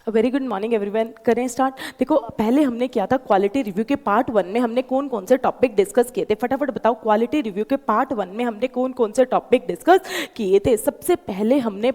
Very good morning everyone. करें start. देखो पहले हमने किया था क्वालिटी रिव्यू के पार्ट 1 में हमने कौन कौन से टॉपिक डिस्कस किए थे, फटाफट बताओ। क्वालिटी रिव्यू के पार्ट 1 में हमने कौन कौन से टॉपिक डिस्कस किए थे। सबसे पहले हमने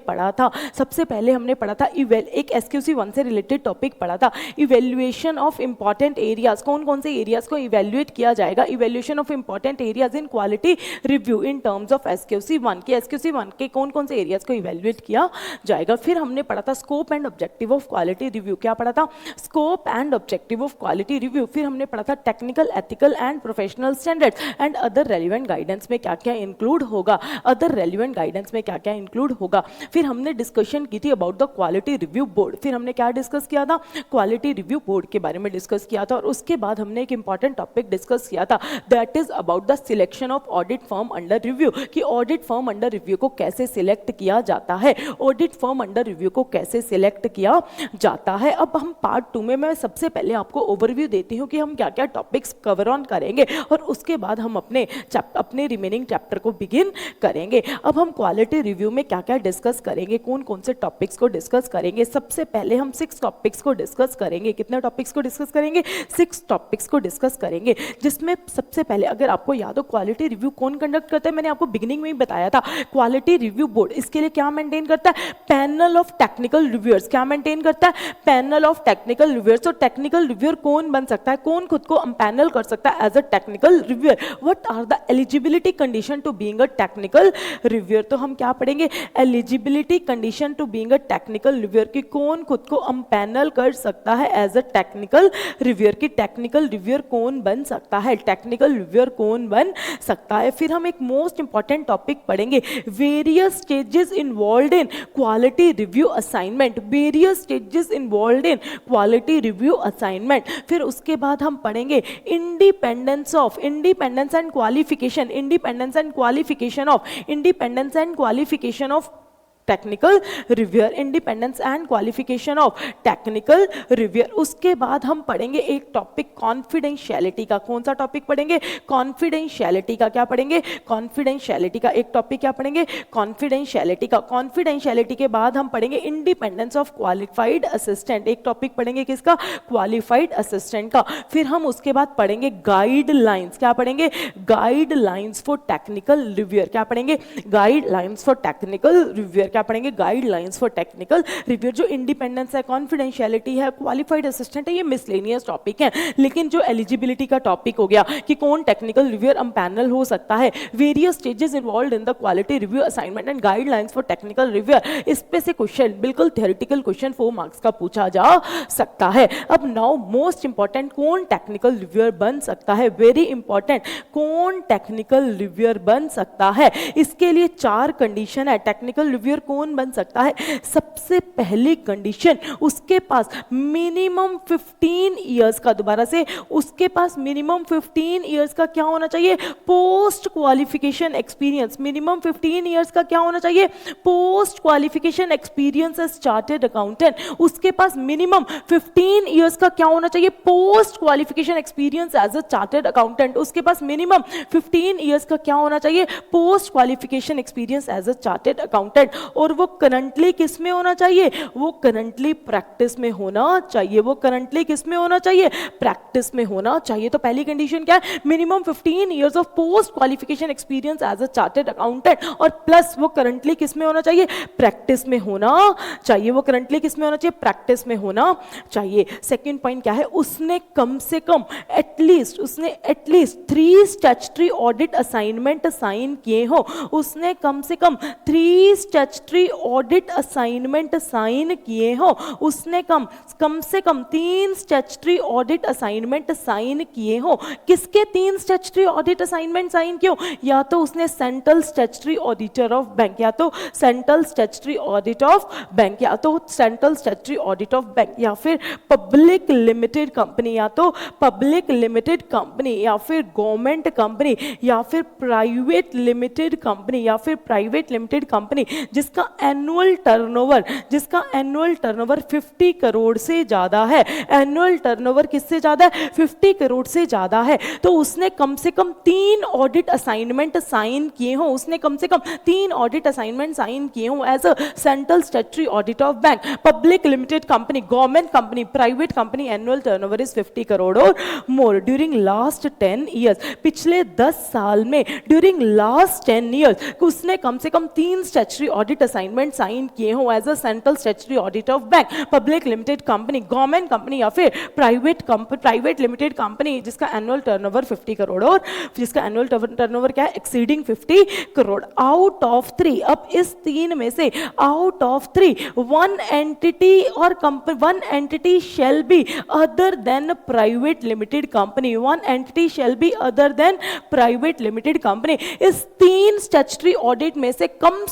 पढ़ा था एक एसक्यूसी 1 से रिलेटेड टॉपिक पढ़ा था, इवेल्युएशन ऑफ इंपॉर्टेंट एरियाज। कौन कौन से एरियाज को इवेल्युएट किया जाएगा, evaluation of important areas in quality review in terms of SQC 1 के एसक्यूसी 1 के कौन कौन से एरियाज को इवेल्युएट किया जाएगा। फिर हमने पढ़ा था scope and objective of quality review. क्या पढ़ा था? Scope and objective of quality review. फिर हमने पढ़ा था technical, ethical and professional standards and other relevant guidance में क्या क्या इंक्लूड होगा, अदर रेलेवेंट गाइडेंस में क्या क्या इंक्लूड होगा। फिर हमने डिस्कशन की थी about the quality review board. फिर हमने क्या डिस्कस किया था? क्वालिटी रिव्यू बोर्ड के बारे में डिस्कस किया था। और उसके बाद हमने एक इंपॉर्टेंट टॉपिक डिस्कस किया था, that is about the selection of audit firm under review, कि ऑडिट फर्म अंडर रिव्यू को कैसे सिलेक्ट किया जाता है, ऑडिट फर्म अंडर रिव्यू को कैसे सिलेक्ट किया जाता है। अब हम पार्ट 2 में मैं सबसे पहले आपको ओवरव्यू देती हूँ कि हम क्या क्या टॉपिक्स कवर ऑन करेंगे और उसके बाद हम अपने रिमेनिंग चैप्टर को बिगिन करेंगे। अब हम क्वालिटी रिव्यू में क्या क्या डिस्कस करेंगे, कौन कौन से टॉपिक्स को डिस्कस करेंगे। सबसे पहले हम 6 टॉपिक्स को डिस्कस करेंगे। कितने टॉपिक्स को डिस्कस करेंगे? 6 टॉपिक्स को डिस्कस करेंगे, जिसमें सबसे पहले अगर आपको याद हो क्वालिटी रिव्यू कौन कंडक्ट करता है, मैंने आपको बिगिनिंग में ही बताया था। क्वालिटी रिव्यू बोर्ड इसके लिए क्या मेंटेन करता है? Panel of technical reviewers. क्या मेंटेन करता है? Panel of technical reviewers. तो टेक्निकल रिव्यूअर कौन बन सकता है, कौन खुद को पैनल कर सकता है as a technical reviewer. What are the eligibility condition to being a technical reviewer. तो हम क्या पढ़ेंगे? Eligibility condition to being a technical reviewer, कि कौन खुद को पैनल कर सकता है एज अ टेक्निकल रिव्यूअर, कि टेक्निकल रिव्यूअर कौन बन सकता है, टेक्निकल रिव्यूअर कौन बन सकता है। फिर हम एक मोस्ट इंपॉर्टेंट टॉपिक पढ़ेंगे, various stages involved in quality review assignment, various stages involved in quality review assignment. फिर उसके बाद हम पढ़ेंगे independence and qualification of technical reviewer, independence and qualification of technical reviewer. उसके बाद हम पढ़ेंगे एक टॉपिक कॉन्फिडेंशियलिटी का। कौन सा टॉपिक पढ़ेंगे? कॉन्फिडेंशियलिटी का। क्या पढ़ेंगे? कॉन्फिडेंशियलिटी का। एक टॉपिक क्या पढ़ेंगे? कॉन्फिडेंशियलिटी का। कॉन्फिडेंशियलिटी के बाद हम पढ़ेंगे इंडिपेंडेंस ऑफ क्वालिफाइड असिस्टेंट। एक टॉपिक पढ़ेंगे किसका? क्वालिफाइड असिस्टेंट का। फिर हम उसके बाद पढ़ेंगे गाइडलाइंस। क्या पढ़ेंगे? Guidelines for technical reviewer. क्या पढ़ेंगे? Guidelines for technical reviewer. क्या पढ़ेंगे? Guidelines for technical reviewer. जो इंडिपेंडेंस है, कॉन्फिडेंशियलिटी है, क्वालिफाइड असिस्टेंट है, ये मिसलेनियस टॉपिक है। लेकिन जो एलिजिबिलिटी का टॉपिक हो गया कि कौन टेक्निकल रिव्यूअर पैनल हो सकता है, various stages involved in the quality review assignment and guidelines for technical reviewer, इस पे से क्वेश्चन, बिल्कुल थ्योरेटिकल क्वेश्चन 4 मार्क्स का पूछा जा सकता है। अब नाउ मोस्ट इंपॉर्टेंट, कौन टेक्निकल रिव्यूअर बन सकता है? वेरी इंपॉर्टेंट, कौन टेक्निकल रिव्यूअर बन सकता है? इसके लिए 4 कंडीशन है। टेक्निकल रिव्यूअर कौन बन सकता है? सबसे पहली कंडीशन, उसके पास मिनिमम 15 इयर्स का, दोबारा से, उसके पास मिनिमम 15 इयर्स का क्या होना चाहिए? Post qualification experience. Minimum 15 years का क्या होना चाहिए? Post qualification experience as chartered accountant. उसके पास मिनिमम 15 इयर्स का क्या होना चाहिए? Post qualification experience as a chartered accountant. उसके पास मिनिमम 15 इयर्स का क्या होना चाहिए? Post qualification experience as a chartered accountant. और वो करंटली किस में होना चाहिए? वो करंटली प्रैक्टिस में होना चाहिए। वो करंटली किस में होना चाहिए? प्रैक्टिस में होना चाहिए। तो पहली कंडीशन क्या है? Minimum 15 years of post qualification experience as a chartered accountant, और प्लस वो करंटली किस में होना चाहिए? प्रैक्टिस में होना चाहिए। वो करंटली किस में होना चाहिए? प्रैक्टिस में होना चाहिए। सेकंड पॉइंट क्या है? उसने कम से कम at least 3 statutory audit assignment sign किए हो। उसने कम से कम 3 स्टैट्यूटरी ऑडिट असाइनमेंट साइन किए हो। उसने कम से कम 3 स्टैट्यूटरी ऑडिट असाइनमेंट साइन किए हो। किसके 3 स्टैट्यूटरी ऑडिट असाइनमेंट साइन किए हो? या तो उसने central statutory auditor of bank, या तो central statutory audit of bank, या तो central statutory audit of bank, या फिर पब्लिक लिमिटेड कंपनी, या तो पब्लिक लिमिटेड कंपनी, या फिर गवर्नमेंट कंपनी, या फिर प्राइवेट लिमिटेड कंपनी, या फिर प्राइवेट लिमिटेड कंपनी जिस जिसका एनुअल टर्नओवर 50 करोड़ से ज्यादा है, एनुअल टर्नओवर किससे ज्यादा है, 50 करोड़ से ज्यादा है, तो उसने कम से कम 3 ऑडिट असाइनमेंट साइन किए हो, उसने कम से कम 3 ऑडिट असाइनमेंट साइन किए हो as a central statutory audit of bank, public limited company, government company, private company, annual turnover is 50 crore और मोर ड्यूरिंग लास्ट 10 ईयर्स, पिछले 10 साल में ड्यूरिंग लास्ट 10 ईयर्स उसने कम से कम 3 स्टैट्यूटरी ऑडिट असाइनमेंट साइन किए हो as a central statutory audit of bank, public limited company, government company या फिर प्राइवेट लिमिटेड कंपनी जिसका एनुअल टर्नओवर 50 करोड़ और जिसका एनुअल टर्नओवर क्या है, एक्सीडिंग 50 करोड़। आउट ऑफ 3, अब इस 3 में से out of 3 one entity shall be other than private limited company, one entity shall be other than private limited company. इस 3 स्टैट्यूटरी ऑडिट में से कम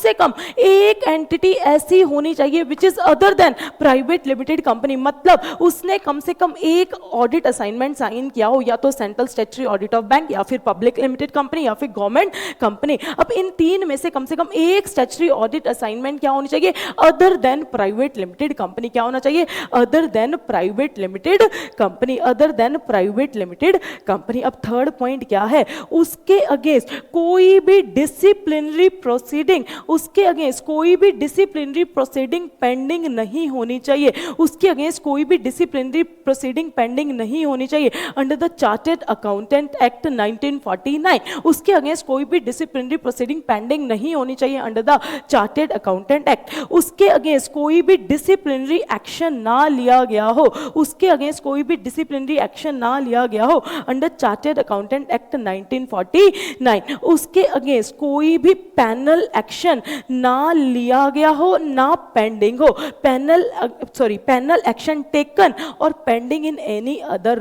एक एंटिटी ऐसी होनी चाहिए which is other than private limited company, मतलब उसने कम से कम एक ऑडिट असाइनमेंट साइन किया हो, या तो central statutory audit of bank या फिर पब्लिक लिमिटेड कंपनी या फिर गवर्नमेंट कंपनी। अब इन 3 में से कम एक स्टैट्यूटरी ऑडिट असाइनमेंट क्या होनी चाहिए, other than private limited company, क्या होना चाहिए, other than private limited company, other than private limited company. अब थर्ड पॉइंट क्या है, उसके अगेंस्ट कोई भी डिसिप्लिनरी प्रोसीडिंग, उसके अगेंस्ट कोई भी डिसिप्लिनरी प्रोसीडिंग पेंडिंग नहीं होनी चाहिए, उसके अगेंस्ट कोई भी डिसिप्लिनरी प्रोसीडिंग पेंडिंग नहीं होनी चाहिए under the chartered accountant act 1949, उसके अगेंस्ट कोई भी डिसिप्लिनरी प्रोसीडिंग पेंडिंग नहीं होनी चाहिए under the chartered accountant act, उसके अगेंस्ट कोई भी डिसिप्लिनरी एक्शन ना लिया गया हो, उसके अगेंस्ट कोई भी डिसिप्लिनरी एक्शन ना लिया गया हो अंडर चार्टर्ड अकाउंटेंट एक्ट 1949, उसके अगेंस्ट कोई भी पैनल एक्शन ना लिया गया हो, ना पेंडिंग हो, पैनल एक्शन टेकन और pending in any other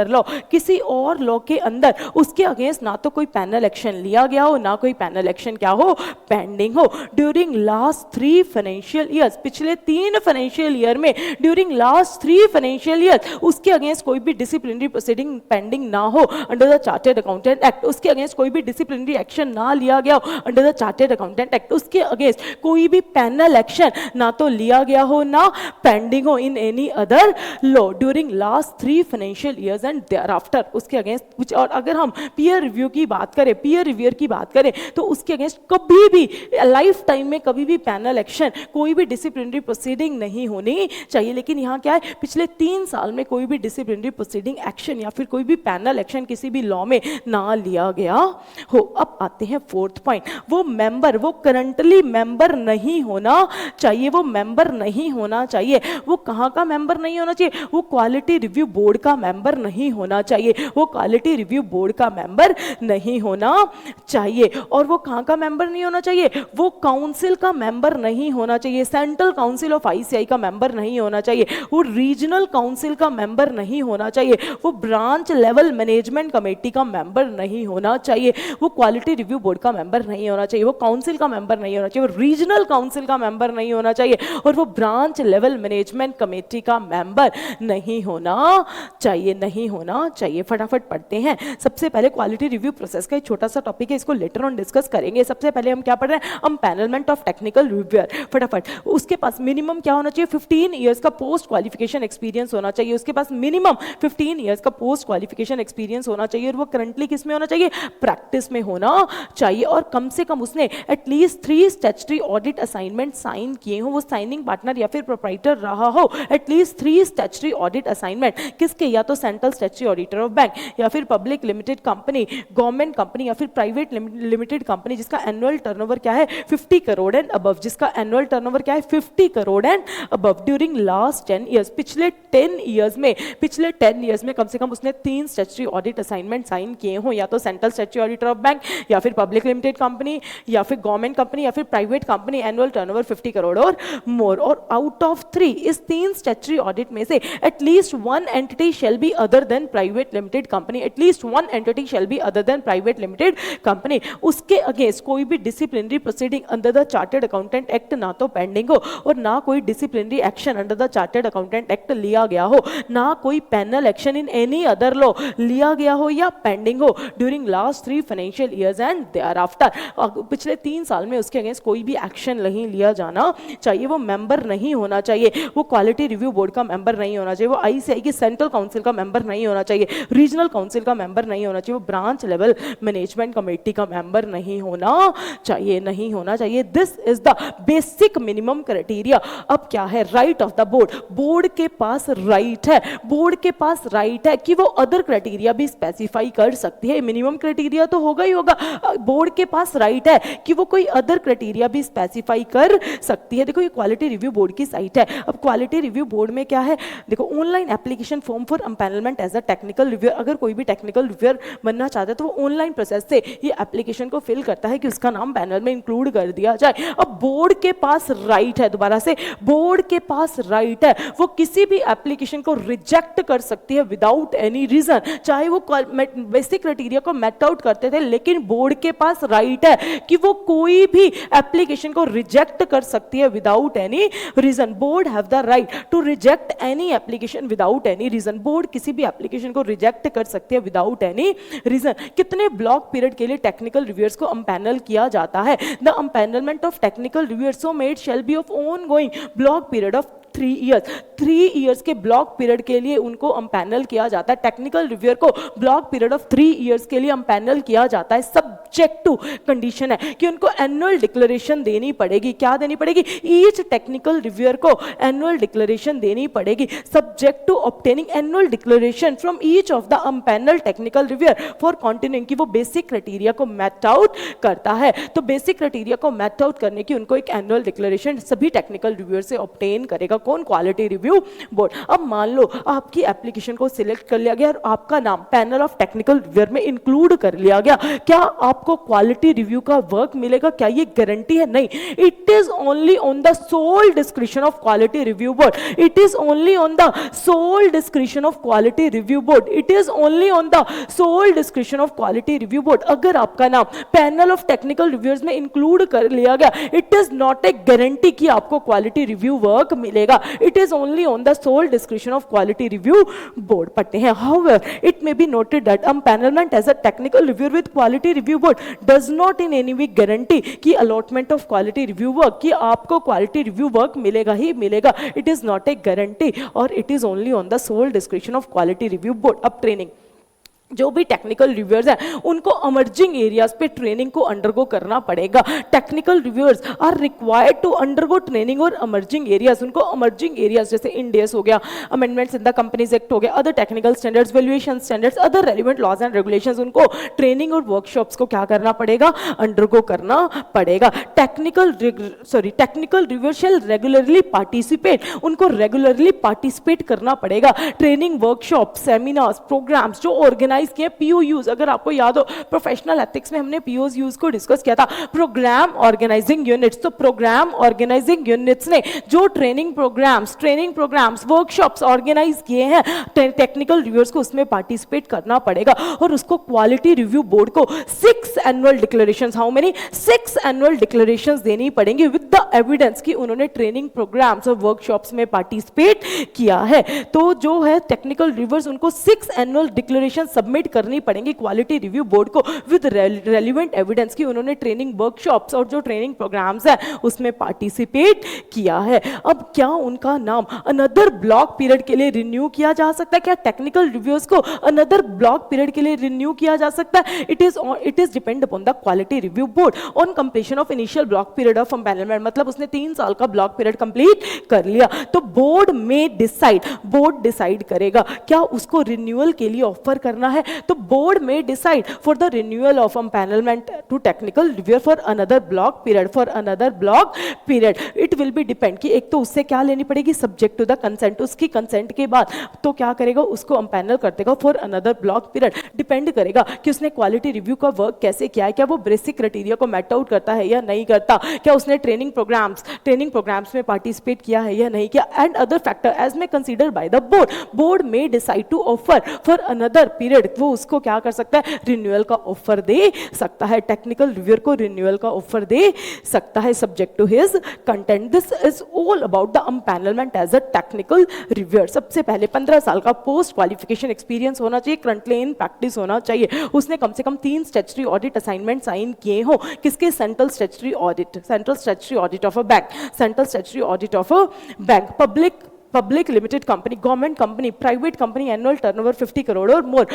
law, किसी और लॉ के अंदर उसके अगेंस्ट ना तो कोई पैनल एक्शन लिया गया हो, ना कोई पैनल एक्शन क्या हो, पेंडिंग हो। ड्यूरिंग लास्ट 3 फाइनेंशियल ईयर्स, पिछले 3 फाइनेंशियल ईयर में ड्यूरिंग लास्ट 3 फाइनेंशियल ईयर उसके अगेंस्ट कोई भी डिसिप्लिनरी प्रोसीडिंग पेंडिंग ना हो under the chartered accountant act, उसके अगेंस्ट कोई भी डिसिप्लिनरी एक्शन ना लिया गया हो under the chartered accountant act, उसके अगेंस्ट कोई भी पैनल एक्शन ना तो लिया गया हो ना पेंडिंग हो in any other law during last 3 financial years and thereafter, उसके अगेंस्ट कुछ। और अगर हम पीयर रिव्यू की बात करें, पीयर रिव्यूअर की बात करें, तो उसके अगेंस्ट कभी भी लाइफ टाइम में कभी भी पैनल एक्शन, कोई भी डिसिप्लिनरी प्रोसीडिंग नहीं होनी चाहिए। लेकिन यहाँ क्या है, पिछले 3 साल में कोई भी डिसिप्लिनरी प्रोसीडिंग एक्शन या फिर कोई भी पैनल एक्शन किसी भी लॉ में ना लिया गया हो। अब आते हैं फोर्थ पॉइंट, वो करंटली मेंबर नहीं होना चाहिए, वो मेंबर नहीं होना चाहिए। वो कहाँ का मेंबर नहीं होना चाहिए, वो क्वालिटी रिव्यू बोर्ड का मेंबर नहीं होना चाहिए, वो क्वालिटी रिव्यू बोर्ड का मेंबर नहीं होना चाहिए। और वो कहाँ का मेंबर नहीं होना चाहिए, वो काउंसिल का मेंबर नहीं होना चाहिए, सेंट्रल काउंसिल ऑफ आईसीआई का मेंबर नहीं होना चाहिए, वो रीजनल काउंसिल का मेंबर नहीं होना चाहिए, वो ब्रांच लेवल मैनेजमेंट कमेटी का मेंबर नहीं होना चाहिए, वो क्वालिटी रिव्यू बोर्ड का मेंबर नहीं होना चाहिए, वो काउंसिल का मेंबर नहीं होना चाहिए, वो रीजनल काउंसिल का मेंबर नहीं होना चाहिए, और वो ब्रांच लेवल मैनेजमेंट कमेटी का मेंबर नहीं होना चाहिए। फटाफट पढ़ते हैं। सबसे पहले क्वालिटी रिव्यू प्रोसेस का एक छोटा सा टॉपिक है, इसको लेटर ऑन डिस्कस करेंगे। सबसे पहले हम क्या पढ़ रहे हैं, एम्पैनलमेंट ऑफ टेक्निकल रिव्यूअर। फटाफट, उसके पास मिनिमम क्या होना चाहिए, 15 इयर्स का पोस्ट क्वालिफिकेशन एक्सपीरियंस होना चाहिए, उसके पास मिनिमम 15 इयर्स का पोस्ट क्वालिफिकेशन एक्सपीरियंस होना चाहिए, और वो करंटली किस में होना चाहिए, प्रैक्टिस में होना चाहिए, और कम से कम उसने at least 3 statutory audit assignment sign किए हो, वो साइनिंग पार्टनर या फिर प्रोप्राइटर रहा हो, एटलीस्ट 3 स्टैट्यूटरी ऑडिट असाइनमेंट किसके, या तो central statutory auditor of bank या फिर public limited company, government company या फिर प्राइवेट लिमिटेड कंपनी जिसका एनुअल टर्नओवर क्या है 50 करोड़ एंड अबव, जिसका एनुअल टर्नओवर क्या है 50 crore and above during last 10 years, पिछले 10 इयर्स में कम से कम उसने 3 स्टैट्यूटरी ऑडिट असाइनमेंट साइन किए हो, या तो central statutory auditor of bank या फिर पब्लिक लिमिटेड कंपनी या फिर गवर्नमेंट कंपनी या फिर private company, annual turnover 50 crore और मोर। और आउट ऑफ 3 इस 3 स्टैट्यूटरी ऑडिट में से at least 1 entity shall be other than private limited company, at least 1 entity shall be other than private limited company, उसके अगेंस्ट कोई भी disciplinary proceeding under the chartered accountant act ना तो पेंडिंग हो और ना कोई disciplinary action under the chartered accountant act लिया गया हो, ना कोई panel action in any other law लिया गया हो या पेंडिंग हो during last 3 financial years and there after, पिछले 3 साल में उसके अगेंस्ट कोई भी एक्शन नहीं लिया जाना चाहिए, वो मेंबर नहीं होना चाहिए, वो क्वालिटी रिव्यू बोर्ड का मेंबर नहीं होना चाहिए, वो ICAI की सेंट्रल काउंसिल का मेंबर नहीं होना चाहिए, रीजनल काउंसिल का मेंबर नहीं होना चाहिए, वो ब्रांच लेवल मैनेजमेंट कमेटी का मेंबर नहीं होना चाहिए, नहीं होना चाहिए। This is the basic minimum criteria. अब क्या है? Right of the board. Board के पास राइट है, बोर्ड के पास राइट है कि वो अदर क्राइटेरिया भी स्पेसिफाई कर सकती है। मिनिमम क्राइटेरिया तो होगा ही होगा, बोर्ड के पास राइट है कि वो कोई अदर क्राइटेरिया भी स्पेसिफाई कर सकती है। देखो ये क्वालिटी रिव्यू बोर्ड की साइट है। अब क्वालिटी रिव्यू बोर्ड में क्या है? देखो online application form for empanelment as a technical reviewer. अगर कोई भी टेक्निकल रिव्यूअर बनना चाहता है तो वो ऑनलाइन प्रोसेस से ये एप्लीकेशन को फिल करता है कि उसका नाम पैनल में इंक्लूड कर दिया जाए। अब बोर्ड के पास राइट है, दोबारा से बोर्ड के पास राइट है, वो किसी भी एप्लीकेशन को रिजेक्ट कर सकती है विदाउट एनी रीजन। चाहे वो बेसिक क्राइटेरिया को मेट आउट करते थे, लेकिन बोर्ड के पास राइट है कि वो कोई भी एप्लीकेशन को रिजेक्ट कर सकती है without any reason. Board have the right to reject any application without any reason. Board किसी भी एप्लीकेशन को रिजेक्ट कर सकती है विदाउट एनी रीजन। कितने ब्लॉक पीरियड के लिए टेक्निकल रिव्यूअर्स को अम्पैनल किया जाता है? The empanelment of technical reviewers so made shall be of ongoing block period of 3 years. 3 years के ब्लॉक पीरियड के लिए उनको अम्पैनल किया जाता है। टेक्निकल रिव्यूअर को ब्लॉक पीरियड ऑफ 3 ईयर्स के लिए अम्पैनल किया जाता है। सब्जेक्ट टू कंडीशन है कि उनको एनुअल डिक्लेरेशन देनी पड़ेगी। क्या देनी पड़ेगी? ईच टेक्निकल रिव्यूअर को एनुअल डिक्लेरेशन देनी पड़ेगी, subject to obtaining annual declaration from each of the empanel technical reviewer for continuing, कि वो बेसिक क्राइटेरिया को मैट आउट करता है। तो बेसिक क्राइटेरिया को मैट आउट करने की उनको एक एनुअल डिक्लेरेशन सभी टेक्निकल रिव्यूअर से ऑब्टेन करेगा। कौन? Quality review board. अब मान लो आपकी एप्लीकेशन को सिलेक्ट कर लिया गया और आपका नाम पैनल ऑफ टेक्निकल रिव्यूअर में इंक्लूड कर लिया गया, क्या आपको क्वालिटी रिव्यू का वर्क मिलेगा? क्या ये गारंटी है? नहीं। It is only on the sole description of quality review board. It is only on the sole description of quality review board. It is only on the sole description of quality review board. अगर आपका नाम panel of technical reviewers में include कर लिया गया, it is not a guarantee कि आपको quality review work मिलेगा। It is only on the sole discretion of quality review board. पढ़ते हैं। However, it may be noted that empanelment as a technical reviewer with quality review board does not in any way guarantee कि allotment of quality review work, कि आपको quality review work मिलेगा ही मिलेगा। It is not a guarantee और it is only on the sole discretion of quality review board. अब training, जो भी technical reviewers हैं उनको अमर्जिंग एरियाज पे ट्रेनिंग को अंडरगो करना पड़ेगा। Technical reviewers are required to undergo training और अमर्जिंग एरियाज। उनको अमर्जिंग एरियाज जैसे इंडेस हो गया, amendments in the Companies Act हो गया, other technical standards, valuation standards, other relevant laws and regulations, उनको ट्रेनिंग और वर्कशॉप्स को क्या करना पड़ेगा? अंडरगो करना पड़ेगा। Technical reviewer shall regularly participate, उनको रेगुलरली पार्टिसिपेट करना पड़ेगा। ट्रेनिंग, वर्कशॉप, सेमिनार्स, प्रोग्राम्स जो ऑर्गेनाइज किए, POUs, अगर आपको याद हो प्रोफेशनल एथिक्स में हमने POUs को डिस्कस किया था, प्रोग्राम ऑर्गेनाइजिंग यूनिट्स। तो प्रोग्राम ऑर्गेनाइजिंग यूनिट्स ने जो ट्रेनिंग प्रोग्राम्स, वर्कशॉप्स ऑर्गेनाइज किए हैं, टेक्निकल रिव्यूअर्स को उसमें पार्टिसिपेट करना पड़ेगा। और उसको क्वालिटी रिव्यू बोर्ड को 6 annual declarations, how many? 6 annual declarations देनी पड़ेंगी विद द एविडेंस कि उन्होंने ट्रेनिंग प्रोग्राम्स और वर्कशॉप्स में पार्टिसिपेट किया है। तो जो है टेक्निकल रिव्यूअर्स, उनको 6 एनुअल डिक्लेरेशन सबमिट करनी पड़ेंगी क्वालिटी रिव्यू बोर्ड को विद रेलिवेंट एविडेंस कि उन्होंने ट्रेनिंग, वर्कशॉप्स और जो ट्रेनिंग प्रोग्राम्स है उसमें पार्टिसिपेट किया है। अब क्या उनका नाम अनदर ब्लॉक पीरियड के लिए रिन्यू किया जा सकता है? क्या टेक्निकल रिव्यूअर्स को अनदर ब्लॉक पीरियड के लिए रिन्यू किया जा सकता है? It is depend upon the quality review board on completion of initial block period of empanelment. मतलब उसने 3 साल का ब्लॉक पीरियड कंप्लीट कर लिया तो बोर्ड डिसाइड करेगा क्या उसको रिन्यूअल के लिए ऑफर करना है। तो board may decide for the renewal of empanelment to technical reviewer for another block period. It will be depend कि एक तो उससे क्या लेनी पड़ेगी? Subject to the consent. उसकी कंसेंट के बाद तो क्या करेगा? उसको एम्पैनल कर देगा for another block period. Depend करेगा कि उसने क्वालिटी रिव्यू का वर्क कैसे किया है, क्या वो बेसिक क्राइटेरिया को मैट आउट करता है या नहीं करता, क्या उसने ट्रेनिंग प्रोग्राम्स में पार्टिसिपेट किया है या नहीं किया, and other factor as may consider by the board may decide to offer for another period period वो उसको क्या कर सकता है, रिन्यूअल का ऑफर दे सकता है, टेक्निकल रिव्यूअर को रिन्यूअल का ऑफर दे सकता है subject to his content. This is all about the empanelment as a technical reviewer. सबसे पहले 15 साल का पोस्ट क्वालिफिकेशन एक्सपीरियंस होना चाहिए, करंटली इन प्रैक्टिस होना चाहिए, उसने कम से कम 3 स्टैट्यूटरी ऑडिट असाइनमेंट साइन किए हो। किसके? Central statutory audit, central statutory audit of a bank, central statutory audit of a bank, public limited company, government company, private company, annual turnover 50 crore or more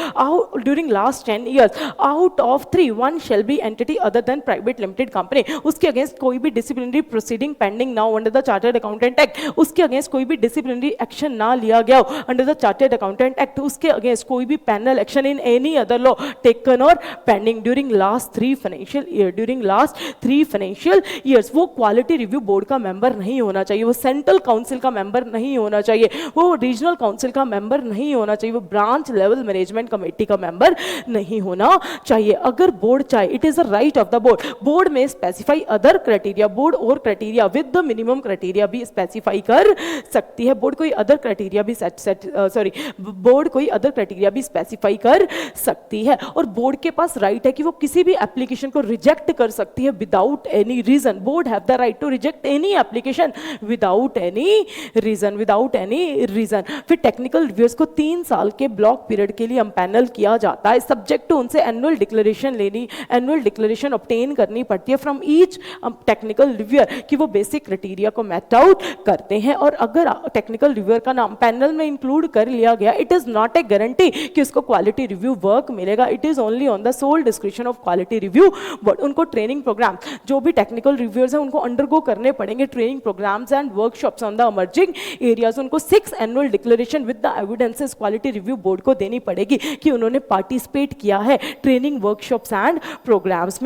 during last 10 years, out of 3 one shall be entity other than private limited company। उसके against कोई भी disciplinary proceeding pending ना हो under the chartered accountant act, उसके against कोई भी disciplinary action ना लिया गया हो under the chartered accountant act, उसके अगेंस्ट कोई भी penal action in any other law taken और pending during last 3 financial years, वो क्वालिटी रिव्यू बोर्ड का मेंबर नहीं होना चाहिए, वो सेंट्रल काउंसिल का मेंबर नहीं होना चाहिए, वो रीजनल काउंसिल का मेंबर नहीं होना चाहिए, वो ब्रांच लेवल मैनेजमेंट कमेटी का मेंबर नहीं होना चाहिए। अगर बोर्ड चाहे, it is a right of the board में स्पेसिफाई अदर क्राइटेरिया, बोर्ड और criteria with the minimum criteria भी स्पेसिफाई कर सकती है, बोर्ड कोई अदर क्राइटेरिया भी बोर्ड कोई अदर क्राइटेरिया भी स्पेसिफाई कर सकती है, और बोर्ड के पास राइट है कि वो किसी भी एप्लीकेशन को रिजेक्ट कर सकती है without any reason. Board have the right to reject any application without any reason. फिर टेक्निकल रिव्यूअर्स को 3 साल के ब्लॉक पीरियड के लिए अम्पैनल किया जाता है, सब्जेक्ट टू उनसे एनुअल डिक्लेरेशन ऑब्टेन करनी पड़ती है फ्रॉम ईच टेक्निकल रिव्यूअर कि वो बेसिक क्राइटेरिया को मैट आउट करते हैं, और अगर टेक्निकल रिव्यूअर का नाम पैनल में इंक्लूड कर लिया गया, it is not a guarantee कि उसको क्वालिटी रिव्यू वर्क मिलेगा, it is only on the sole description of quality review. But उनको ट्रेनिंग प्रोग्राम, जो भी टेक्निकल रिव्यूअर्स हैं उनको अंडरगो करने पड़ेंगे training programs and workshops on the emerging areas. उनको 6 annual declaration with the evidences quality review board को देनी पड़ेगी कि उन्होंने पार्टिसिपेट किया है ट्रेनिंग वर्कशॉप्स एंड प्रोग्राम्स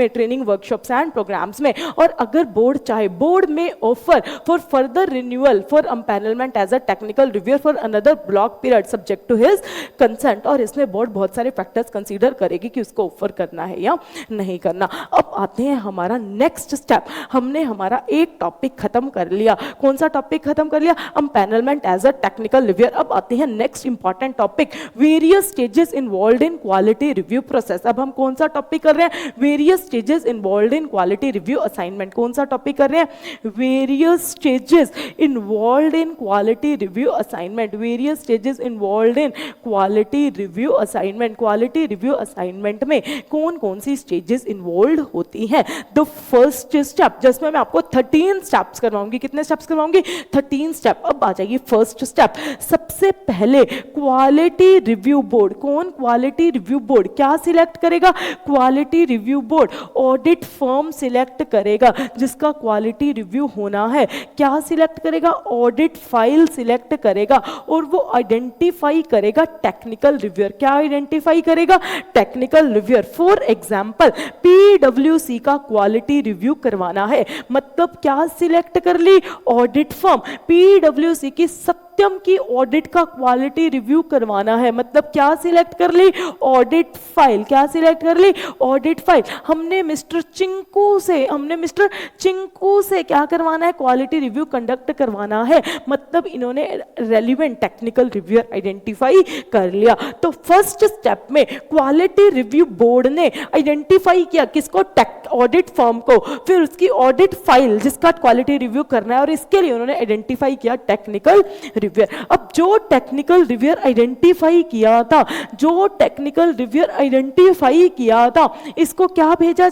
में। और अगर बोर्ड चाहे, board may offer for further renewal for empanelment as a technical reviewer for another block period subject to his consent, और इसमें बोर्ड बहुत सारे फैक्टर्स कंसीडर करेगी कि उसको ऑफर करना है या नहीं करना। अब आते हैं हमारा नेक्स्ट स्टेप, हमने हमारा एक टॉपिक खत्म कर लिया। कौन सा टॉपिक खत्म कर लिया? Empanelment as a technical reviewer. अब आते हैं next important topic, various stages involved in quality review process. अब हम कौन सा टॉपिक कर रहे हैं? Various stages involved in quality review assignment. कौन सा टॉपिक कर रहे हैं? Various stages involved in quality review assignment, various stages involved in quality review assignment. Quality review assignment में कौन कौन सी स्टेजेस इन्वॉल्वड होती हैं? द फर्स्ट स्टेप, जिसमें मैं आपको 13 स्टेप्स करवाऊंगी। कितने स्टेप्स करवाऊंगी? 13 स्टेप। अब आ जाइए फर्स्ट स्टेप। सबसे पहले क्वालिटी रिव्यू बोर्ड, कौन? क्वालिटी रिव्यू बोर्ड क्या सिलेक्ट करेगा? Quality review board audit firm select करेगा जिसका क्वालिटी रिव्यू होना है। क्या सिलेक्ट करेगा? ऑडिट फाइल सिलेक्ट करेगा, और वो आइडेंटिफाई करेगा टेक्निकल रिव्यूअर। क्या आइडेंटिफाई करेगा? Technical reviewer. फॉर एग्जांपल पीडब्ल्यूसी का क्वालिटी रिव्यू करवाना है, मतलब क्या सिलेक्ट कर ली? Audit firm. पीडब्ल्यूसी की सत्यम की ऑडिट का क्वालिटी रिव्यू करवाना है, मतलब क्या सिलेक्ट कर ली? Audit file. क्या सिलेक्ट कर ली? Audit file. हमने मिस्टर चिंकू से क्या करवाना है? क्वालिटी रिव्यू कंडक्ट करवाना है, मतलब इन्होंने रेलिवेंट टेक्निकल रिव्यूअर आइडेंटिफाई कर लिया। तो फर्स्ट स्टेप में क्वालिटी रिव्यू बोर्ड ने आइडेंटिफाई किया किसको? ऑडिट फर्म को, फिर उसकी ऑडिट फाइल जिसका क्वालिटी रिव्यू करना है, और इसके लिए उन्होंने आइडेंटिफाई किया टेक्निकल रिव्यूअर। अब जो टेक्निकल रिव्यूअर आइडेंटिफाई किया था, इसको क्या भेजा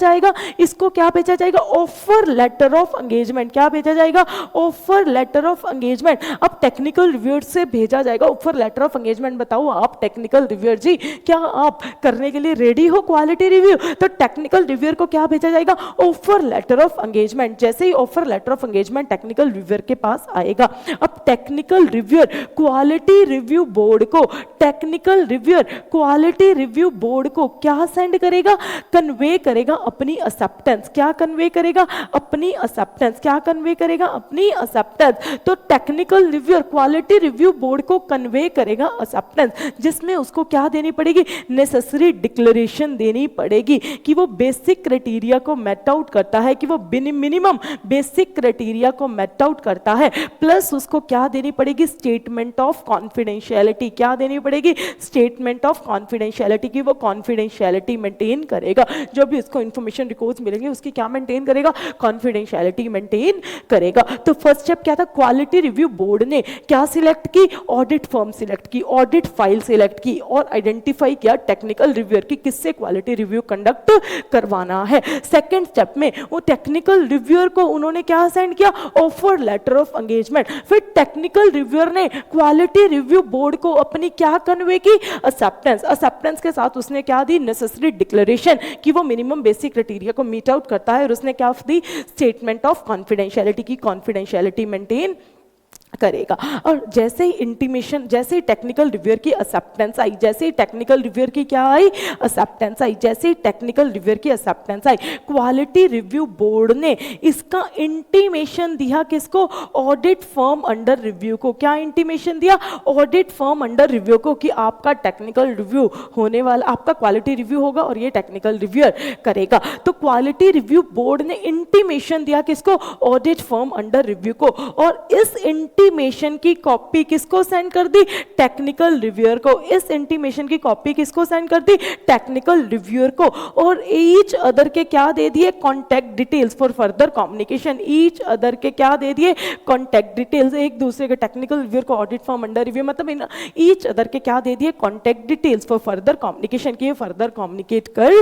जाएगा? Offer letter of engagement. क्या भेजा जाएगा? Offer letter of engagement. अब टेक्निकल रिव्यूअर से भेजा जाएगा ऑफर लेटर ऑफ एंगेजमेंट। बताओ आप टेक्निकल रिव्यूअर जी, क्या आप करने के लिए रेडी हो क्वालिटी रिव्यू? तो टेक्निकल रिव्यूअर को क्या भेजा जाएगा? Offer letter of engagement. जैसे ही offer letter of engagement technical reviewer के पास आएगा, अब technical reviewer quality review board को क्या सेंड करेगा? कन्वे करेगा अपनी एक्सेप्टेंस। क्या कन्वे करेगा? अपनी एक्सेप्टेंस। तो technical reviewer quality review board को कन्वे करेगा एक्सेप्टेंस, जिसमें उसको क्या देनी पड़ेगी? नेसेसरी डिक्लेरेशन देनी पड़ेगी कि वो बेसिक क्राइटेरिया को मेट आउट करता है, कि वो मिनिमम बेसिक क्राइटेरिया को मेट आउट करता है। प्लस उसको क्या देनी पड़ेगी? Statement of confidentiality. क्या देनी पड़ेगी? पड़ेगी, स्टेटमेंट ऑफ कॉन्फिडेंशियलिटी की, वो कॉन्फिडेंशियलिटी मेंटेन करेगा, जो भी उसको इन्फॉर्मेशन रिकॉर्ड्स मिलेंगे उसकी क्या मेंटेन करेगा, कॉन्फिडेंशियलिटी मेंटेन करेगा। तो फर्स्ट स्टेप क्या था, क्वालिटी रिव्यू बोर्ड ने क्या सिलेक्ट की, ऑडिट फर्म सिलेक्ट की, ऑडिट फाइल सिलेक्ट की और आइडेंटिफाई किया टेक्निकल रिव्यूअर की किससे क्वालिटी रिव्यू कंडक्ट करवाना है। सेकंड स्टेप में वो टेक्निकल रिव्यूअर को उन्होंने क्या सेंड किया, ऑफर लेटर ऑफ एंगेजमेंट। फिर टेक्निकल रिव्यूअर ने क्वालिटी रिव्यू बोर्ड को अपनी क्या कन्वे की, एक्सेप्टेंस। एक्सेप्टेंस के साथ उसने क्या दी, नेसेसरी डिक्लेरेशन कि वो मिनिमम बेसिक क्राइटेरिया को मीट आउट करता है, और उसने क्या दी, स्टेटमेंट ऑफ कॉन्फिडेंशियलिटी की, कॉन्फिडेंशियलिटी मेंटेन करेगा। और जैसे ही इंटीमेशन, जैसे ही टेक्निकल रिव्यूअर की एक्सेप्टेंस आई, जैसे ही टेक्निकल रिव्यूअर की क्या आई, एक्सेप्टेंस आई, जैसे ही टेक्निकल रिव्यूअर की एक्सेप्टेंस आई, क्वालिटी रिव्यू बोर्ड ने इसका इंटीमेशन दिया किसको, ऑडिट फर्म अंडर रिव्यू को। क्या इंटीमेशन दिया, ऑडिट फर्म अंडर रिव्यू को, कि आपका टेक्निकल रिव्यू होने वाला, आपका क्वालिटी रिव्यू होगा और ये टेक्निकल रिव्यूअर करेगा। तो क्वालिटी रिव्यू बोर्ड ने इंटीमेशन दिया किसको, ऑडिट फर्म अंडर रिव्यू को, और इस इंटीमेशन की कॉपी किसको सेंड कर दी, टेक्निकल रिव्यूअर को। इस इंटीमेशन की कॉपी किसको सेंड कर दी, टेक्निकल रिव्यूअर को। और ईच अदर के क्या दे दिए, contact details for further communication. Each other के क्या दे दिए, कॉन्टैक्ट डिटेल्स, एक दूसरे के टेक्निकल रिव्यूअर को, ऑडिट फर्म अंडर रिव्यू, मतलब ईच अदर के क्या दे दिए, contact details for further communication, की फर्दर कम्युनिकेट कर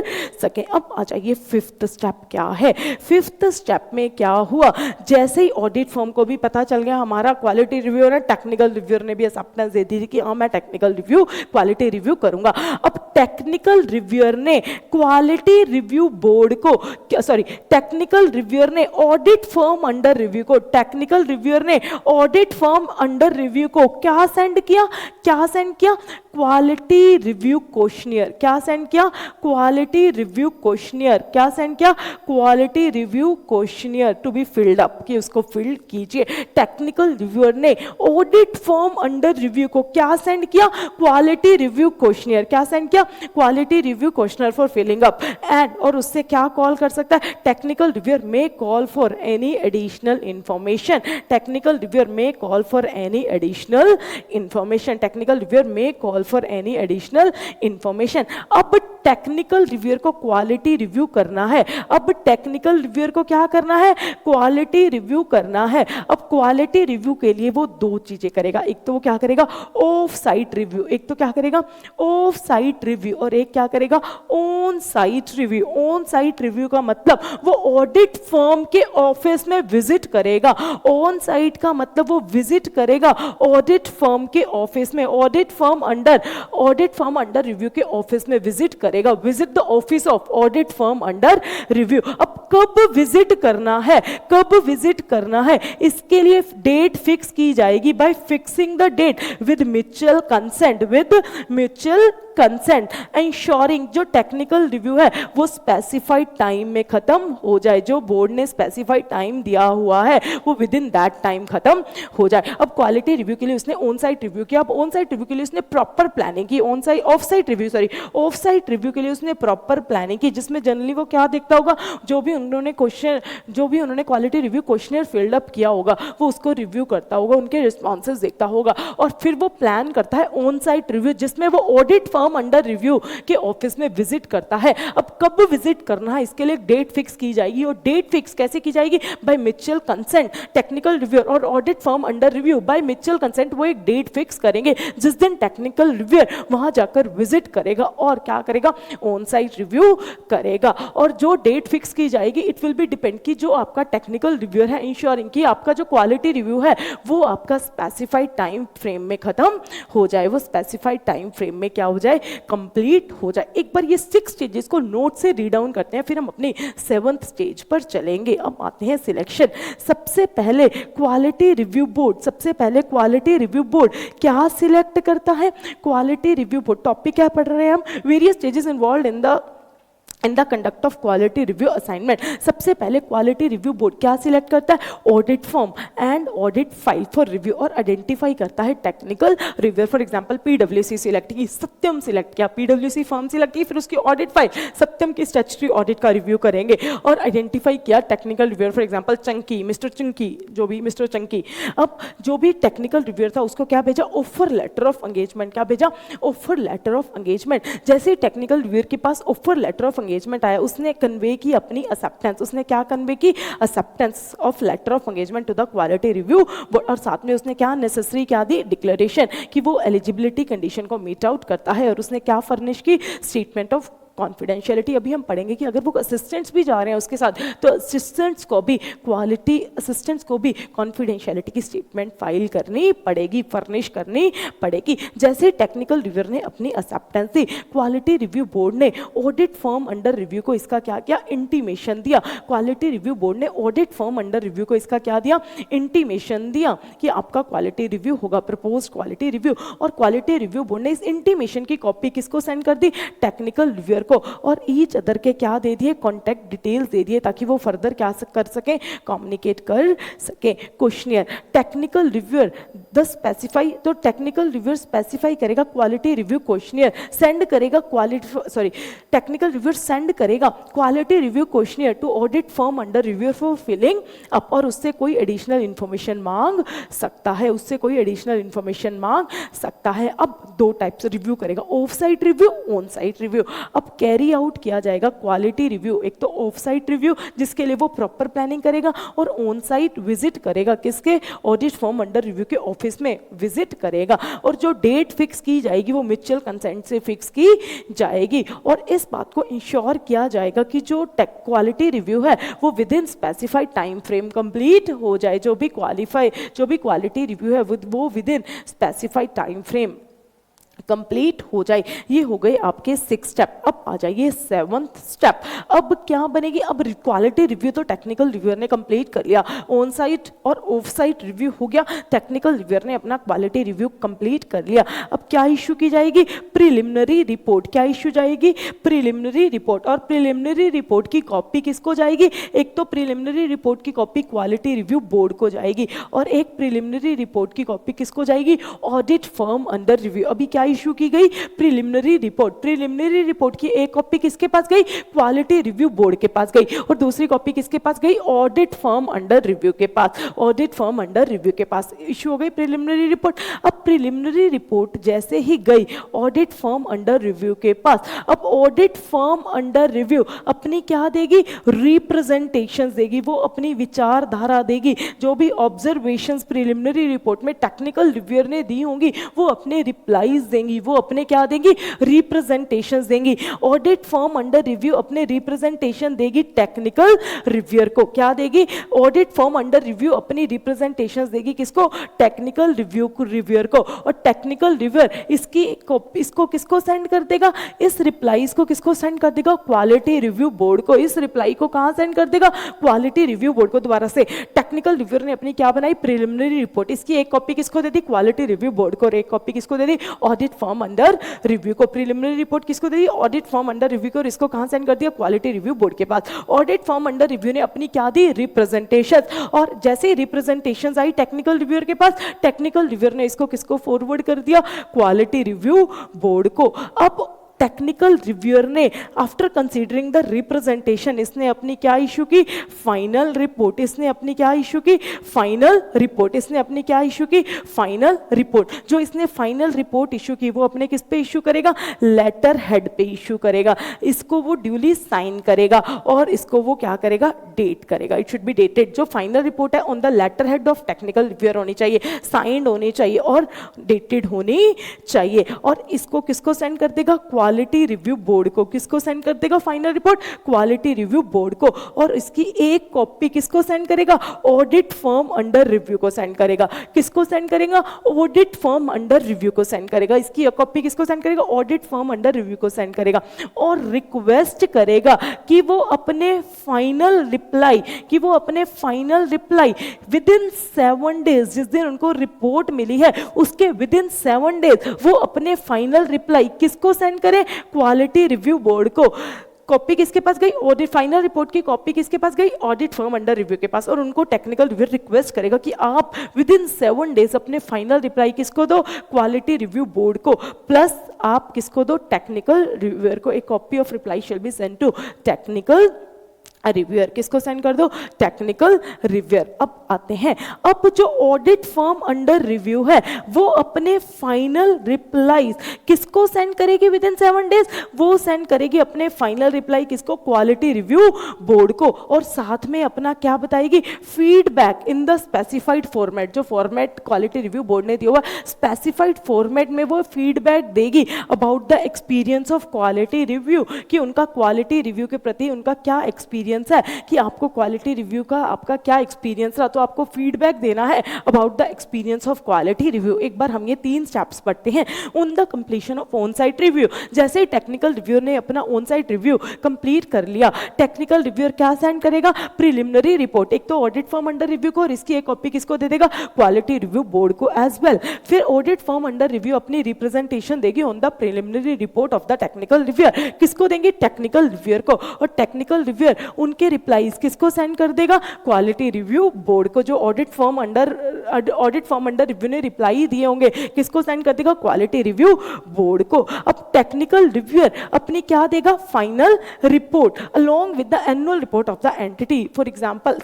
सके। अब आ जाइए फिफ्थ स्टेप क्या है। फिफ्थ स्टेप में क्या हुआ, जैसे ही ऑडिट फर्म को भी पता चल गया हमारा क्वालिटी रिव्यूअर है, टेक्निकल रिव्यूअर ने भी एक्सेप्टेंस दे दी थी कि हाँ मैं टेक्निकल रिव्यू, क्वालिटी रिव्यू करूंगा। अब टेक्निकल रिव्यूअर ने क्वालिटी रिव्यू बोर्ड को, सॉरी टेक्निकल रिव्यूअर ने ऑडिट फर्म अंडर रिव्यू को, टेक्निकल रिव्यूअर ने ऑडिट फर्म अंडर रिव्यू को क्या सेंड किया, क्या सेंड किया, क्वालिटी रिव्यू क्वेश्चनियर। क्या सेंड किया, क्वालिटी रिव्यू क्वेश्चनियर। क्या सेंड किया, quality review questionnaire to be filled up, कि उसको फिल्ड कीजिए। टेक्निकल रिव्यूअर ने ऑडिट फर्म अंडर रिव्यू को क्या सेंड किया, क्वालिटी रिव्यू क्वेश्चनियर। क्या सेंड किया, quality review questionnaire for filling up. And और उससे क्या कॉल कर सकता है, technical reviewer may call for any additional information. Technical reviewer may call for any additional information. Technical reviewer may call for any additional information. अब technical reviewer को quality review करना है। अब टेक्निकल रिव्यूअर को क्या करना है, क्वालिटी रिव्यू करना है। अब क्वालिटी रिव्यू के लिए वो दो चीजें करेगा, एक तो वो क्या करेगा, ऑफ साइट रिव्यू, एक तो क्या करेगा, ऑफ साइट रिव्यू, और एक क्या करेगा, on site review. On site review का मतलब वो ऑडिट फर्म के ऑफिस में विजिट करेगा। ऑन साइट का मतलब वो विजिट करेगा ऑडिट फर्म के ऑफिस में, ऑडिट फर्म अंडर रिव्यू के ऑफिस में विजिट करेगा। Visit the office of audit firm under review. अब कब विजिट करना है, कब विजिट करना है, इसके लिए डेट फिक्स की जाएगी by fixing the date with mutual consent, with mutual consent, ensuring जो टेक्निकल रिव्यू है वो स्पेसिफाइड टाइम में खत्म हो जाए। जो बोर्ड ने स्पेसिफाइड टाइम दिया हुआ है वो विद इन दैट टाइम खत्म हो जाए। अब क्वालिटी रिव्यू के लिए उसने ऑन साइट रिव्यू किया। अब ऑन साइट रिव्यू के लिए उसने प्रॉपर प्लानिंग की। ऑफ साइट रिव्यू के लिए उसने प्रॉपर प्लानिंग की, जिसमें जनरली वो क्या देखता होगा, जो भी उन्होंने quality review questionnaire filled up किया होगा वो उसको रिव्यू करता होगा, उनके रिस्पॉन्सेज देखता होगा, और फिर वो प्लान करता है ऑन साइट रिव्यू, जिसमें वो ऑडिट फर्म अंडर रिव्यू के ऑफिस में विजिट करता है। अब कब विजिट करना है, इसके लिए डेट फिक्स की जाएगी, और डेट फिक्स कैसे की जाएगी, by mutual consent. Technical review और audit firm under review by mutual consent वो एक डेट फिक्स करेंगे जिस दिन टेक्निकल रिव्यूअर वहां जाकर विजिट करेगा और क्या करेगा, ऑन साइट रिव्यू करेगा। और जो डेट फिक्स की जाएगी इट विल बी डिपेंड की जो आपका टेक्निकल रिव्यूअर है, इंश्योरिंग कि आपका जो क्वालिटी रिव्यू है वो आपका स्पेसिफाइड टाइम फ्रेम में खत्म हो जाए, वो स्पेसिफाइड टाइम फ्रेम में क्या हो जाए, कंप्लीट हो जाए। एक बार ये 6 स्टेजेस को नोट से रीड डाउन करते हैं, फिर हम अपने 7th स्टेज पर चलेंगे। अब आते हैं सिलेक्शन। सबसे पहले क्वालिटी रिव्यू बोर्ड क्या सिलेक्ट करता है, क्वालिटी रिव्यू बोर्ड। टॉपिक क्या पढ़ रहे हैं हम, various stages involve in the in the conduct of quality review assignment. सबसे पहले क्वालिटी रिव्यू बोर्ड क्या सिलेक्ट करता है, audit form and audit file for review, और आइडेंटिफाई करता है technical review. For example PWC select की, सत्यम सिलेक्ट किया, पीडब्ल्यूसी फर्म सिलेक्ट की, फिर उसकी ऑडिट फाइल सत्यम की स्टैट्यूटरी ऑडिट का रिव्यू करेंगे, और आइडेंटिफाई किया technical reviewer, for example Chunky, mister Chunky, जो भी मिस्टर चंकी। अब जो भी टेक्निकल रिव्यूअर था उसको क्या भेजा, ऑफर लेटर ऑफ एंगेजमेंट। क्या भेजा, ऑफर लेटर ऑफ एंगेजमेंट। जैसे ही टेक्निकल रिव्यूअर के पास ऑफर लेटर ऑफ एंगेजमेंट आया, उसने कन्वे की अपनी एक्सेप्टेंस। उसने क्या कन्वे की, acceptance of letter of engagement to the quality review, और साथ में उसने क्या नेसेसरी क्या दी, डिक्लेरेशन कि वो एलिजिबिलिटी कंडीशन को मीट आउट करता है, और उसने क्या फर्निश की, स्टेटमेंट ऑफ कॉन्फिडेंशियलिटी। अभी हम पढ़ेंगे कि अगर वो असिस्टेंट्स भी जा रहे हैं उसके साथ, तो असिस्टेंट्स को भी क्वालिटी असिस्टेंट्स को भी कॉन्फिडेंशियलिटी की स्टेटमेंट फाइल करनी पड़ेगी, फर्निश करनी पड़ेगी। जैसे टेक्निकल रिव्यूअर ने अपनी एक्सेप्टेंस दी, क्वालिटी रिव्यू बोर्ड ने ऑडिट फर्म अंडर रिव्यू को इसका क्या किया, इंटीमेशन दिया। क्वालिटी रिव्यू बोर्ड ने ऑडिट फर्म अंडर रिव्यू को इसका क्या दिया, इंटीमेशन दिया कि आपका क्वालिटी रिव्यू होगा, प्रपोज क्वालिटी रिव्यू। और क्वालिटी रिव्यू बोर्ड ने इस इंटीमेशन की कॉपी किसको सेंड कर दी, टेक्निकल रिव्यूअर को, और ईच अदर के क्या दे दिए, कॉन्टैक्ट डिटेल्स दे दिए, ताकि वो फर्दर क्या कर सके, कम्युनिकेट कर सके। Questionnaire, technical reviewer the specify, तो टेक्निकल रिव्यूअर स्पेसिफाई करेगा क्वालिटी रिव्यू क्वेश्चनियर, सेंड करेगा टेक्निकल रिव्यूअर सेंड करेगा quality review questionnaire to audit firm under reviewer for filling up, और उससे कोई एडिशनल इंफॉर्मेशन मांग सकता है, उससे कोई एडिशनल इंफॉर्मेशन मांग सकता है। अब दो टाइप से रिव्यू करेगा, of site review, on site review. अब कैरी आउट किया जाएगा क्वालिटी रिव्यू, एक तो ऑफ साइट रिव्यू जिसके लिए वो प्रॉपर प्लानिंग करेगा, और ऑन साइट विजिट करेगा, किसके, ऑडिट फर्म अंडर रिव्यू के ऑफिस में विजिट करेगा, और जो डेट फिक्स की जाएगी वो म्यूचुअल कंसेंट से फिक्स की जाएगी। और इस बात को इंश्योर किया जाएगा कि जो क्वालिटी रिव्यू है वो with in specified time frame complete हो जाए। जो भी क्वालिटी रिव्यू है वो with in specified time frame complete हो जाए। ये हो गए आपके 6 स्टेप। अब आ जाइए 7th स्टेप। अब क्या बनेगी, अब क्वालिटी रिव्यू तो टेक्निकल रिव्यूअर ने कंप्लीट कर लिया, ऑन साइट और ऑफ साइट रिव्यू हो गया, टेक्निकल रिव्यूअर ने अपना क्वालिटी रिव्यू कंप्लीट कर लिया। अब क्या इशू की जाएगी, प्रिलिमिनरी रिपोर्ट। क्या इशू जाएगी, प्रिलिमिनरी रिपोर्ट। और प्रिलिमिनरी रिपोर्ट की कॉपी किसको जाएगी, एक तो प्रिलिमिनरी रिपोर्ट की कॉपी क्वालिटी रिव्यू बोर्ड को जाएगी, और एक प्रिलिमिनरी रिपोर्ट की कॉपी किसको जाएगी, ऑडिट फर्म अंडर रिव्यू। अभी क्या इशू की गई, प्रिलिमिनरी रिपोर्ट। प्रिलिमिनरी रिपोर्ट की एक कॉपी किसके पास गई, क्वालिटी रिव्यू बोर्ड के पास गई, और दूसरी कॉपी किसके पास गई, ऑडिट फर्म अंडर रिव्यू के पास, ऑडिट फर्म अंडर रिव्यू के पास इशू हो गई प्रिलिमिनरी रिपोर्ट। अब प्रिलिमिनरी रिपोर्ट जैसे ही गई ऑडिट फर्म अंडर रिव्यू के पास, अब ऑडिट फर्म अंडर रिव्यू अपनी क्या देगी, रिप्रेजेंटेशन देगी, वो अपनी विचारधारा देगी, जो भी ऑब्जर्वेशंस प्रिलिमिनरी रिपोर्ट में टेक्निकल रिव्यूअर ने दी होंगी वो अपने रिप्लाईज देंगी, वो अपने क्या देंगी, रिप्रेजेंटेशंस देंगी। ऑडिट फर्म अंडर रिव्यू अपने रिप्रेजेंटेशन देगी टेक्निकल रिव्यूअर को। क्या देगी, ऑडिट फर्म अंडर रिव्यू अपनी रिप्रेजेंटेशंस देगी किसको, टेक्निकल रिव्यू रिव्यूअर को। और टेक्निकल रिव्यूअर इसको किसको सेंड कर देगा, इस रिप्लाईज को किसको सेंड कर देगा, क्वालिटी रिव्यू बोर्ड को। इस रिप्लाई को कहां सेंड कर देगा, क्वालिटी रिव्यू बोर्ड को। दोबारा से टेक्निकल रिव्यूअर ने अपनी क्या बनाई, प्रिलिमिनरी रिपोर्ट, इसकी एक कॉपी किसको दे दी, क्वालिटी रिव्यू बोर्ड को, और एक कॉपी किसको दे दी, ऑडिट फर्म अंडर रिव्यू को। प्रिलिमिनरी रिपोर्ट किसको दे दी, ऑडिट फर्म अंडर रिव्यू को, और इसको कहां सेंड कर दिया, क्वालिटी रिव्यू बोर्ड के पास। ऑडिट फर्म अंडर रिव्यू ने अपनी क्या दी, रिप्रेजेंटेशन, और जैसे ही रिप्रेजेंटेशन आई टेक्निकल रिव्यूअर के पास, टेक्निकल रिव्यूअर ने इसको किसको फॉरवर्ड कर दिया, क्वालिटी रिव्यू बोर्ड को। अब टेक्निकल रिव्यूअर ने आफ्टर कंसीडरिंग द रिप्रेजेंटेशन इसने अपनी क्या इशू की, फाइनल रिपोर्ट। इसने अपनी क्या इशू की, फाइनल रिपोर्ट। इसने अपनी क्या इशू की, फाइनल रिपोर्ट। जो इसने फाइनल रिपोर्ट इशू की वो अपने किस पे इशू करेगा, लेटर हेड पे इशू करेगा। इसको वो ड्यूली साइन करेगा और इसको वो क्या करेगा, डेट करेगा। It should be dated. जो फाइनल रिपोर्ट है on the letterhead of technical reviewer होनी चाहिए, साइंड होनी चाहिए और डेटेड होनी चाहिए। और इसको किसको सेंड कर देगा, क्वालिटी रिव्यू बोर्ड को। किसको सेंड कर देगा final report, quality review board को। और इसकी एक कॉपी किसको सेंड करेगा, ऑडिट फर्म अंडर रिव्यू को सेंड करेगा। किसको सेंड करेगा, ऑडिट फर्म अंडर रिव्यू को सेंड करेगा। इसकी एक कॉपी किसको सेंड करेगा, ऑडिट फर्म अंडर रिव्यू को सेंड करेगा। और रिक्वेस्ट करेगा कि वो अपने final reply within 7 days, जिस दिन उनको रिपोर्ट मिली है उसके विद इन 7 डेज वो अपने फाइनल रिप्लाई किसको सेंड करें, क्वालिटी रिव्यू बोर्ड को। कॉपी किसके पास गई, ऑडिट फाइनल रिपोर्ट की कॉपी किसके पास गई, ऑडिट फर्म अंडर रिव्यू के पास, और उनको टेक्निकल रिव्यू रिक्वेस्ट करेगा कि आप विद इन 7 डेज अपने फाइनल रिप्लाई किसको दो, क्वालिटी रिव्यू बोर्ड को, प्लस आप किसको दो, टेक्निकल रिव्यूअर को। एक copy of reply shall be send to technical reviewer, किसको सेंड कर दो, टेक्निकल रिव्यूअर। अब आते हैं, अब जो ऑडिट फर्म अंडर रिव्यू है वो अपने फाइनल रिप्लाईज किसको सेंड करेगी विद इन 7 डेज, वो सेंड करेगी अपने फाइनल रिप्लाई किसको, क्वालिटी रिव्यू बोर्ड को, और साथ में अपना क्या बताएगी, feedback in the specified format, जो फॉर्मेट क्वालिटी रिव्यू बोर्ड ने दिया हुआ स्पेसिफाइड फॉर्मेट में वो फीडबैक देगी about the experience of quality review, कि उनका क्वालिटी रिव्यू के प्रति उनका क्या एक्सपीरियंस है, कि आपको क्वालिटी रिव्यू का आपका क्या एक्सपीरियंस रहा, तो आपको फीडबैक देना है about the experience of quality review. एक बार हम ये 3 स्टेप्स पढ़ते हैं। On the completion of on site review, जैसे ही टेक्निकल रिव्यूअर ने अपना ऑन साइट रिव्यू कंप्लीट कर लिया, टेक्निकल रिव्यूअर क्या सेंड करेगा, प्रिलिमिनरी रिपोर्ट, एक तो ऑडिट फर्म अंडर रिव्यू को, और इसकी एक कॉपी किसको दे देगा, क्वालिटी रिव्यू बोर्ड को एज वेल। फिर ऑडिट फर्म अंडर रिव्यू अपनी रिप्रेजेंटेशन देगी on the preliminary report of the technical reviewer, किसको देंगे, टेक्निकल रिव्यूअर को, और टेक्निकल रिव्यूअर उनके रिप्लाईज किसको सेंड कर देगा, क्वालिटी रिव्यू बोर्ड को। जो ऑडिट फर्म अंडर रिव्यू ने रिप्लाई दिए होंगे किसको सेंड कर देगा, क्वालिटी रिव्यू बोर्ड को। अब टेक्निकल रिव्यूअर अपनी क्या देगा, final report along with the annual report of the entity. For example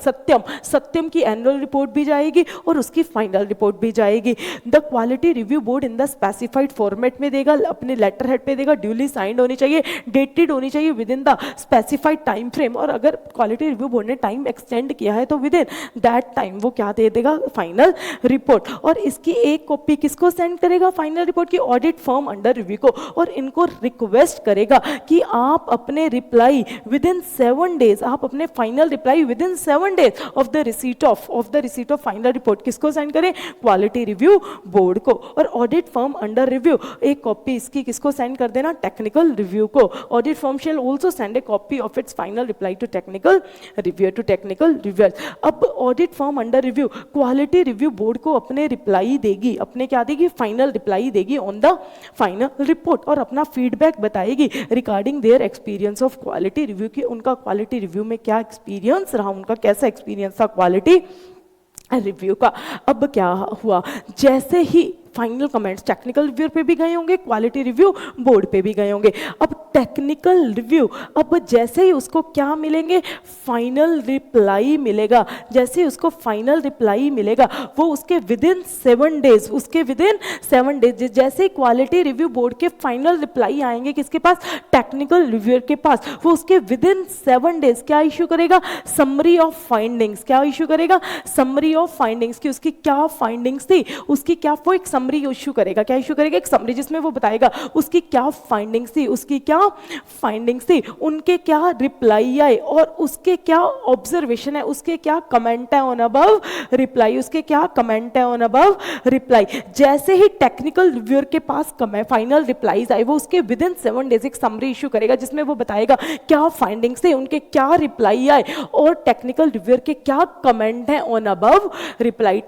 Satyam की एनुअल रिपोर्ट भी जाएगी और उसकी फाइनल रिपोर्ट भी जाएगी। The quality review board in the specified format में देगा, अपने लेटर हेड पे देगा, ड्यूली साइंड होनी चाहिए, डेटेड होनी चाहिए with in the specified time frame, और अगर क्वालिटी रिव्यू बोर्ड ने टाइम एक्सटेंड किया है तो विद इन दैट टाइम वो क्या दे देगा, फाइनल रिपोर्ट। और इसकी एक कॉपी किसको सेंड करेगा, फाइनल रिपोर्ट की, ऑडिट फर्म अंडर रिव्यू को, और इनको रिक्वेस्ट करेगा कि आप अपने रिप्लाई विद इन 7 डेज, आप अपने final reply within 7 days of the receipt of final report किसको सेंड करें, क्वालिटी रिव्यू बोर्ड को। और ऑडिट फर्म अंडर रिव्यू एक कॉपी इसकी किसको सेंड कर देना, टेक्निकल रिव्यू को। Audit firm shall also send a copy of its final reply to technical reviewer. अब audit firm under review quality review board को अपने रिप्लाई देगी, अपने क्या देगी, फाइनल रिप्लाई देगी ऑन द फाइनल रिपोर्ट, और अपना फीडबैक बताएगी regarding their experience of quality review, की उनका क्वालिटी रिव्यू में क्या एक्सपीरियंस रहा, उनका कैसा एक्सपीरियंस था क्वालिटी रिव्यू का। अब क्या हुआ, जैसे ही फाइनल कमेंट्स टेक्निकल रिव्यू पे भी गए होंगे, क्वालिटी रिव्यू बोर्ड पे भी गए होंगे। अब टेक्निकल रिव्यू, अब जैसे ही उसको क्या मिलेंगे, फाइनल रिप्लाई मिलेगा। जैसे ही उसको फाइनल रिप्लाई मिलेगा वो उसके विद इन 7 डेज, जैसे ही क्वालिटी रिव्यू बोर्ड के फाइनल रिप्लाई आएंगे किसके पास, टेक्निकल रिव्यूअर के पास, वो उसके विद इन 7 डेज क्या इशू करेगा, समरी ऑफ फाइंडिंग्स। क्या इशू करेगा, समरी ऑफ फाइंडिंग्स, की उसकी क्या फाइंडिंग्स थी, उसकी क्या, वो एक समरी इशू करेगा। क्या इशू करेगा, एक समरी, जिसमें वो बताएगा उसकी क्या फाइंडिंग्स थी, उनके क्या रिप्लाई आए, और उसके क्या ऑब्जर्वेशन है, उसके क्या कमेंट है ऑन अबव रिप्लाई, जैसे ही टेक्निकल रिव्यूअर के पास फाइनल रिप्लाईज आए वो उसके विद इन 7 डेज एक समरी इशू करेगा, जिसमें वो बताएगा क्या फाइंडिंग्स थे, उनके क्या रिप्लाई आए, और टेक्निकल रिव्यूअर के क्या कमेंट है ऑन अबव रिप्लाई,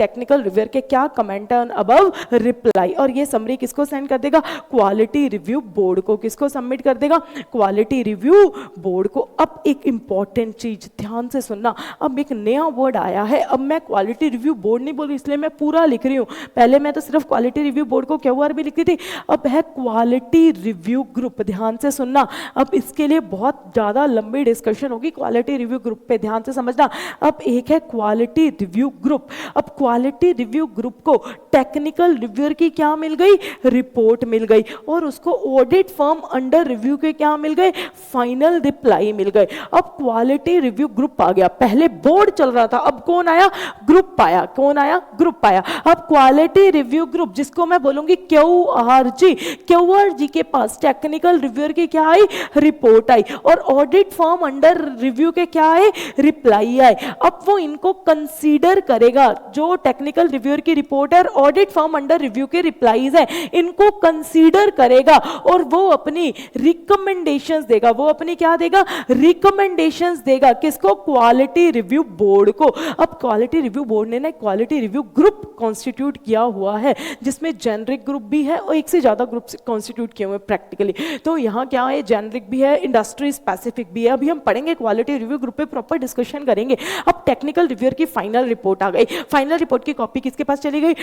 रिप्लाई। और ये समरी किसको सेंड कर देगा, क्वालिटी रिव्यू बोर्ड को। किसको सबमिट कर देगा, क्वालिटी रिव्यू बोर्ड को। अब एक इंपॉर्टेंट चीज ध्यान से सुनना, अब एक नया वर्ड आया है। अब मैं क्वालिटी रिव्यू बोर्ड नहीं बोल रही, इसलिए मैं पूरा लिख रही हूँ। पहले मैं तो सिर्फ क्वालिटी रिव्यू बोर्ड को क्यूआर भी लिखती थी, अब है क्वालिटी रिव्यू ग्रुप। ध्यान से सुनना, अब इसके लिए बहुत ज्यादा लंबी डिस्कशन होगी क्वालिटी रिव्यू ग्रुप पे, ध्यान से समझना। अब एक है क्वालिटी रिव्यू ग्रुप। अब क्वालिटी रिव्यू ग्रुप को टेक्निकल रिव्यूअर की क्या मिल गई, रिपोर्ट मिल गई, और उसको ऑडिट फर्म अंडर रिव्यू के क्या मिल गए, फाइनल रिप्लाई मिल गए। अब क्वालिटी रिव्यू ग्रुप आ गया, पहले बोर्ड चल रहा था, अब कौन आया, ग्रुप आया। कौन आया, ग्रुप आया। अब क्वालिटी रिव्यू ग्रुप, जिसको मैं बोलूंगी क्यूआरजी के पास टेक्निकल रिव्यूअर की क्या आई, रिपोर्ट आई, और ऑडिट फर्म अंडर रिव्यू के क्या आए, रिप्लाई आए। अब वो इनको कंसीडर करेगा, जो टेक्निकल रिव्यूअर की रिपोर्ट है, audit firm under under review के रिप्लाईज हैं इनको कंसीडर करेगा और वो अपनी रिकमेंडेशंस देगा। वो अपनी क्या देगा? रिकमेंडेशंस देगा। किसको? क्वालिटी रिव्यू बोर्ड को। अब क्वालिटी रिव्यू बोर्ड ने ना क्वालिटी रिव्यू ग्रुप कॉन्स्टिट्यूट किया हुआ है जिसमें जेनरिक ग्रुप भी है और एक से ज्यादा ग्रुप कॉन्स्टिट्यूट किए हुए प्रैक्टिकली। तो यहाँ क्या है? जेनरिक भी है, इंडस्ट्री स्पेसिफिक भी है। अभी हम पढ़ेंगे क्वालिटी रिव्यू ग्रुप पे, प्रॉपर डिस्कशन करेंगे। अब टेक्निकल रिव्यूअर की फाइनल रिपोर्ट आ गई। फाइनल रिपोर्ट की कॉपी किसके पास चली गई?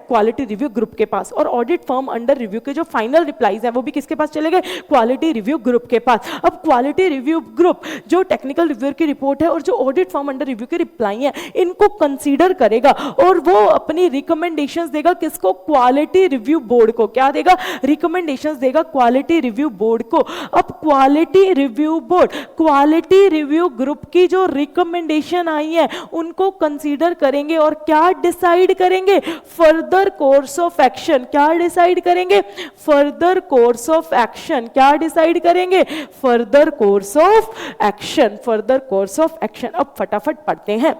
क्वालिटी रिव्यू ग्रुप के पास। और ऑडिट फर्म अंडर रिव्यू के जो फाइनल रिप्लाईज हैं वो भी किसके पास चले गए? क्वालिटी रिव्यू ग्रुप के पास। अब क्वालिटी रिव्यू ग्रुप जो टेक्निकल रिव्यूअर की रिपोर्ट है और जो ऑडिट फर्म अंडर रिव्यू के रिप्लाई है इनको कंसीडर करेगा और वो अपनी रिकमेंडेशंस देगा। किसको? क्वालिटी रिव्यू बोर्ड को। क्या देगा? रिकमेंडेशंस देगा क्वालिटी रिव्यू बोर्ड को। अब quality review board quality review group की जो रिकमेंडेशन आई है उनको कंसीडर करेंगे और क्या डिसाइड करेंगे? Further course of action. क्या डिसाइड करेंगे? Further course of action. क्या डिसाइड करेंगे? Further course of action. Further course of action. अब फटाफट पढ़ते हैं।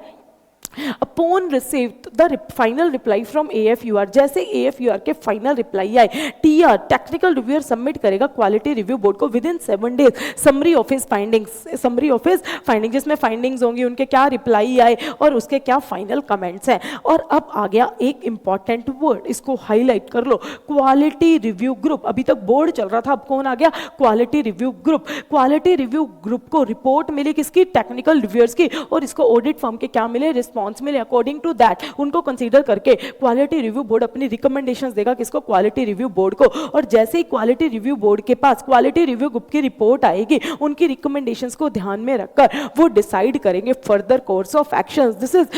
Upon received the final reply from AFUR, जैसे AFUR के फाइनल रिप्लाई आए, TR टेक्निकल रिव्यूअर सबमिट करेगा क्वालिटी रिव्यू बोर्ड को with in 7 days summary of his findings. Summary of his finding जिसमें फाइंडिंग्स होंगी, उनके क्या रिप्लाई आए और उसके क्या फाइनल कमेंट्स हैं। और अब आ गया एक इंपॉर्टेंट वर्ड, इसको हाईलाइट कर लो, क्वालिटी रिव्यू ग्रुप। अभी तक बोर्ड चल रहा था, अब कौन आ गया? Quality review group. Quality review group को रिपोर्ट मिली किसकी? टेक्निकल रिव्यूअर्स की। और इसको ऑडिट फर्म के क्या मिले? रिस्पॉन्स मिले। अकॉर्डिंग टू दैट उनको कंसीडर करके क्वालिटी रिव्यू बोर्ड अपनी रिकमेंडेशंस देगा। किसको? क्वालिटी रिव्यू बोर्ड को। और जैसे ही क्वालिटी रिव्यू बोर्ड के पास क्वालिटी रिव्यू ग्रुप की रिपोर्ट आएगी, उनकी रिकमेंडेशंस को ध्यान में रखकर वो डिसाइड करेंगे further course of actions. This is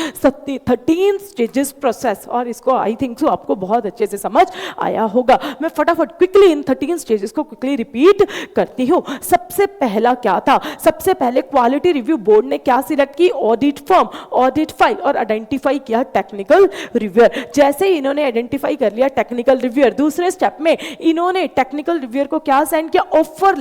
13 stages process और इसको आई थिंक सो आपको बहुत अच्छे से समझ आया होगा। मैं फटाफट क्विकली इन 13 स्टेजेस को क्विकली रिपीट करती हूं। सबसे पहला क्या था? सबसे पहले क्वालिटी रिव्यू बोर्ड ने क्या सिलेक्ट की? ऑडिट फर्म, ऑडिट फाइल और आइडेंटिफाई किया टेक्निकल रिव्यूअर। जैसे ही इन्होंने आइडेंटिफाई कर लिया टेक्निकल रिव्यूअर, दूसरे स्टेप में इन्होंने टेक्निकल रिव्यूअर को क्या सेंड किया? Offer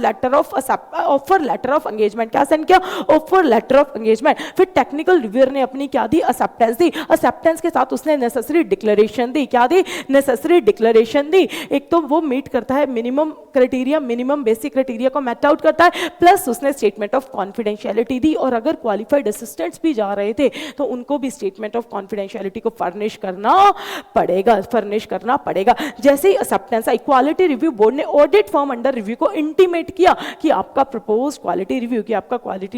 letter of engagement. क्या सेंड किया? Offer letter of engagement. फिर टेक्निकल रिव्यूअर ने अपनी क्या दी? एक्सेप्टेंस दी। एक्सेप्टेंस के साथ उसने नेसेसरी डिक्लेरेशन दी। क्या दी? नेसेसरी डिक्लेरेशन दी। एक तो वो मीट करता है minimum criteria, minimum basic criteria को मैट आउट करता है, प्लस उसने स्टेटमेंट ऑफ कॉन्फिडेंशियलिटी दी। और अगर क्वालिफाइड असिस्टेंट्स भी जा रहे थे तो उनको भी स्टेटमेंट ऑफ कॉन्फिडेंशियलिटी को फर्निश करना पड़ेगा। जैसे ही एक्सेप्टेंस आई, क्वालिटी रिव्यू बोर्ड ने ऑडिट फर्म अंडर रिव्यू को इंटीमेट किया कि आपका प्रपोज क्वालिटी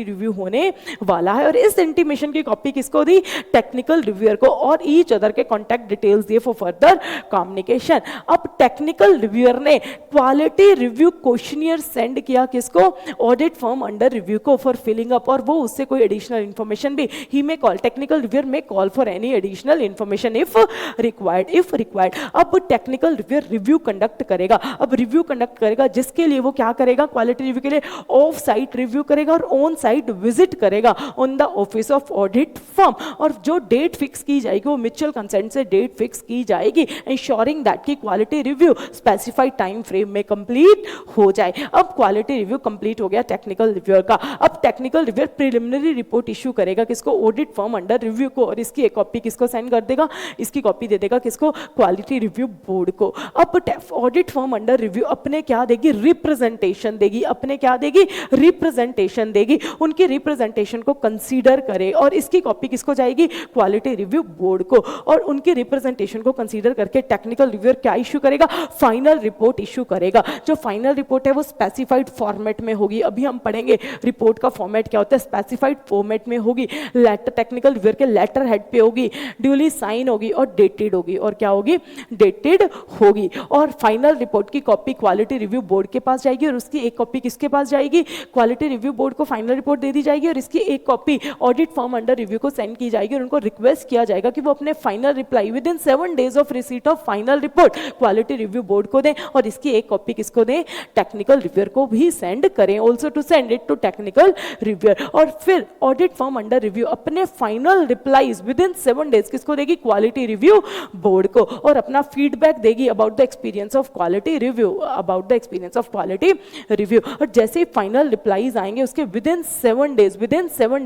रिव्यू होने वाला है। और इस इंटीमेशन की कॉपी किसको दी? टेक्निकल रिव्यूअर को। और ईच अदर के कॉन्टैक्ट डिटेल्स दिए फॉर फर्दर कम्युनिकेशन। अब टेक्निकल रिव्यूअर ने क्वालिटी रिव्यू क्वेश्चनियर सेंड किया किसको? ऑडिट फर्म अंडर रिव्यू को फॉर फिलिंग अप। और वो उससे कोई एडिशनल इंफॉर्मेशन भी ही में कॉल, टेक्निकल रिव्यूअर में call for any additional information if required. अब टेक्निकल रिव्यूअर रिव्यू कंडक्ट करेगा। अब रिव्यू कंडक्ट करेगा जिसके लिए वो क्या करेगा? क्वालिटी रिव्यू के लिए ऑफ साइट रिव्यू करेगा और ऑन साइट विजिट करेगा on the office of audit firm. और जो डेट फिक्स की जाएगी वो म्यूचुअल कंसेंट से डेट फिक्स की जाएगी, इंश्योरिंग दैट की quality review specified time frame में कंप्लीट हो जाए। अब क्वालिटी रिव्यू कंप्लीट हो गया टेक्निकल रिव्यूअर का। अब technical reviewer preliminary report issue करेगा किसको? ऑडिट फर्म अंडर रिव्यू को। और इसकी एक कॉपी किसको सेंड कर देगा? इसकी कॉपी दे देगा किसको? क्वालिटी रिव्यू बोर्ड को। अब ऑडिट फर्म अंडर रिव्यू अपने क्या देगी? रिप्रेजेंटेशन देगी। अपने क्या देगी? रिप्रेजेंटेशन देगी। उनकी रिप्रेजेंटेशन को कंसीडर करे और इसकी कॉपी किसको जाएगी? क्वालिटी रिव्यू बोर्ड को। और उनकी रिप्रेजेंटेशन को कंसीडर करके टेक्निकल रिव्यूअर क्या इशू करेगा? फाइनल रिपोर्ट इशू करेगा। जो फाइनल रिपोर्ट है वो स्पेसिफाइड फॉर्मेट में होगी। अभी हम पढ़ेंगे रिपोर्ट का फॉर्मेट क्या होता है। स्पेसिफाइड फॉर्मेट में होगी, लेटर टेक्निकल रिव्यूअर के लेटर हेड पे होगी, ड्यूली साइन होगी और डेटेड होगी। और क्या होगी? डेटेड होगी। और फाइनल रिपोर्ट की कॉपी क्वालिटी रिव्यू बोर्ड के पास जाएगी और उसकी एक कॉपी किसके पास जाएगी? क्वालिटी रिव्यू बोर्ड को फाइनल रिपोर्ट दे दी जाएगी और इसकी एक copy audit firm under review को सेंड की जाएगी और उनको रिक्वेस्ट किया जाएगा कि वो अपने final reply within 7 days of receipt of final report quality review board को दें और इसकी एक कॉपी किसको दें? टेक्निकल रिव्यूअर को भी सेंड करें। Also to send it to technical reviewer. और फिर ऑडिट फर्म अंडर रिव्यू अपने final replies within 7 days किसको देगी? क्वालिटी रिव्यू बोर्ड को, और अपना फीडबैक देगी about the experience of quality review, about the experience of quality review. और जैसे ही फाइनल रिप्लाईज आएंगे उसके with in 7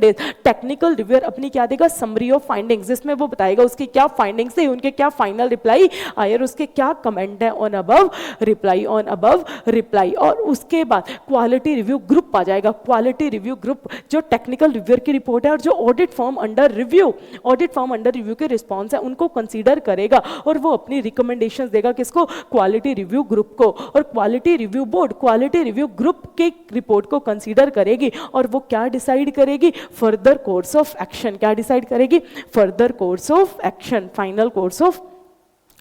days technical reviewer अपनी क्या देगा? समरी ऑफ फाइंडिंग्स, जिसमें वो बताएगा उसकी क्या फाइंडिंग्स है, उनके क्या फाइनल रिप्लाई आए और उसके क्या कमेंट है ऑन अबव रिप्लाई। और उसके बाद क्वालिटी रिव्यू ग्रुप आ जाएगा। क्वालिटी रिव्यू ग्रुप जो टेक्निकल रिव्यूअर की रिपोर्ट है और जो ऑडिट फर्म अंडर रिव्यू के रिस्पॉन्स है उनको कंसीडर करेगा और वो अपनी रिकमेंडेशंस देगा किसको? क्वालिटी रिव्यू ग्रुप को। और quality review board quality review group के रिपोर्ट को कंसीडर करेगी और वो क्या डिसाइड करेगी? Further course of action. क्या डिसाइड करेगी? Further course of action, final course of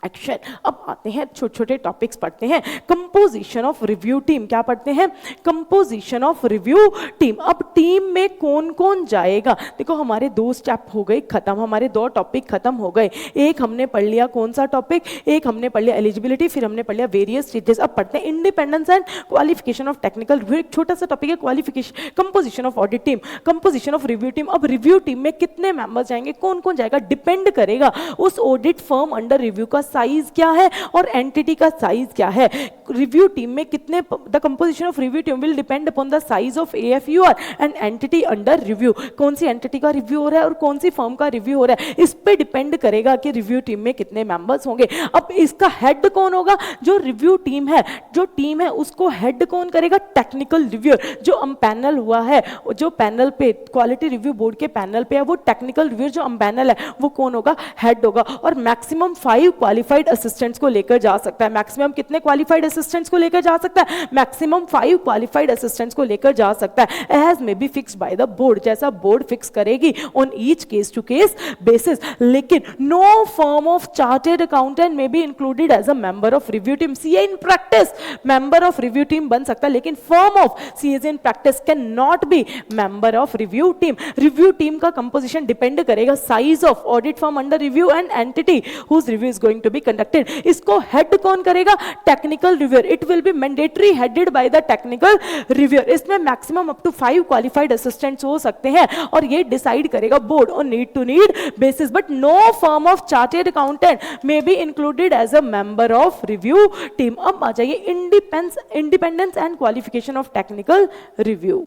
action. अब आते हैं छोटे छोटे टॉपिक्स पढ़ते हैं। कंपोजिशन ऑफ रिव्यू टीम, क्या पढ़ते हैं? Composition of review team. अब टीम में कौन कौन जाएगा? देखो हमारे 2 स्टेप हो गए खत्म, हमारे 2 टॉपिक खत्म हो गए। एक हमने पढ़ लिया कौन सा टॉपिक? एक हमने पढ़ लिया एलिजिबिलिटी, फिर हमने पढ़ लिया वेरियस स्टेजेस। अब पढ़ते हैं independence and qualification of technical review. एक छोटा सा टॉपिक है qualification, composition of audit team, composition of review team. अब रिव्यू टीम में कितने मेंबर्स जाएंगे, कौन कौन जाएगा, डिपेंड करेगा उस ऑडिट फर्म अंडर रिव्यू का साइज क्या है और एंटिटी का साइज क्या है। रिव्यू टीम में कितने, the composition of review team will depend upon the size of AFUR and entity under review. कौन सी एंटिटी का रिव्यू हो रहा है और कौन सी फर्म का रिव्यू हो रहा है, इस पे डिपेंड करेगा कि रिव्यू टीम में कितने मेंबर्स होंगे। अब इसका हेड कौन होगा? जो रिव्यू टीम है, जो टीम है उसको हेड कौन करेगा? Technical reviewer. जो पैनल हुआ है, जो पैनल पे क्वालिटी रिव्यू बोर्ड के पैनल पे है, वो टेक्निकल रिव्यूअर जो पैनल है वो कौन होगा? हेड होगा। और मैक्सिमम 5 क्वालिफाइड असिस्टेंट्स को लेकर जा सकता है। मैक्सिमम कितने क्वालिफाइड असिस्टेंट्स को लेकर जा सकता है? मैक्सिमम 5 क्वालिफाइड असिस्टेंट्स को लेकर जा सकता है। As may be fixed by the board, जैसा बोर्ड फिक्स करेगी on each case to case basis. लेकिन no firm of chartered accountant may be included as a member of review team. CA in practice member of review team बन सकता है, लेकिन firm of CA in practice can not be member of review team. Review team का composition depend करेगा size of audit firm under review and entity whose review is going to be conducted. इसको head कौन करेगा? Technical reviewer. It will be mandatory headed by the technical reviewer. इसमें maximum up to 5 qualified assistants हो सकते हैं और ये decide करेगा board on need to need basis. But no firm of chartered accountant may be included as a member of review team. अब आ जाइए independence and qualification of technical review.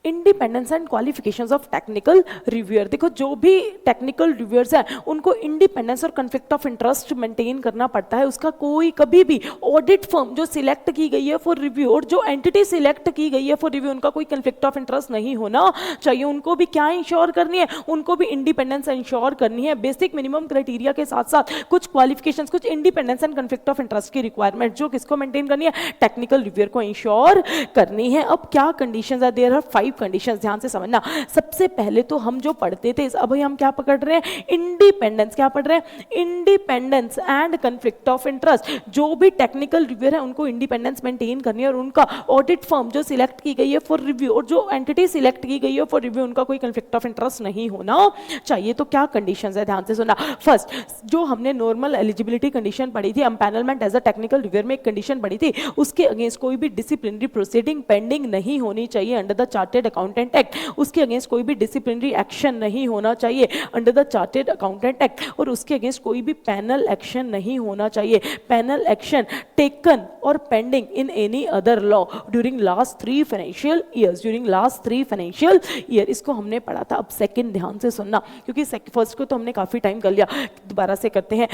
Independence and qualifications of technical reviewer. देखो जो भी technical reviewers हैं उनको independence और conflict of interest maintain करना पड़ता है। उसका कोई कभी भी ऑडिट फर्म जो सिलेक्ट की गई है फॉर रिव्यू और जो एंटिटी सिलेक्ट की गई है फॉर रिव्यू, उनका कोई कॉन्फ्लिक्ट ऑफ इंटरेस्ट नहीं होना चाहिए। उनको भी क्या इंश्योर करनी है? उनको भी इंडिपेंडेंस इंश्योर करनी है। बेसिक मिनिमम क्राइटेरिया के साथ साथ कुछ क्वालिफिकेशंस, कुछ independence and conflict of interest की रिक्वायरमेंट जो किसको मेंटेन करनी है? टेक्निकल रिव्यूअर को इंश्योर करनी है। अब क्या कंडीशंस है? देयर आर 5 कंडीशंस, ध्यान से समझना। सबसे पहले तो हम जो पढ़ते थे, अब हम क्या पकड़ रहे हैं? इंडिपेंडेंस। क्या पढ़ रहे हैं? Independence and conflict of interest. जो भी टेक्निकल रिव्यूअर है उनको इंडिपेंडेंस मेंटेन करनी है और उनका ऑडिट फर्म जो सिलेक्ट की गई है फॉर रिव्यू और जो एंटिटी सिलेक्ट की गई है फॉर रिव्यू, उनका कोई कॉन्फ्लिक्ट ऑफ इंटरेस्ट नहीं होना चाहिए। तो क्या कंडीशंस है? ध्यान से सुनना। फर्स्ट, जो हमने नॉर्मल एलिजिबिलिटी कंडीशन पढ़ी थी, empanelment as a technical reviewer में एक कंडीशन पढ़ी थी, उसके अगेंस्ट कोई भी डिसिप्लिनरी प्रोसीडिंग पेंडिंग नहीं होनी चाहिए under the chartered accountant act. उसके अगेंस्ट कोई भी डिसिप्लिनरी एक्शन नहीं होना चाहिए under the chartered accountant act और उसके अगेंस्ट कोई भी पैनल एक्शन नहीं होना चाहिए। पैनल एक्शन टेकन और pending in any other law during last 3 financial years, during last 3 financial year. इसको हमने पढ़ा था। अब सेकंड ध्यान से सुनना, क्योंकि फर्स्ट को तो हमने काफी टाइम कर लिया, दोबारा से करते हैं।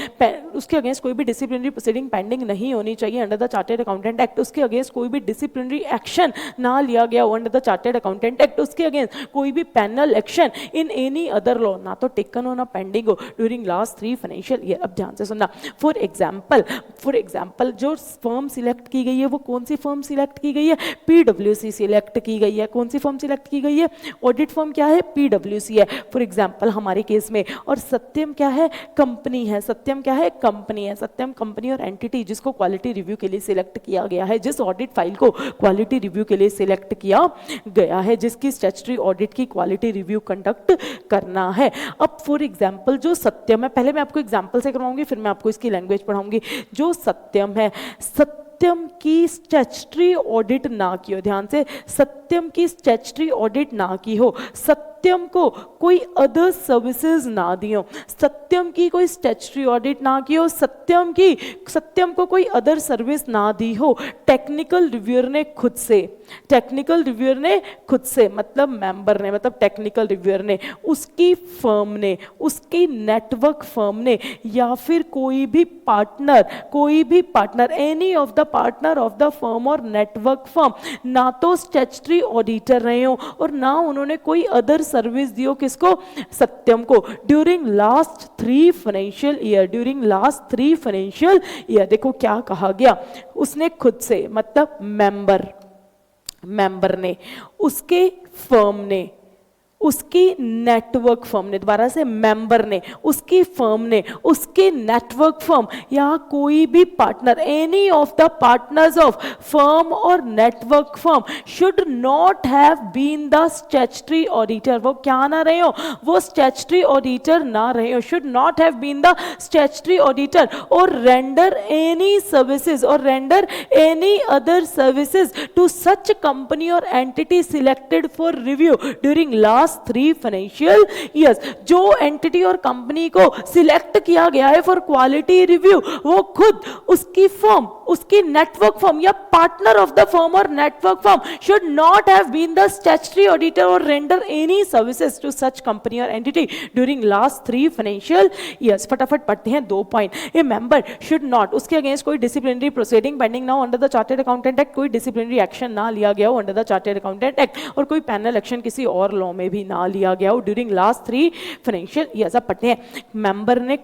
उसके अगेंस्ट कोई भी डिसिप्लिनरी प्रोसीडिंग पेंडिंग नहीं होनी चाहिए under the chartered accountant act. उसके अगेंस्ट कोई भी डिसिप्लिनरी एक्शन ना लिया गया हो under the chartered accountant act. उसके अगेंस्ट कोई भी penal action in any other law ना तो टेकन हो ना पेंडिंग हो ड्यूरिंग लास्ट 3 फाइनेंशियल ईयर। अब ध्यान से सुनना। फॉर एग्जांपल जो फर्म सिलेक्ट की गई है वो कौन सी फर्म सिलेक्ट की गई है? पीडब्ल्यूसी सिलेक्ट की गई है। कौन सी फर्म सिलेक्ट की गई है? ऑडिट फर्म क्या है? पीडब्ल्यूसी है फॉर एग्जांपल हमारे केस में। और सत्यम क्या है? कंपनी है। सत्यम क्या है? कंपनी है। सत्यम कंपनी और एंटिटी जिसको क्वालिटी रिव्यू के लिए सिलेक्ट किया गया है, जिस ऑडिट फाइल को क्वालिटी रिव्यू के लिए सिलेक्ट किया गया है, जिसकी स्टैट्यूटरी ऑडिट की क्वालिटी रिव्यू कंडक्ट करना है। अब फॉर एग्जांपल जो सत्यम है, पहले मैं आपको एग्जांपल से करवाऊंगी फिर मैं आपको इसकी लैंग्वेज पढ़ाऊंगी। जो सत्यम है, सत्यम की स्टैट्यूटरी ऑडिट ना की हो, ध्यान से, सत्यम की स्टैट्यूटरी ऑडिट ना की हो, सत्यम सत्यम को कोई अदर सर्विसेज ना दी हो, सत्यम की कोई स्टैट्यूटरी ऑडिट ना की हो, सत्यम को कोई अदर सर्विस ना दी हो, टेक्निकल रिव्यूअर ने खुद से मतलब मेंबर ने, मतलब टेक्निकल रिव्यूअर ने, उसकी फर्म ने, उसकी नेटवर्क फर्म ने, या फिर कोई भी partner any of the partner of the firm और नेटवर्क फर्म, ना तो स्टैट्यूटरी ऑडिटर रहे हो और ना उन्होंने कोई अदर सर्विस दी हो, किसको, सत्यम को, ड्यूरिंग लास्ट 3 फाइनेंशियल ईयर। देखो क्या कहा गया, उसने खुद से मतलब मेंबर ने, उसके फर्म ने, उसकी नेटवर्क फर्म ने, दोबारा से मेंबर ने, उसकी फर्म ने, उसकी नेटवर्क फर्म या कोई भी partner, any of the partners of firm और network firm should not have been the statutory auditor, वो क्या ना रहे हो, वो स्टैट्यूटरी ऑडिटर ना रहे हो, should not have been the statutory auditor, और रेंडर एनी सर्विसेज और render any other services to such company और entity selected for review during last 3 financial years. जो एंटिटी और कंपनी को सिलेक्ट किया गया है फॉर क्वालिटी रिव्यू, वो खुद, उसकी फर्म, उसकी नेटवर्क फर्म या पार्टनर ऑफ द फर्म और network firm should not have been the statutory auditor और render any services to such company और entity during last 3 financial years. फटाफट पढ़ते हैं 2 point. A member should not, उसके against कोई disciplinary proceeding pending ना हो under the chartered accountant act, कोई डिसिप्लिनरी एक्शन ना लिया गया हो under the chartered accountant act, और कोई पैनल एक्शन किसी और लॉ में भी ना लिया गया हो ड्यूरिंग लास्ट 3 फाइनेंशियल ईयर्स। अब पढ़ते हैं, मेंबर ने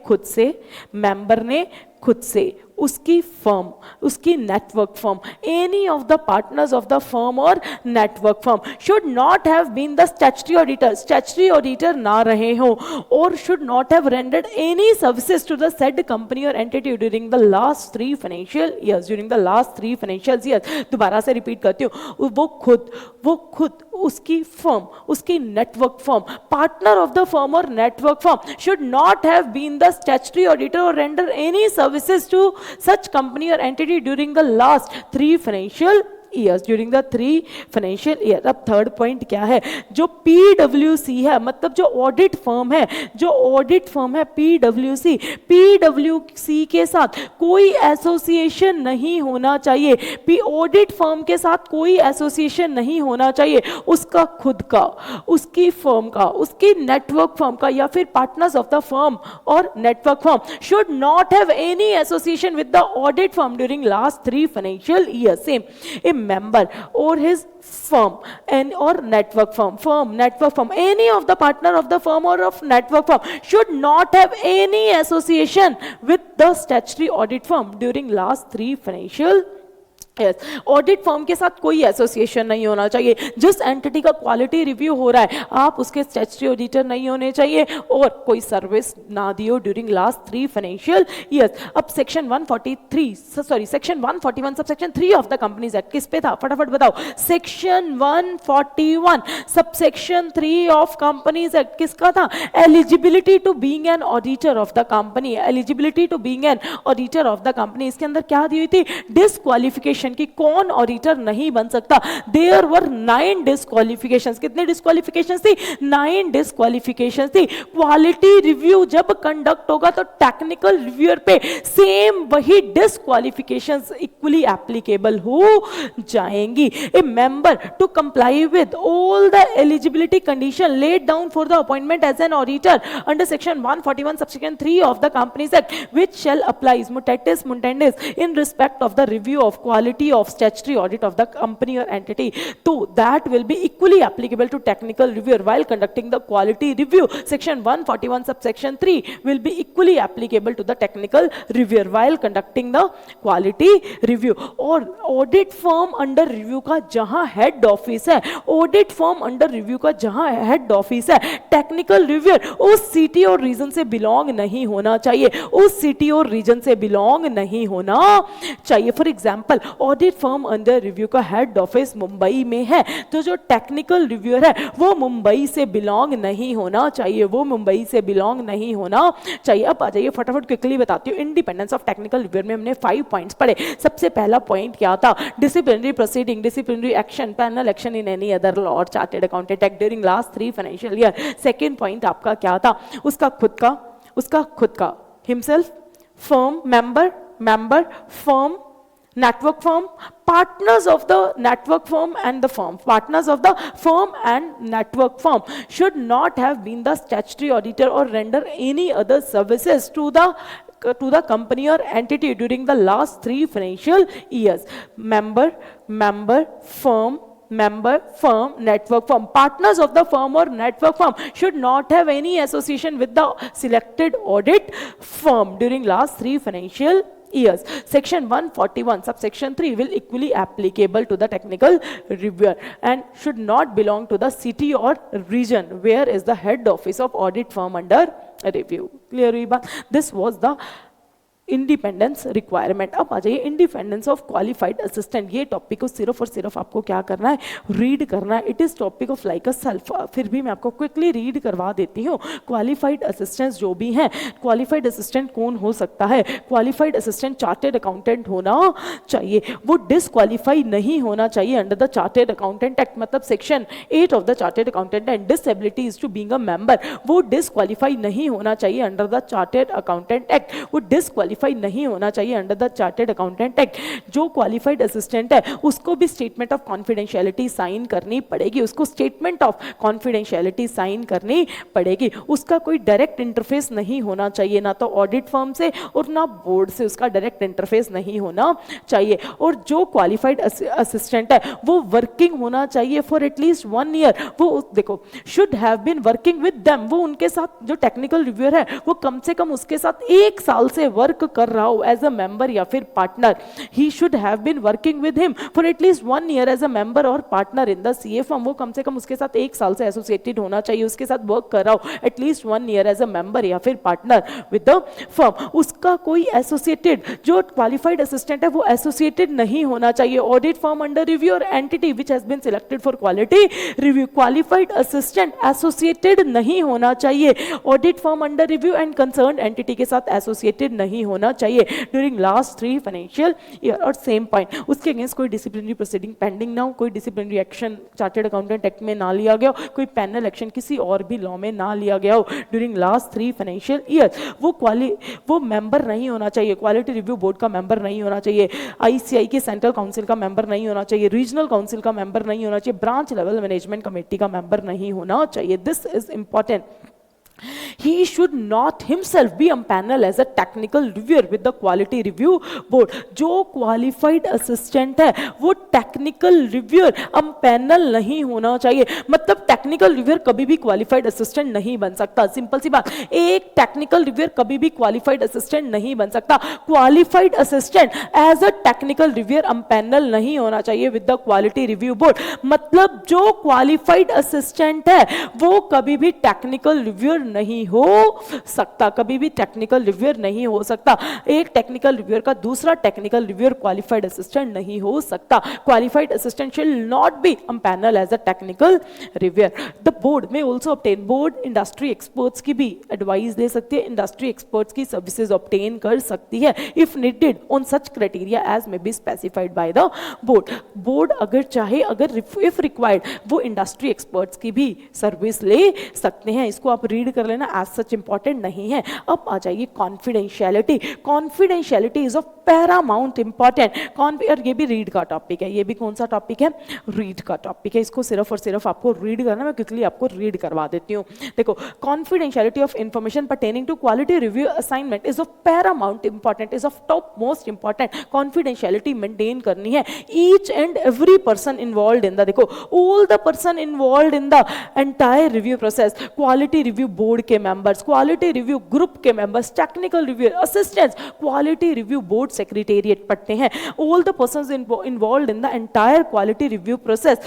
खुद से, उसकी फर्म, उसकी network firm, any of the partners of the firm और network firm should not have been the statutory auditor ना रहे हो, और should not have rendered any services to the said company और entity during the last 3 financial years. दोबारा से repeat करती हूँ, वो खुद उसकी फर्म, उसकी network firm, partner of the firm और network firm should not have been the statutory auditor और render any services to such company or entity during the last 3 financial years, during the 3 financial year। अब third point क्या है, जो PwC है, मतलब जो audit firm है, PwC के साथ कोई एसोसिएशन नहीं होना चाहिए, ऑडिट फर्म के साथ कोई एसोसिएशन नहीं होना चाहिए, उसका खुद का, उसकी फर्म का, उसकी नेटवर्क फर्म का, या फिर पार्टनर्स ऑफ द फर्म और network firm should not have any association with the audit firm during last 3 financial year. Same, A member or his firm and or network firm, any of the partner of the firm or of network firm should not have any association with the statutory audit firm during last 3 financial audit firm के साथ कोई association नहीं होना चाहिए। जिस entity का quality review हो रहा है, आप उसके स्टैट्यूटरी ऑडिटर नहीं होने चाहिए और कोई सर्विस ना दियो ड्यूरिंग लास्ट 3 फाइनेंशियल ईयर्स। अब section 141 subsection 3 of the Companies Act किस पे था, फटाफट बताओ। Section 141 subsection 3 of Companies Act किसका था, eligibility to being an auditor of the company, eligibility to being an auditor of the company. इसके अंदर क्या दी हुई थी, डिस्क्वालिफिकेशन की कौन ऑडिटर नहीं बन सकता। There were 9 disqualifications. कितने डिस्क्वालिफिकेशंस थी, 9 डिस्क्वालिफिकेशंस थी। क्वालिटी रिव्यू जब कंडक्ट होगा तो टेक्निकल रिव्यूअर पे सेम वही डिस्क्वालिफिकेशंस इक्वली एप्लीकेबल हो जाएंगी। A member to comply with all the eligibility condition laid down for the appointment as an auditor under section 141 subsection 3 of the Companies Act which shall apply mutatis mutandis in respect of the review of quality of statutory audit of the company or entity, so that will be equally applicable to technical reviewer while conducting the quality review. Section 141 subsection 3 will be equally applicable to the technical reviewer while conducting the quality review. और audit firm under review का जहां head office है, audit firm under review का जहां head office है, technical reviewer उस city और region से belong नहीं होना चाहिए, उस city और region से belong नहीं होना चाहिए। For example, audit firm under review का हेड ऑफिस मुंबई में है, तो जो टेक्निकल रिव्यूअर है वो मुंबई से बिलोंग नहीं होना चाहिए, वो मुंबई से बिलोंग नहीं होना चाहिए। अब आ जाइए फटाफट क्विकली बताती हूँ। इंडिपेंडेंस ऑफ टेक्निकल रिव्यूअर में हमने 5 पॉइंट्स पढ़े। सबसे पहला पॉइंट क्या था? Disciplinary proceeding, disciplinary action, penal action in any other law और chartered accountant act during last 3 financial year. Second point आपका क्या था? उसका खुद का himself, firm, member, firm, network firm, partners of the network firm and the firm, partners of the firm and network firm should not have been the statutory auditor or render any other services to the company or entity during the last 3 financial years. Member, firm, network firm, partners of the firm or network firm should not have any association with the selected audit firm during last 3 financial years. Section 141 subsection 3 will equally applicable to the technical reviewer and should not belong to the city or region where is the head office of audit firm under review. Clear हुई बात? This was the independence requirement. अब आ जाइए independence of qualified assistant. ये topic को सिर्फ और सिर्फ आपको क्या करना है? रीड करना है। It is topic of like a self. फिर भी मैं आपको क्विकली रीड करवा देती हूँ। क्वालिफाइड असिस्टेंट्स जो भी हैं, क्वालिफाइड असिस्टेंट कौन हो सकता है? क्वालिफाइड असिस्टेंट चार्टर्ड अकाउंटेंट होना चाहिए, वो डिसक्वालीफाई नहीं होना चाहिए under the chartered accountant act. मतलब section 8 of the chartered accountant and disabilities to being a member, वो डिसक्वालीफाई नहीं होना चाहिए under the chartered accountant act, वो डिसक्वालीफाई नहीं होना चाहिए under the chartered accountant act. जो क्वालिफाइड असिस्टेंट है उसको भी स्टेटमेंट ऑफ कॉन्फिडेंशियलिटी साइन करनी पड़ेगी, उसको स्टेटमेंट ऑफ कॉन्फिडेंशियलिटी साइन करनी पड़ेगी। उसका कोई डायरेक्ट इंटरफेस नहीं होना चाहिए, ना तो ऑडिट फर्म से और ना बोर्ड से उसका डायरेक्ट इंटरफेस नहीं होना चाहिए। और जो क्वालिफाइड असिस्टेंट है वो वर्किंग होना चाहिए फॉर एटलीस्ट 1 ईयर। वो देखो should have been working with them, वो उनके साथ जो टेक्निकल रिव्यूअर है वो कम से कम उसके साथ 1 साल से वर्क कर रहा हो एज अ मेंबर या फिर partner. He should have been working with him for at least 1 year as a member और partner in the CA firm. वो कम से कम उसके साथ 1 साल से एसोसिएटेड होना चाहिए, उसके साथ वर्क कर रहा हो at least 1 year as a member या फिर पार्टनर विद द फर्म। उसका कोई एसोसिएटेड जो क्वालिफाइड असिस्टेंट है वो एसोसिएटेड नहीं होना चाहिए। ऑडिट फर्म अंडर रिव्यू और entity which has been selected for quality review, qualified assistant associated नहीं होना चाहिए। Audit firm under review and concerned entity के साथ एसोसिएटेड नहीं होना चाहिए ड्यूरिंग लास्ट 3 फाइनेंशियल ईयर। और सेम पॉइंट, उसके अगेंस्ट कोई डिसिप्लिनरी प्रोसीडिंग पेंडिंग ना हो, कोई disciplinary action Chartered accountant Act में ना लिया गया हो, कोई पैनल एक्शन किसी और भी लॉ में ना लिया गया हो ड्यूरिंग लास्ट 3 फाइनेंशियल ईयर। वो मेंबर नहीं होना चाहिए, क्वालिटी रिव्यू बोर्ड का मेंबर नहीं होना चाहिए, आईसीआई के सेंट्रल काउंसिल का मेंबर नहीं होना चाहिए, रीजनल काउंसिल का मेंबर नहीं होना चाहिए, ब्रांच लेवल मैनेजमेंट कमेटी का मेंबर नहीं होना चाहिए। This is important. He should not himself be empaneled as a technical reviewer with the quality review board. जो qualified assistant है वो technical reviewer empanel नहीं होना चाहिए। मतलब technical reviewer कभी भी qualified assistant नहीं बन सकता। सिंपल सी बात, एक technical reviewer कभी भी qualified assistant नहीं बन सकता। qualified assistant as a technical reviewer empanel नहीं होना चाहिए with the quality review board। मतलब जो qualified assistant है वो कभी भी technical reviewer नहीं हो सकता, कभी भी टेक्निकल रिव्यूअर नहीं हो सकता। एक टेक्निकल रिव्यूअर का दूसरा टेक्निकल रिव्यूअर क्वालिफाइड असिस्टेंट नहीं हो सकता। क्वालिफाइड असिस्टेंट शिल not be empaneled as a technical reviewer. The board may also obtain, board industry experts की भी एडवाइस ले सकती है, इंडस्ट्री एक्सपर्ट्स की सर्विसेज ऑब्टेन कर सकती है if needed on such criteria as may be specified by the board. Board अगर चाहे, अगर इफ रिक्वायर्ड वो इंडस्ट्री एक्सपर्ट्स की भी सर्विस ले सकते हैं। इसको आप रीड कर लेना, एज सच इंपॉर्टेंट नहीं है। अब आ जाइए confidentiality. Confidentiality is of paramount important. और ये भी रीड का टॉपिक है, ये भी कौन सा टॉपिक है? रीड का टॉपिक है। इसको सिर्फ और सिर्फ आपको रीड करना, मैं क्विकली आपको रीड करवा देती हूँ। देखो, confidentiality of information pertaining to quality review assignment is of paramount important, is of top most important. Confidentiality maintain करनी है। Each and every person involve in the, देखो, all the person involve in the entire review process, quality review board के members, quality review group के members, technical review assistants, quality review board secretariat पढ़ते हैं, all the persons involved in the entire quality review process,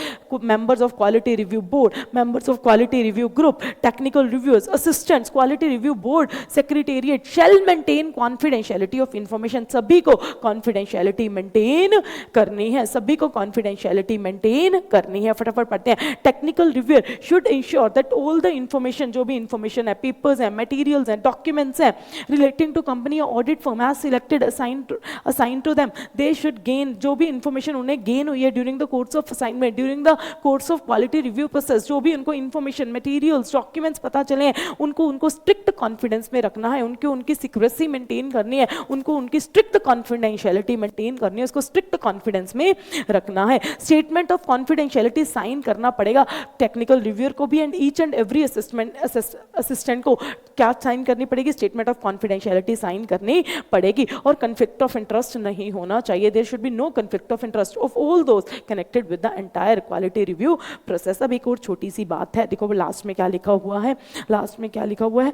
members of quality review board, members of quality review group, technical reviewers, assistants, quality review board secretariat shall maintain confidentiality of information. सभी को confidentiality maintain करनी है, सभी को confidentiality maintain करनी है। फटाफट पढ़ते हैं। Technical reviewer should ensure that all the information, जो भी इंफॉर्मेशन है, पेपर्स हैं, मटेरियल्स हैं, डॉक्यूमेंट्स हैं, रिलेटिंग टू कंपनी और audit firm as selected assign to them, they should gain, जो भी इंफॉर्मेशन उन्हें गेन हुई है during the course of assignment, during the course of quality review process, जो भी उनको इंफॉर्मेशन, मटेरियल्स, डॉक्यूमेंट्स पता चले हैं, उनको स्ट्रिक्ट कॉन्फिडेंस में रखना है, उनकी सीक्रेसी मेंटेन करनी है, उनकी स्ट्रिक्ट कॉन्फिडेंशियलिटी मेंटेन करनी है, उसको स्ट्रिक्ट कॉन्फिडेंस में रखना है। स्टेटमेंट ऑफ कॉन्फिडेंशियलिटी साइन करना पड़ेगा टेक्निकल रिव्यूअर को भी and each and every assistant को। क्या साइन करनी पड़ेगी? स्टेटमेंट ऑफ कॉन्फिडेंशियलिटी साइन करनी पड़ेगी। और कन्फ्लिक्ट ऑफ इंटरेस्ट नहीं होना चाहिए, there should be no conflict of interest of all those connected with the entire quality review process. अब एक और छोटी सी बात है, देखो लास्ट में क्या लिखा हुआ है, लास्ट में क्या लिखा हुआ है,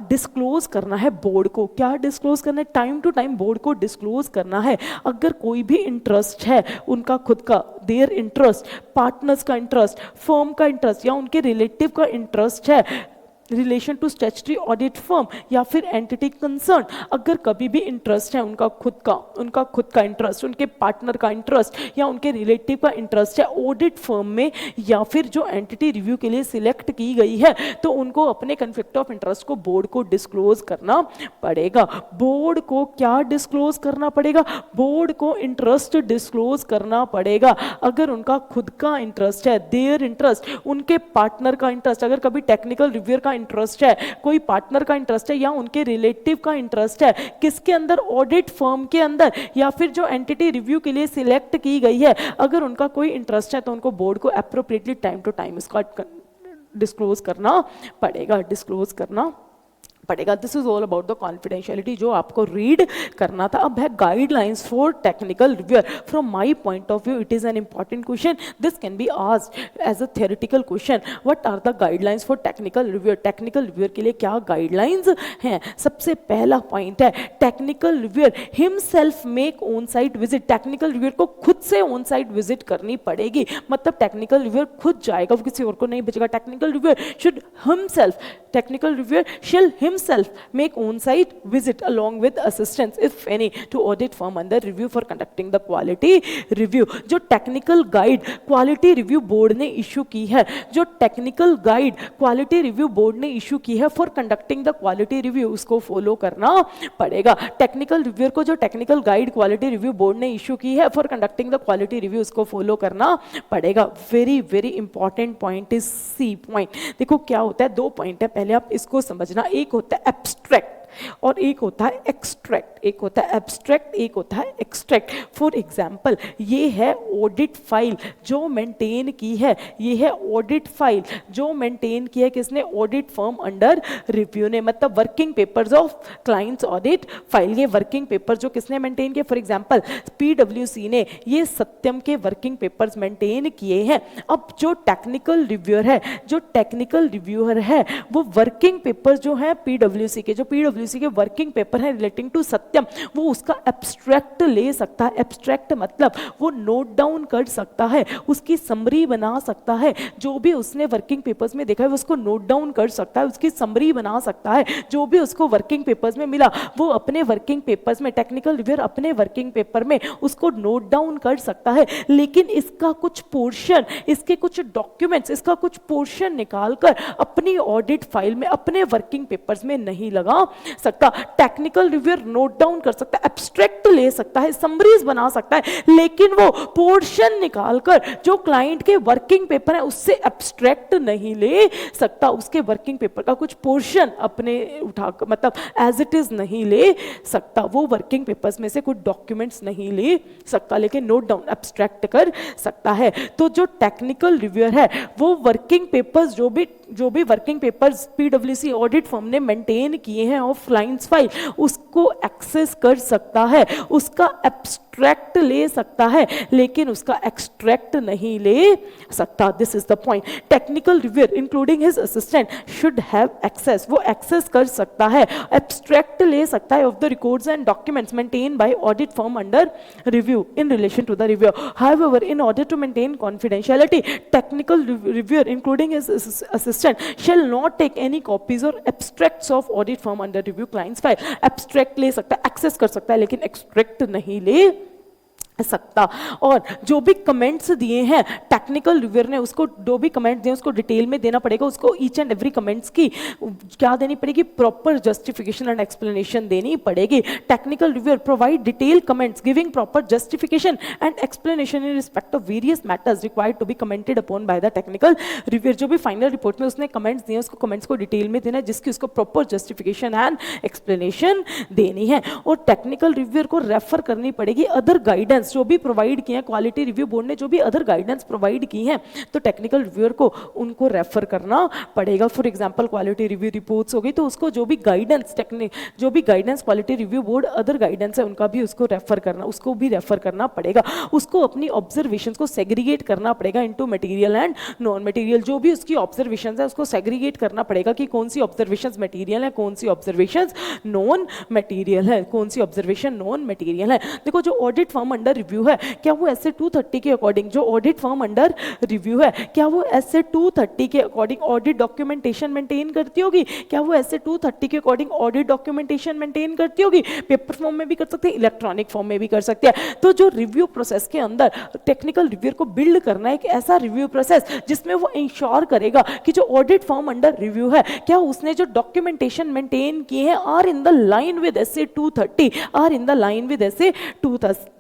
डिस्क्लोज करना है बोर्ड को। क्या डिस्क्लोज करना है? टाइम टू टाइम बोर्ड को डिस्क्लोज करना है। अगर कोई भी इंटरेस्ट है उनका खुद का, देयर इंटरेस्ट, पार्टनर्स का इंटरेस्ट, फर्म का इंटरेस्ट या उनके रिलेटिव का इंटरेस्ट है relation to statutory audit firm या फिर एंटिटी कंसर्न, अगर कभी भी इंटरेस्ट है उनका खुद का इंटरेस्ट, उनके पार्टनर का इंटरेस्ट या उनके रिलेटिव का इंटरेस्ट है ऑडिट फर्म में या फिर जो एंटिटी रिव्यू के लिए सिलेक्ट की गई है, तो उनको अपने कन्फ्लिक्ट ऑफ इंटरेस्ट को बोर्ड को डिस्क्लोज करना पड़ेगा। बोर्ड को क्या डिस्क्लोज करना पड़ेगा? बोर्ड को इंटरेस्ट डिस्क्लोज करना पड़ेगा। अगर उनका खुद का इंटरेस्ट है, देयर इंटरेस्ट, उनके पार्टनर का इंटरेस्ट, अगर कभी टेक्निकल रिव्यूअर का इंटरेस्ट है, कोई पार्टनर का इंटरेस्ट है या उनके रिलेटिव का इंटरेस्ट है, किसके अंदर? ऑडिट फर्म के अंदर या फिर जो एंटिटी रिव्यू के लिए सिलेक्ट की गई है, अगर उनका कोई इंटरेस्ट है तो उनको बोर्ड को एप्रोप्रिएटली टाइम टू टाइम इसका डिस्क्लोज करना पड़ेगा, डिस्क्लोज करना पड़ेगा। This is all about the confidentiality जो आपको रीड करना था। अब है guidelines for technical reviewer. From my point of view it is an important question, this can be asked as a theoretical question. What are the guidelines for technical reviewer? Technical reviewer के लिए क्या guidelines हैं? सबसे पहला point है technical reviewer himself make on site visit. Technical reviewer को खुद से ऑन साइट विजिट करनी पड़ेगी, मतलब टेक्निकल रिव्यूअर खुद जाएगा, वो किसी और को नहीं भेजेगा। Technical reviewer should himself, technical reviewer shall himself make on-site visit along with assistants if any to audit firm under review for conducting the quality review। जो technical guide quality review board ने issue की है, जो technical guide quality review board ने issue की है for conducting the quality review, उसको follow करना पड़ेगा। टेक्निकल रिव्यूअर को जो technical guide quality review board ने इशू की है for conducting the quality review, उसको फॉलो करना पड़ेगा। Very very important point is C point. देखो क्या होता है, दो पॉइंट है, पहले आप इसको समझना। एक होता है एब्स्ट्रैक्ट और एक होता है एक्सट्रैक्ट। एक होता है एब्स्ट्रैक्ट, एक होता है एक्सट्रैक्ट। फॉर एग्जाम्पल ये है ऑडिट फाइल जो मेंटेन की है, ये है ऑडिट फाइल जो मेंटेन की है किसने? ऑडिट फर्म अंडर रिव्यू ने, मतलब working papers of clients audit file. ये वर्किंग पेपर जो किसने मेंटेन किए? फॉर एग्जाम्पल पीडब्ल्यूसी ने ये सत्यम के वर्किंग पेपर्स मेंटेन किए हैं। अब जो टेक्निकल रिव्यूअर है, जो टेक्निकल रिव्यूअर है वो वर्किंग पेपर जो है पीडब्ल्यूसी के, जो पीडब्ल्यूसी के वर्किंग पेपर है रिलेटिंग टू सत्यम, वो उसका एब्स्ट्रैक्ट ले सकता है। एब्स्ट्रैक्ट मतलब वो नोट डाउन कर सकता है, उसकी समरी बना सकता है, जो भी उसने वर्किंग पेपर्स में देखा है उसको नोट डाउन कर सकता है, उसकी समरी बना सकता है। जो भी उसको वर्किंग पेपर्स में मिला वो अपने वर्किंग पेपर्स में, टेक्निकल रिव्यूअर अपने वर्किंग पेपर में उसको नोट डाउन कर सकता है। लेकिन इसका कुछ पोर्शन, इसके कुछ डॉक्यूमेंट्स, इसका कुछ पोर्शन निकालकर अपनी ऑडिट फाइल में, अपने वर्किंग पेपर्स में नहीं लगा सकता। टेक्निकल रिव्यूअर नोट डाउन कर सकता है, एब्स्ट्रैक्ट ले सकता है, समरीज बना सकता है, लेकिन वो पोर्शन निकालकर जो क्लाइंट के वर्किंग पेपर है उससे एब्स्ट्रैक्ट नहीं ले सकता। उसके वर्किंग पेपर का कुछ पोर्शन अपने उठाकर, मतलब एज इट इज नहीं ले सकता। वो वर्किंग पेपर्स में से कुछ डॉक्यूमेंट्स नहीं ले सकता, लेकिन नोट डाउन, एब्स्ट्रैक्ट कर सकता है। तो जो टेक्निकल रिव्यूअर है वो वर्किंग पेपर्स, जो भी वर्किंग पेपर्स पीडब्ल्यूसी ऑडिट फर्म ने मेंटेन किए हैं ऑफ ऑफ क्लाइंट्स फाइल उसको एक्सेस कर सकता है, उसका एब्स्ट्रैक्ट ले सकता है लेकिन उसका एक्सट्रैक्ट नहीं ले सकता. This is the point. Technical reviewer including his assistant should have access, वो एक्सेस कर सकता है, एब्स्ट्रैक्ट ले सकता है of the records and documents maintain by audit firm under review in relation to the review. However, in order to maintain confidentiality, technical reviewer including his assistant shall not take any copies or abstracts of audit firm under review client's file. Abstract ले सकता है, access कर सकता है लेकिन extract नहीं ले सकता. और जो भी कमेंट्स दिए हैं टेक्निकल रिव्यूअर ने, उसको जो भी कमेंट दिए उसको डिटेल में देना पड़ेगा, उसको ईच एंड एवरी कमेंट्स की क्या देनी पड़ेगी, प्रॉपर जस्टिफिकेशन एंड एक्सप्लेनेशन देनी पड़ेगी. Technical reviewer provide detail comments giving proper justification and explanation in respect of various matters required to be commented upon by the technical reviewer. जो भी final report में उसने कमेंट्स दिए उसको comments को detail में देना है जिसकी उसको प्रॉपर जस्टिफिकेशन एंड एक्सप्लेनेशन देनी है. और टेक्निकल रिव्यूअर को रेफर करनी पड़ेगी अदर गाइडेंस जो भी प्रोवाइड किए हैं, क्वालिटी रिव्यू बोर्ड ने जो भी अदर गाइडेंस प्रोवाइड की हैं तो टेक्निकल रिव्यूअर को उनको रेफर करना पड़ेगा. For example quality review reports हो गई तो उसको जो भी guidance quality review board other guidance है उनका भी उसको भी रेफर करना पड़ेगा. उसको अपनी ऑब्जर्वेशंस को सेग्रीगेट करना पड़ेगा into material and non material. जो भी उसकी ऑब्जर्वेशंस है उसको सेग्रीगेट करना पड़ेगा कि कौन सी ऑब्जर्वेशंस मटेरियल है, कौन सी ऑब्जर्वेशंस नॉन मटेरियल है, कौन सी ऑब्जर्वेशन नॉन मटेरियल है. देखो जो ऑडिट फर्म अंडर रिव्यू है क्या वो ऐसे 230 के अकॉर्डिंग, जो ऑडिट फर्म अंडर रिव्यू है क्या वो ऐसे 230 के अकॉर्डिंग ऑडिट डॉक्यूमेंटेशन मेंटेन करती होगी, क्या वो ऐसे 230 के अकॉर्डिंग ऑडिट डॉक्यूमेंटेशन मेंटेन करती होगी. पेपर फॉर्म में भी कर सकते हैं, इलेक्ट्रॉनिक फॉर्म में भी कर सकते हैं. तो जो रिव्यू प्रोसेस के अंदर टेक्निकल रिव्यूअर को बिल्ड करना है एक ऐसा रिव्यू प्रोसेस जिसमें वो इंश्योर करेगा कि जो ऑडिट फर्म अंडर रिव्यू है क्या उसने जो डॉक्यूमेंटेशन मेंटेन किए हैं are in the line with SA 230, are in the line with SA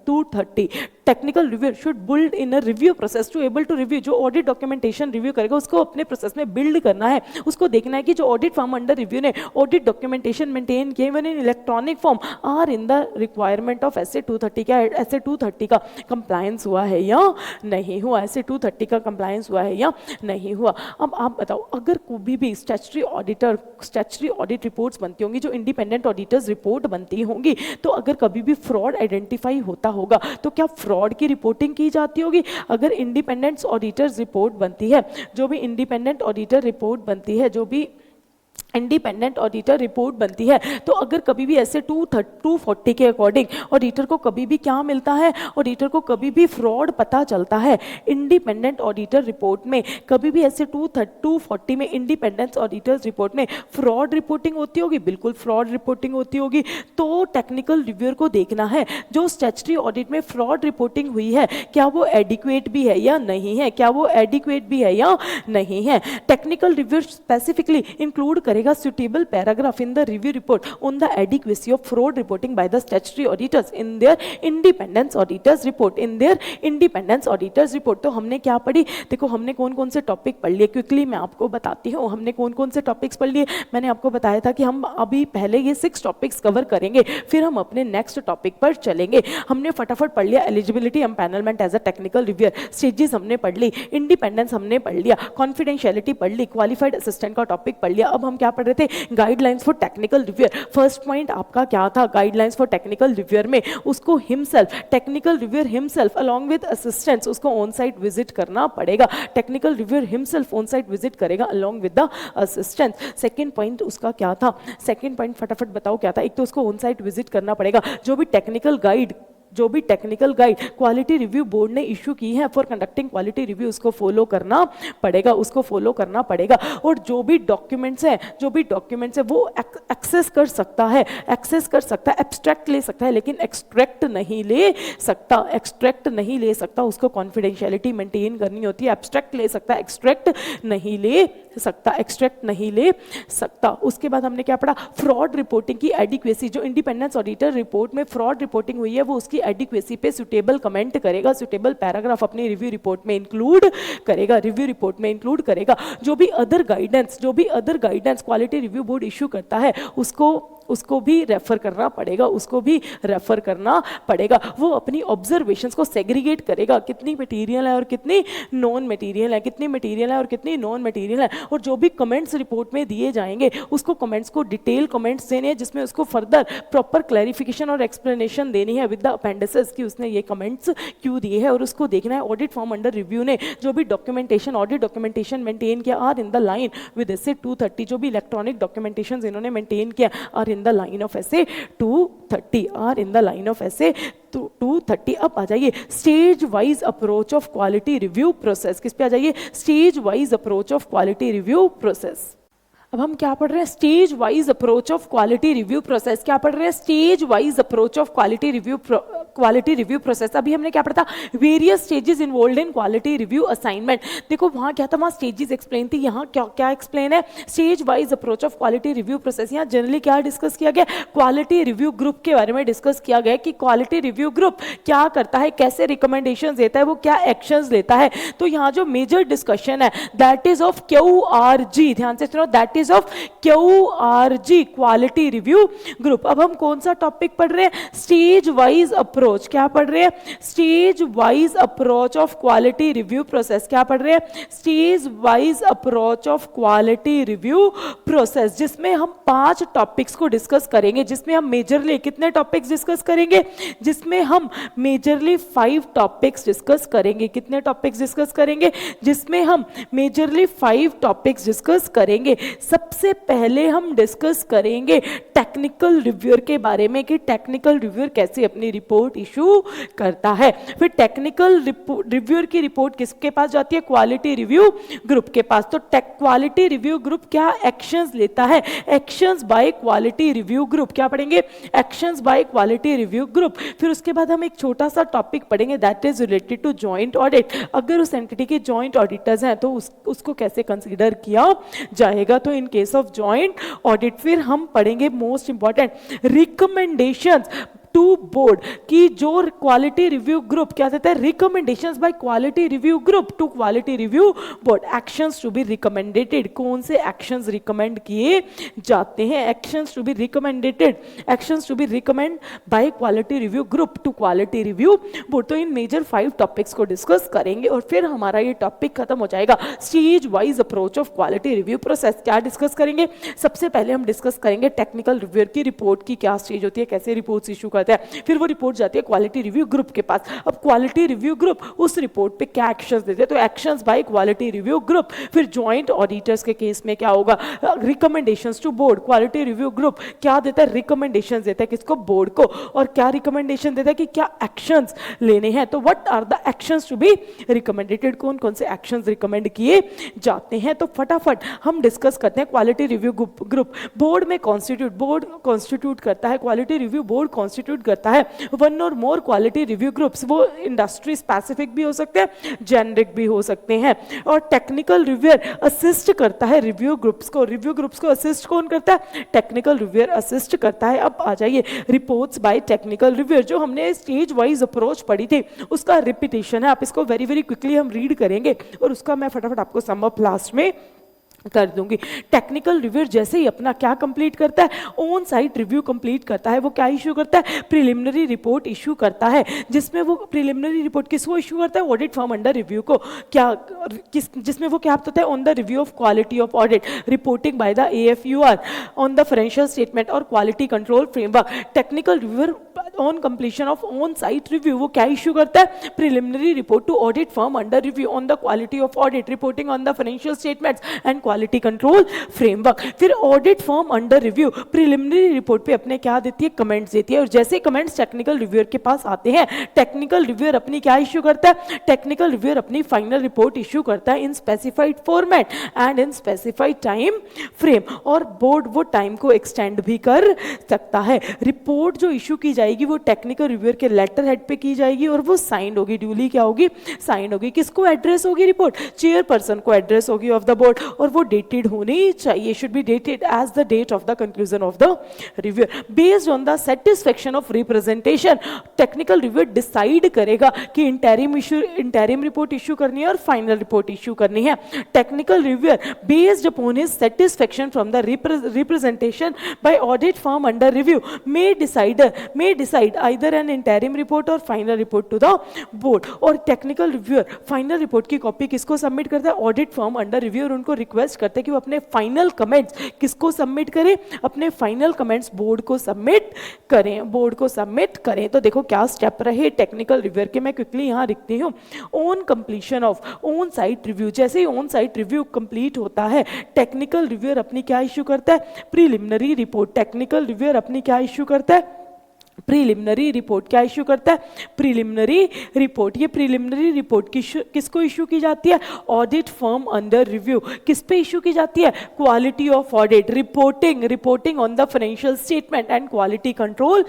230. Technical reviewer should build in a review process to able to review. जो ऑडिट डॉक्यूमेंटेशन रिव्यू करेगा उसको अपने प्रोसेस में बिल्ड करना है. उसको देखना है कि जो ऑडिट फर्म अंडर रिव्यू ने ऑडिट डॉक्यूमेंटेशन मेंटेन किए even in electronic form are in the requirement of SA 230. क्या एसए 230 का कंप्लायंस हुआ है या नहीं हुआ, एसए 230 का कंप्लायंस हुआ है या नहीं हुआ. अब आप बताओ अगर कोई भी स्टैट्यूटरी ऑडिट रिपोर्ट्स बनती होंगी, जो इंडिपेंडेंट ऑडिटर्स रिपोर्ट बनती होंगी, तो अगर कभी भी फ्रॉड आइडेंटिफाई होता होगा तो क्या फ्रॉड की रिपोर्टिंग की जाती होगी. अगर इंडिपेंडेंट ऑडिटर्स रिपोर्ट बनती है, जो भी इंडिपेंडेंट ऑडिटर रिपोर्ट बनती है, जो भी इंडिपेंडेंट ऑडिटर रिपोर्ट बनती है, तो अगर कभी भी ऐसे 240 के अकॉर्डिंग ऑडिटर को कभी भी क्या मिलता है, ऑडिटर को कभी भी फ्रॉड पता चलता है, इंडिपेंडेंट ऑडिटर रिपोर्ट में कभी भी ऐसे 240 में इंडिपेंडेंट ऑडिटर्स रिपोर्ट में फ्रॉड रिपोर्टिंग होती होगी, बिल्कुल फ्रॉड रिपोर्टिंग होती होगी. तो टेक्निकल रिव्यूअर को देखना है जो स्टैट्यूटरी ऑडिट में फ्रॉड रिपोर्टिंग हुई है क्या वो एडिक्वेट भी है या नहीं है, क्या वो एडिक्वेट भी है या नहीं है. टेक्निकल रिव्यूअर स्पेसिफिकली इंक्लूड करेगा suitable paragraph in the review report on the adequacy of fraud reporting by the statutory auditors in their independence auditors report, in their independence auditors report. तो हमने क्या पढ़ी, देखो हमने कौन कौन से टॉपिक पढ़ लिए, क्विकली मैं आपको बताती हूँ हमने कौन कौन से टॉपिक्स पढ़ लिए. मैंने आपको बताया था कि हम अभी पहले ये 6 टॉपिक्स कवर करेंगे, फिर हम अपने नेक्स्ट टॉपिक पर चलेंगे. हमने फटाफट पढ़ लिया eligibility empanelment as a technical reviewer, stages हमने पढ़ ली, इंडिपेंडेंस हमने पढ़ लिया, कॉन्फिडेंशियलिटी पढ़ ली, क्वालिफाइड असिस्टेंट का टॉपिक पढ़ लिया. अब हम क्या पढ़ रहे थे, guidelines for technical reviewer. First point आपका क्या था, गाइडलाइंस फॉर टेक्निकल रिव्यूअर में उसको himself, technical reviewer himself along with assistants उसको ऑन साइट विजिट करना पड़ेगा. Technical reviewer himself on site visit करेगा along with the assistants. Second point उसका क्या था, सेकंड पॉइंट फटाफट बताओ क्या था. एक तो उसको ऑन साइट विजिट करना पड़ेगा. जो भी technical guide quality review board ने इशू की है फॉर कंडक्टिंग क्वालिटी रिव्यू उसको फॉलो करना पड़ेगा. और जो भी डॉक्यूमेंट्स है वो एक्सेस कर सकता है, एब्स्ट्रैक्ट ले सकता है लेकिन एक्सट्रैक्ट नहीं ले सकता. उसको कॉन्फिडेंशियलिटी मेंटेन करनी होती है. एब्स्ट्रैक्ट ले सकता है, एक्सट्रैक्ट नहीं ले सकता. उसके बाद हमने क्या पढ़ा, फ्रॉड रिपोर्टिंग की एडिक्वेसी. जो इंडिपेंडेंस ऑडिटर रिपोर्ट में फ्रॉड रिपोर्टिंग हुई है वो उसकी एडिक्वेसी पे सुटेबल कमेंट करेगा, सुटेबल पैराग्राफ अपनी रिव्यू रिपोर्ट में इंक्लूड करेगा. जो भी other guidance quality review board issue करता है उसको उसको भी रेफर करना पड़ेगा, वो अपनी ऑब्जर्वेशंस को सेग्रीगेट करेगा, कितनी मटेरियल है और कितनी नॉन मटेरियल है, कितनी मटेरियल है और कितनी नॉन मटेरियल है, और जो भी कमेंट्स रिपोर्ट में दिए जाएंगे उसको कमेंट्स को डिटेल कमेंट्स देने हैं, जिसमें उसको फर्दर प्रॉपर क्लैरिफिकेशन और एक्सप्लेनेशन देनी है विद द अपेंडिसेस कि उसने ये कमेंट्स क्यों दिए हैं, और उसको देखना है ऑडिट फॉर्म अंडर रिव्यू ने जो भी डॉक्यूमेंटेशन ऑडिट डॉक्यूमेंटेशन मेंटेन किया are in the line with SA 230, जो भी इलेक्ट्रॉनिक डॉक्यूमेंटेशन इन्होंने मेंटेन किया are in the line of SA 230। अब आ जाइए stage wise approach of quality review process. किस पे आ जाइए? Stage wise approach of quality review process. अब हम क्या पढ़ रहे हैं? Stage wise approach of quality review process. क्या पढ़ रहे हैं? Stage wise approach of quality review process. अभी हमने क्या पढ़ा था? Various stages involved in quality review assignment. देखो वहां क्या था, वहां स्टेजेस एक्सप्लेन थी, यहाँ क्या एक्सप्लेन है? Stage wise approach of quality review process. यहाँ जनरली क्या डिस्कस किया गया? क्वालिटी रिव्यू ग्रुप के बारे में डिस्कस किया गया कि क्वालिटी रिव्यू ग्रुप क्या करता है, कैसे रिकमेंडेशन देता है, वो क्या एक्शंस लेता है। तो यहाँ जो मेजर डिस्कशन है दैट इज ऑफ QRG, ध्यान से सुनो, that is of QRG, quality review group. अब हम कौन सा टॉपिक पढ़ रहे हैं? Stage wise approach. क्या पढ़ रहे हैं? Stage wise approach of quality review process. क्या पढ़ रहे हैं? Stage wise approach of quality review process, जिसमें हम 5 टॉपिक्स को डिस्कस करेंगे, जिसमें हम मेजरली कितने टॉपिक्स डिस्कस करेंगे? जिसमें हम मेजरली 5 टॉपिक्स डिस्कस करेंगे। कितने टॉपिक्स डिस्कस करेंगे? जिसमें हम मेजरली 5 टॉपिक्स डिस्कस करेंगे। सबसे पहले हम डिस्कस करेंगे टेक्निकल रिव्यूअर के बारे में कि टेक्निकल रिव्यूअर कैसे अपनी रिपोर्ट इशू करता है। फिर टेक्निकल रिव्यूअर की रिपोर्ट किसके पास जाती है? क्वालिटी रिव्यू ग्रुप के पास। तो क्वालिटी रिव्यू ग्रुप क्या एक्शंस लेता है? Actions by quality review group. क्या पढ़ेंगे? Actions by quality review group. फिर उसके बाद हम एक छोटा सा टॉपिक पढ़ेंगे that is related to joint audit. अगर उस एंटिटी के जॉइंट ऑडिटर्स हैं तो उसको कैसे कंसीडर किया जाएगा, तो in case of joint audit. फिर हम पढ़ेंगे most important recommendations to board की जो क्वालिटी रिव्यू ग्रुप क्या देता है? Recommendations by quality review group to quality review board. Actions to be recommended, कौन से एक्शंस रिकमेंड किए जाते हैं? Actions to be recommend by quality review group to quality review board. तो इन मेजर 5 टॉपिक्स को डिस्कस करेंगे और फिर हमारा ये टॉपिक खत्म हो जाएगा। Stage wise approach of quality review process. क्या डिस्कस करेंगे? सबसे पहले हम डिस्कस करेंगे टेक्निकल रिव्यूअर की रिपोर्ट की क्या स्टेज होती है, कैसे रिपोर्ट्स इशू करता है। फिर वो रिपोर्ट जाती है क्वालिटी रिव्यू ग्रुप के पास। अब क्वालिटी रिव्यू ग्रुप उस रिपोर्ट पे क्या एक्शंस देते हैं? तो actions by quality review group. फिर जॉइंट ऑडिटर्स के केस में क्या होगा? Recommendations to board. Quality review group क्या देता है? रिकमेंडेशंस देता है किसको? बोर्ड को। और क्या रिकमेंडेशन देता है कि क्या एक्शंस लेने हैं। तो what are the actions to be recommended, कौन कौन से एक्शंस रिकमेंड किए जाते हैं। तो फटाफट हम डिस्कस करते हैं क्वालिटी रिव्यू ग्रुप। बोर्ड में कॉन्स्टिट्यूट करता है, क्वालिटी रिव्यू बोर्ड कॉन्स्टिट्यूट करता है 1 और मोर क्वालिटी रिव्यू ग्रुप्स। वो इंडस्ट्री स्पेसिफिक भी हो सकते हैं, जेनरिक भी हो सकते हैं। और टेक्निकल रिव्यूअर असिस्ट करता है रिव्यू ग्रुप्स को। रिव्यू ग्रुप्स को असिस्ट कौन करता है? टेक्निकल रिव्यूअर असिस्ट करता है। अब आ जाइए रिपोर्ट्स बाय टेक्निकल रिव्यूअर। जो हमने स्टेज वाइज अप्रोच पढ़ी थी उसका रिपीटेशन है। आप इसको वेरी वेरी क्विकली हम रीड करेंगे और उसका मैं फटाफट आपको सम अप लास्ट में कर दूंगी। टेक्निकल रिव्यूअर जैसे ही अपना क्या कंप्लीट करता है? ऑन साइट रिव्यू कंप्लीट करता है। वो क्या इशू करता है? प्रिलिमिनरी रिपोर्ट इशू करता है, जिसमें वो प्रिलिमिनरी रिपोर्ट किसको इशू करता है? ऑडिट फर्म अंडर रिव्यू को। जिसमें वो क्या होता है? On the review of quality of audit, reporting by the AFUR on the financial statement और quality control framework. Technical reviewer on completion of on site review वो क्या इशू करता है? Preliminary report to audit firm under review on the quality of audit, reporting on the financial statements and quality control framework. फिर audit firm under review preliminary report पे अपने क्या देती है? कमेंट्स देती है। और जैसे कमेंट्स टेक्निकल रिव्यूअर के पास आते हैं, टेक्निकल रिव्यूअर अपनी क्या इशू करता है? टेक्निकल रिव्यूअर अपनी फाइनल रिपोर्ट इशू करता है इन specified format and in specified time frame. और बोर्ड वो टाइम को एक्सटेंड भी कर सकता है। रिपोर्ट जो इशू की जाएगी वो टेक्निकल रिव्यूअर के लेटर हेड पे की जाएगी और वो साइंड होगी, ड्यूली क्या होगी, साइंड होगी। किसको एड्रेस होगी रिपोर्ट, चेयरपर्सन को एड्रेस होगी ऑफ द बोर्ड, और वो डेटेड होनी चाहिए, should be dated as the date of the conclusion of the reviewer. Based on the satisfaction of representation, technical reviewer decide करेगा कि इंटरिम रिपोर्ट इशू करनी है और फाइनल रिपोर्ट इशू करनी है। Technical reviewer based upon his satisfaction from the representation bye audit firm under review may decide either an interim report or final report to the board। और technical reviewer final report की copy किसको submit करता है, audit firm under review, और उनको request करते हैं कि वो अपने फाइनल कमेंट्स किसको सबमिट करें, अपने फाइनल कमेंट्स बोर्ड को सबमिट करें। तो देखो क्या स्टेप रहे टेक्निकल रिव्यूअर के, मैं क्विकली यहाँ लिखती हूँ। On completion of on site review, जैसे ही ऑन साइट रिव्यू कंप्लीट होता है, टेक्निकल रिव्यूअर अपनी क्या इशू करता है, प्रीलिमिनरी रिपोर्ट। टेक्निकल रिव्यूअर अपनी क्या इशू करता है, प्रीलिमिनरी रिपोर्ट। क्या इशू करता है, प्रीलिमिनरी रिपोर्ट। ये प्रीलिमिनरी रिपोर्ट किसको इशू की जाती है, ऑडिट फर्म अंडर रिव्यू। किस पे इशू की जाती है, quality of audit, reporting on the financial statement and quality control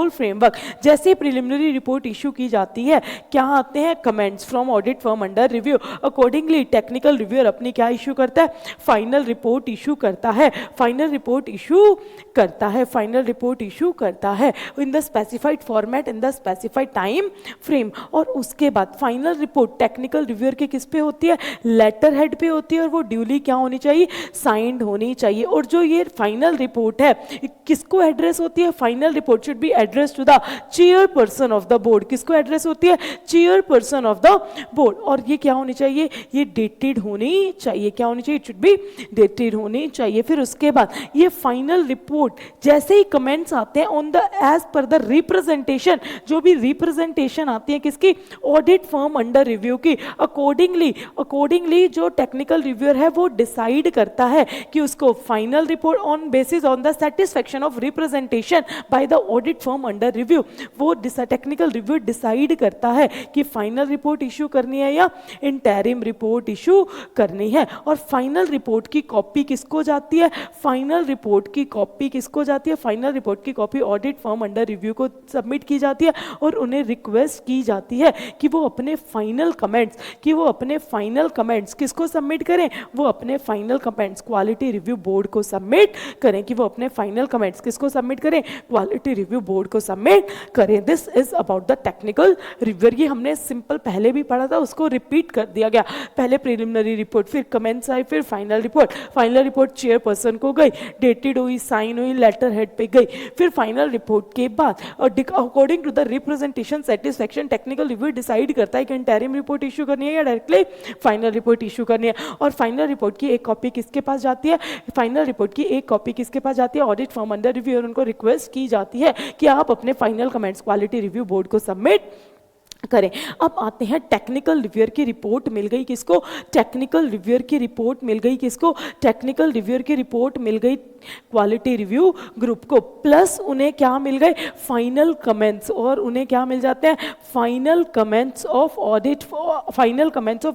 framework. जैसे प्रीलिमिनरी रिपोर्ट इशू की जाती है, क्या आते हैं, comments from audit firm under review. Accordingly technical reviewer अपनी क्या इशू करता है, फाइनल रिपोर्ट इशू करता है in the specified format, in the specified time frame. और उसके बाद फाइनल रिपोर्ट टेक्निकल रिव्यूअर के किस पे होती है, लेटर हेड पे होती है, और वो ड्यूली क्या होनी चाहिए, साइंड होनी चाहिए। और जो ये फाइनल रिपोर्ट है किसको एड्रेस होती है, final report should be address to the chairperson of the board. किसको एड्रेस होती है, चेयरपर्सन ऑफ द बोर्ड। और ये क्या होनी चाहिए, ये डेटेड होनी चाहिए। क्या होनी चाहिए, इट शुड बी डेटेड होनी चाहिए। फिर उसके बाद ये फाइनल रिपोर्ट जैसे ही कमेंट्स आते हैं on the as per the representation, जो भी रिप्रेजेंटेशन आती है किसकी, ऑडिट फर्म अंडर रिव्यू की, अकॉर्डिंगली जो टेक्निकल रिव्यूअर है वो डिसाइड करता है कि उसको final report on basis on the satisfaction of representation by the audit firm under review, वो टेक्निकल रिव्यू डिसाइड करता है कि फाइनल रिपोर्ट इशू करनी है या इंटरिम रिपोर्ट इशू करनी है। और फाइनल रिपोर्ट की कॉपी किसको जाती है, फाइनल रिपोर्ट की कॉपी किसको जाती है, फाइनल रिपोर्ट की copy audit firm under review को सबमिट की जाती है, और उन्हें रिक्वेस्ट की जाती है कि वो अपने फाइनल कमेंट्स किसको सबमिट करें, वो अपने final comments quality review board को सबमिट करें, कि वो अपने फाइनल कमेंट्स किसको सबमिट करें, क्वालिटी रिव्यू बोर्ड को सबमिट करें। This is about the technical reviewer. ये हमने सिंपल पहले भी पढ़ा था, उसको रिपीट कर दिया गया। पहले प्रीलिमिनरी रिपोर्ट, फिर कमेंट्स आए, फिर फाइनल रिपोर्ट चेयरपर्सन को गई, डेटेड हुई, साइन हुई, लेटर हेड पे गई। फिर फाइनल रिपोर्ट के बाद according to the representation satisfaction technical review decide करता है कि इंटरिम रिपोर्ट इशू करनी है या डायरेक्टली फाइनल रिपोर्ट इशू करनी है। और फाइनल रिपोर्ट की एक कॉपी किसके पास जाती है, ऑडिट फर्म अंडर रिव्यू, और उनको रिक्वेस्ट की जाती है कि आप अपने final comments quality review board को सबमिट करें। अब आते हैं टेक्निकल रिव्यूअर की रिपोर्ट मिल गई किसको, टेक्निकल रिव्यूअर की रिपोर्ट मिल गई क्वालिटी रिव्यू ग्रुप को, प्लस उन्हें क्या मिल गए, फाइनल कमेंट्स, और उन्हें क्या मिल जाते हैं, final comments of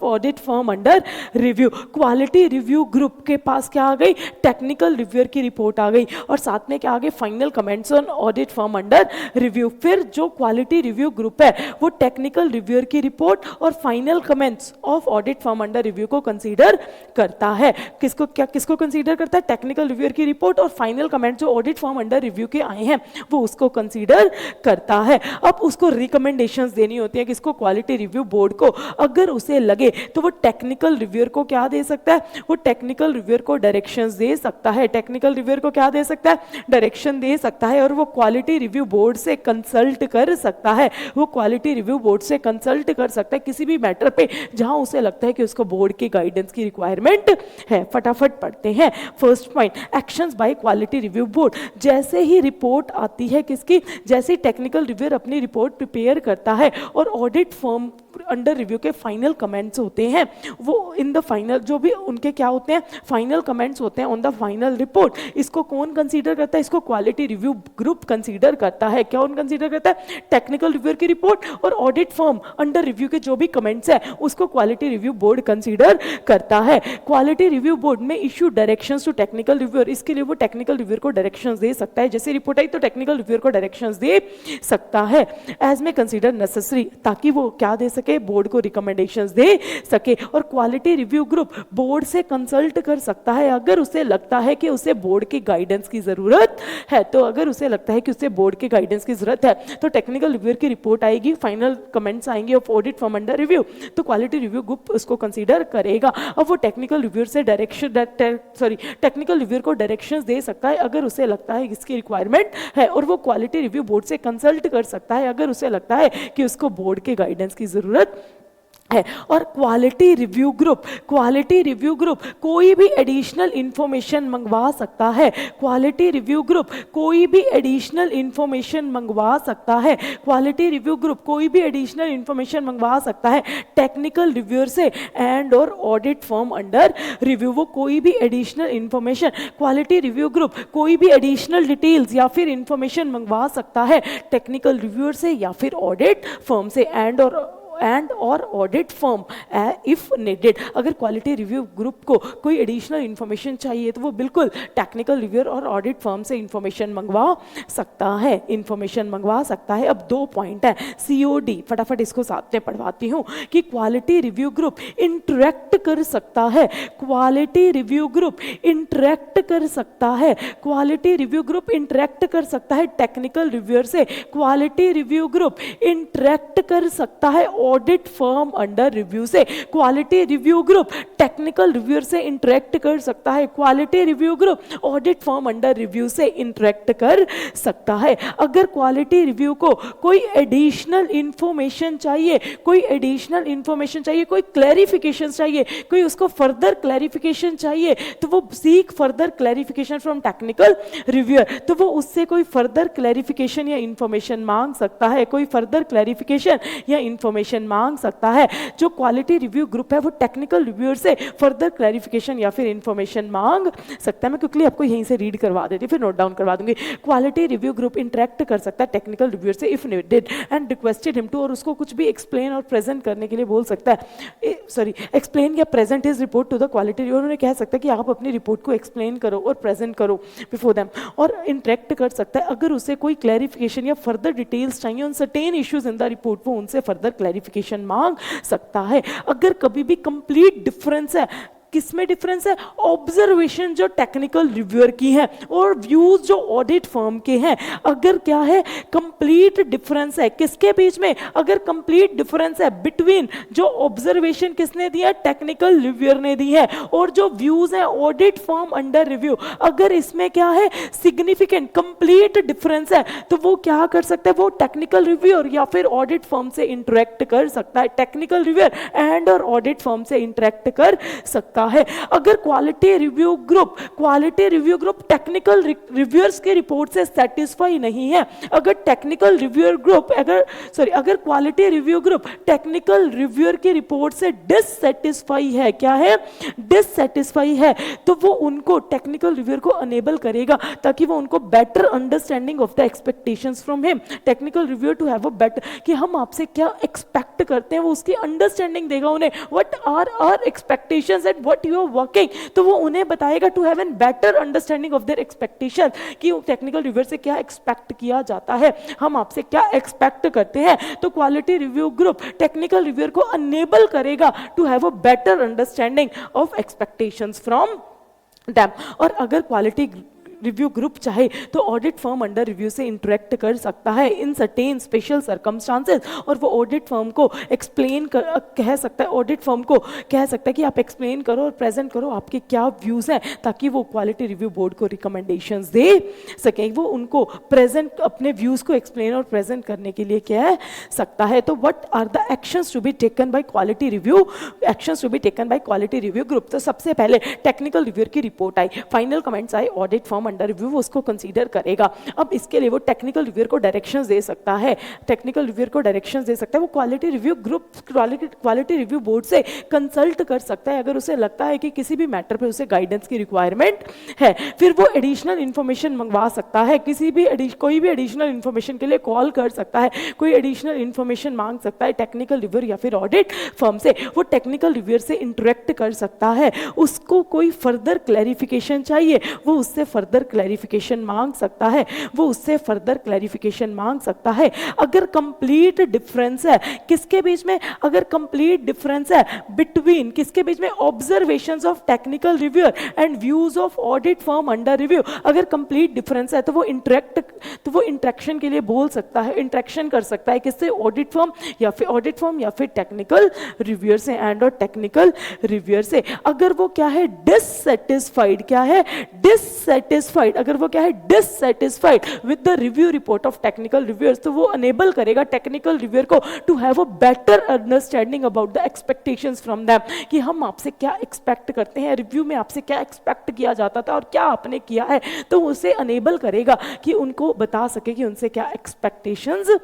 audit firm under review. Quality review group के पास क्या आ गई, टेक्निकल रिव्यूअर की रिपोर्ट आ गई, और साथ में क्या आ गए, final comments on audit firm under review. फिर जो क्वालिटी रिव्यू ग्रुप है वो टेक्निकल रिव्यूअर की रिपोर्ट और final comments of audit firm under review को कंसीडर करता है। किसको कंसीडर करता है, टेक्निकल रिव्यूअर की रिपोर्ट और फाइनल कमेंट जो ऑडिट फर्म अंडर रिव्यू के आए हैं वो उसको कंसीडर करता है। अब उसको रिकमेंडेशंस देनी होती है किसको, क्वालिटी रिव्यू बोर्ड को। अगर उसे लगे तो वो टेक्निकल रिव्यूअर को क्या दे सकता है, वो टेक्निकल रिव्यूअर को डायरेक्शंस दे सकता है, टेक्निकल रिव्यूअर को क्या दे सकता है, डायरेक्शन दे सकता है, और वो क्वालिटी रिव्यू बोर्ड से कंसल्ट कर सकता है, वो क्वालिटी रिव्यू बोर्ड से कंसल्ट कर सकता है किसी भी मैटर पे जहां उसे लगता है कि उसको बोर्ड के गाइडेंस की रिक्वायरमेंट है। फटाफट पढ़ते हैं। First point, actions by quality review board. जैसे ही रिपोर्ट आती है किसकी, जैसे टेक्निकल रिव्यूअर अपनी रिपोर्ट प्रिपेयर करता है और ऑडिट फर्म अंडर रिव्यू के फाइनल कमेंट्स होते हैं, वो इन द फाइनल जो भी उनके क्या होते हैं, फाइनल कमेंट्स होते हैं ऑन द फाइनल रिपोर्ट, इसको कौन कंसीडर करता है, इसको क्वालिटी रिव्यू ग्रुप कंसीडर करता है। कौन कंसीडर करता है, टेक्निकल रिव्यूअर की रिपोर्ट, और ऑडिट फर्म अंडर रिव्यू के जो भी कमेंट्स है उसको क्वालिटी रिव्यू बोर्ड कंसीडर करता है। क्वालिटी रिव्यू बोर्ड में issue directions to technical reviewer, इसके लिए वो टेक्निकल रिव्यूअर को डायरेक्शंस दे सकता है, जैसे रिपोर्ट आई तो टेक्निकल रिव्यूअर को डायरेक्शंस दे सकता है एज में कंसीडर नेसेसरी, ताकि वो क्या दे सके, बोर्ड को रिकमेंडेशंस दे सके। और क्वालिटी रिव्यू ग्रुप बोर्ड से कंसल्ट कर सकता है अगर उसे लगता है कि उसे बोर्ड की गाइडेंस की जरूरत है, तो अगर उसे लगता है कि उसे बोर्ड के गाइडेंस की जरूरत है तो टेक्निकल रिव्यूअर की रिपोर्ट आएगी, फाइनल कमेंट्स आएंगे of audit from under review, तो क्वालिटी रिव्यू ग्रुप उसको कंसीडर करेगा। अब वो टेक्निकल रिव्यूअर से टेक्निकल रिव्यूअर को डायरेक्शंस दे सकता है अगर उसे लगता है इसकी रिक्वायरमेंट है, और वो क्वालिटी रिव्यू बोर्ड से कंसल्ट कर सकता है अगर उसे लगता है कि उसको बोर्ड के गाइडेंस की जरूरत है। और क्वालिटी रिव्यू ग्रुप कोई भी एडिशनल इंफॉर्मेशन मंगवा सकता है, क्वालिटी रिव्यू ग्रुप कोई भी एडिशनल इंफॉर्मेशन मंगवा सकता है, क्वालिटी रिव्यू ग्रुप कोई भी एडिशनल इंफॉर्मेशन मंगवा सकता है टेक्निकल रिव्यूअर से एंड और ऑडिट फर्म अंडर रिव्यू, वो कोई भी additional information, quality review group कोई भी एडिशनल डिटेल्स या फिर इंफॉर्मेशन मंगवा सकता है टेक्निकल रिव्यूअर से या फिर ऑडिट फर्म से एंड और ऑडिट फर्म इफ नीडेड। अगर क्वालिटी रिव्यू ग्रुप को कोई एडिशनल इंफॉर्मेशन चाहिए तो वो बिल्कुल टेक्निकल रिव्यूअर और ऑडिट फर्म से इंफॉर्मेशन मंगवा सकता है। अब 2 पॉइंट है, COD फटाफट इसको साथ में पढ़वाती हूँ कि क्वालिटी रिव्यू ग्रुप इंटरेक्ट कर सकता है, क्वालिटी रिव्यू ग्रुप इंटरेक्ट कर सकता है, क्वालिटी रिव्यू ग्रुप इंटरेक्ट कर सकता है टेक्निकल रिव्यूअर से, क्वालिटी रिव्यू ग्रुप इंटरेक्ट कर सकता है ऑडिट फर्म अंडर रिव्यू से, quality review group technical reviewer से इंटरेक्ट कर सकता है, quality review group audit firm under review से इंटरेक्ट कर सकता है। अगर क्वालिटी रिव्यू को कोई एडिशनल इंफॉर्मेशन चाहिए, कोई क्लैरिफिकेशन चाहिए, कोई उसको फर्दर क्लैरिफिकेशन चाहिए, तो वो seek further clarification from technical reviewer, तो वो उससे कोई फर्दर क्लैरिफिकेशन या इंफॉर्मेशन मांग सकता है, कोई फर्दर क्लैरिफिकेशन या इंफॉर्मेशन मांग सकता है। जो क्वालिटी रिव्यू ग्रुप है वो टेक्निकल रिव्यूअर से फर्दर क्लैरिफिकेशन या फिर इंफॉर्मेशन मांग सकता है। मैं क्विकली आपको यहीं से रीड करवा देती हूँ, फिर नोट डाउन करवा दूंगी। क्वालिटी रिव्यू ग्रुप इंटरेक्ट कर सकता है टेक्निकल रिव्यूअर से if needed and requested him to, और उसको कुछ भी एक्सप्लेन और प्रेजेंट करने के लिए बोल सकता है, एक्सप्लेन या present his report to the quality reviewer, उन्हें कह सकता है कि आप अपनी रिपोर्ट को एक्सप्लेन करो और प्रेजेंट करो बिफोर देम, और इंटरेक्ट कर सकता है अगर उसे कोई क्लैरिफिकेशन या फर्दर डिटेल्स चाहिए on certain issues in the report, वो उनसे फर्दर क्लैरिफिकेशन मांग सकता है। अगर कभी भी कंप्लीट डिफरेंस है, किसमें डिफरेंस है, ऑब्जर्वेशन जो टेक्निकल रिव्यूअर की है और व्यूज जो ऑडिट फर्म के हैं, अगर क्या है कंप्लीट डिफरेंस है किसके बीच में, अगर कंप्लीट डिफरेंस है बिटवीन जो ऑब्जर्वेशन किसने दिया, टेक्निकल रिव्यूअर ने दी है, और जो व्यूज है ऑडिट फर्म अंडर रिव्यू, अगर इसमें क्या है सिग्निफिकेंट कंप्लीट डिफरेंस है, तो वो क्या कर सकता है, वो टेक्निकल रिव्यूअर या फिर ऑडिट फर्म से इंटरेक्ट कर सकता है, टेक्निकल रिव्यूअर एंड और ऑडिट फर्म से इंटरेक्ट कर सकता है। अगर quality review group technical reviewers के रिपोर्ट से सेटिस्फाई नहीं है, अगर quality review group technical reviewer की रिपोर्ट से डिससेटिस्फाई है, क्या है डिससेटिस्फाई है, तो वो उनको टेक्निकल रिव्यूअर को अनेबल करेगा ताकि वो उनको better understanding of the expectations from him, technical reviewer to have a better, कि हम आपसे क्या एक्सपेक्ट करते हैं, वो उसकी अंडरस्टैंडिंग देगा उन्हें, what are our expectations and what you are working, तो वो उन्हें बताएगा to have an better understanding of their expectation, कि टेक्निकल रिव्यूअर से क्या एक्सपेक्ट किया जाता है, हम आपसे क्या एक्सपेक्ट करते हैं। तो quality review group technical reviewer को अनेबल करेगा to have a better understanding of expectations from them. और अगर क्वालिटी रिव्यू ग्रुप चाहे तो ऑडिट फर्म अंडर रिव्यू से इंटरेक्ट कर सकता है इन सर्टेन स्पेशल सर्कमस्टांसेस, और वो ऑडिट फर्म को एक्सप्लेन कह सकता है, ऑडिट फर्म को कह सकता है कि आप एक्सप्लेन करो और प्रेजेंट करो आपके क्या व्यूज हैं, ताकि वो क्वालिटी रिव्यू बोर्ड को रिकमेंडेशंस दे सके, वो उनको प्रेजेंट अपने व्यूज को एक्सप्लेन और प्रेजेंट करने के लिए कह सकता है। तो what are the actions to be taken by quality review group. तो सबसे पहले टेक्निकल रिव्यूअर की रिपोर्ट आई, फाइनल कमेंट्स आए ऑडिट फर्म अंडर रिव्यू वो उसको कंसीडर करेगा। अब इसके लिए वो टेक्निकल रिव्यूअर को डायरेक्शंस दे सकता है, टेक्निकल रिव्यूअर को डायरेक्शंस दे सकता है, वो quality review group quality review board से कंसल्ट कर सकता है अगर उसे लगता है कि किसी भी मैटर पे उसे गाइडेंस की रिक्वायरमेंट है। फिर वो एडिशनल इंफॉर्मेशन मंगवा सकता है, कोई भी एडिशनल इंफॉर्मेशन के लिए कॉल कर सकता है, कोई एडिशनल इंफॉर्मेशन मांग सकता है टेक्निकल रिव्यूअर या फिर ऑडिट फर्म से, वो टेक्निकल रिव्यूअर से इंटरेक्ट कर सकता है। उसको कोई फर्दर क्लैरिफिकेशन चाहिए वो उससे फर्दर क्लैरिफिकेशन मांग सकता है, वो उससे फर्दर क्लैरिफिकेशन मांग सकता है। अगर कंप्लीट डिफरेंस है किसके बीच में, अगर कंप्लीट डिफरेंस है बिटवीन किसके बीच में, observations of technical reviewer and views of audit firm under review, अगर कंप्लीट डिफरेंस है तो वो इंटरेक्शन के लिए बोल सकता है, इंटरेक्शन कर सकता है किससे, ऑडिट फर्म या फिर टेक्निकल रिव्यूअर से एंड और टेक्निकल रिव्यूअर से। अगर वो क्या है डिससैटिस्फाइड, क्या है डिससैटिस्फाइड, अगर वो क्या है dissatisfied with the review report of technical reviewers, तो वो अनेबल करेगा टेक्निकल रिव्यूअर को to have a better understanding about the expectations from them, कि हम आपसे क्या एक्सपेक्ट करते हैं, रिव्यू में आपसे क्या एक्सपेक्ट किया जाता था और क्या आपने किया है, तो उसे अनेबल करेगा कि उनको बता सके कि उनसे क्या एक्सपेक्टेशंस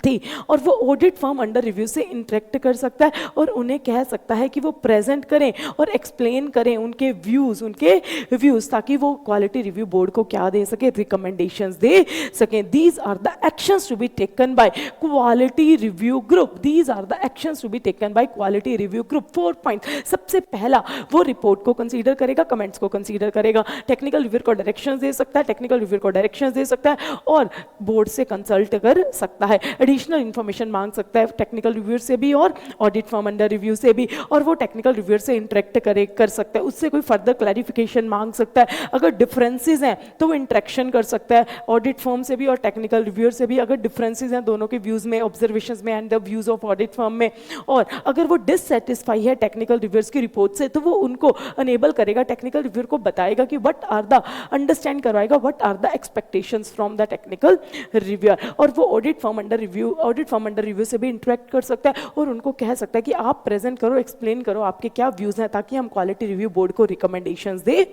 थी। और वो ऑडिट फर्म अंडर रिव्यू से इंटरेक्ट कर सकता है और उन्हें कह सकता है कि वो प्रेजेंट करें और एक्सप्लेन करें उनके व्यूज ताकि वो क्वालिटी रिव्यू बोर्ड को क्या दे सके, रिकमेंडेशंस दे सकें। These are the actions to be taken by quality review group, these are the actions to be taken by quality review group. 4 point. सबसे पहला वो रिपोर्ट को कंसीडर करेगा, कमेंट्स को कंसीडर करेगा, टेक्निकल रिव्यूअर को डायरेक्शंस दे सकता है, टेक्निकल रिव्यूअर को डायरेक्शंस दे सकता है और बोर्ड से कंसल्ट कर सकता है, एडिशनल इंफॉर्मेशन मांग सकता है टेक्निकल रिव्यूअर से भी और ऑडिट फर्म अंडर रिव्यू से भी, और वो टेक्निकल रिव्यूअर से इंटरेक्ट कर सकता है, उससे कोई फर्दर क्लैरिफिकेशन मांग सकता है। अगर डिफरेंसेस हैं तो वो इंटरेक्शन कर सकता है ऑडिट फर्म से भी और टेक्निकल रिव्यूअर से भी, अगर डिफरेंसेस हैं दोनों के व्यूज में, ऑब्जर्वेशंस में and the views of audit firm में। और अगर वो डिससैटिस्फाई है टेक्निकल रिव्यूअर्स की रिपोर्ट से तो वो उनको अनेबल करेगा, टेक्निकल रिव्यूअर को बताएगा कि व्हाट आर द, अंडरस्टैंड करवाएगा what are the expectations from the technical reviewer. और वो ऑडिट फर्म अंडर रिव्यू से भी इंटरेक्ट कर सकता है और उनको कह सकता है कि आप प्रेजेंट करो, एक्सप्लेन करो आपके क्या व्यूज हैं ताकि हम क्वालिटी रिव्यू बोर्ड को रिकमेंडेशंस दे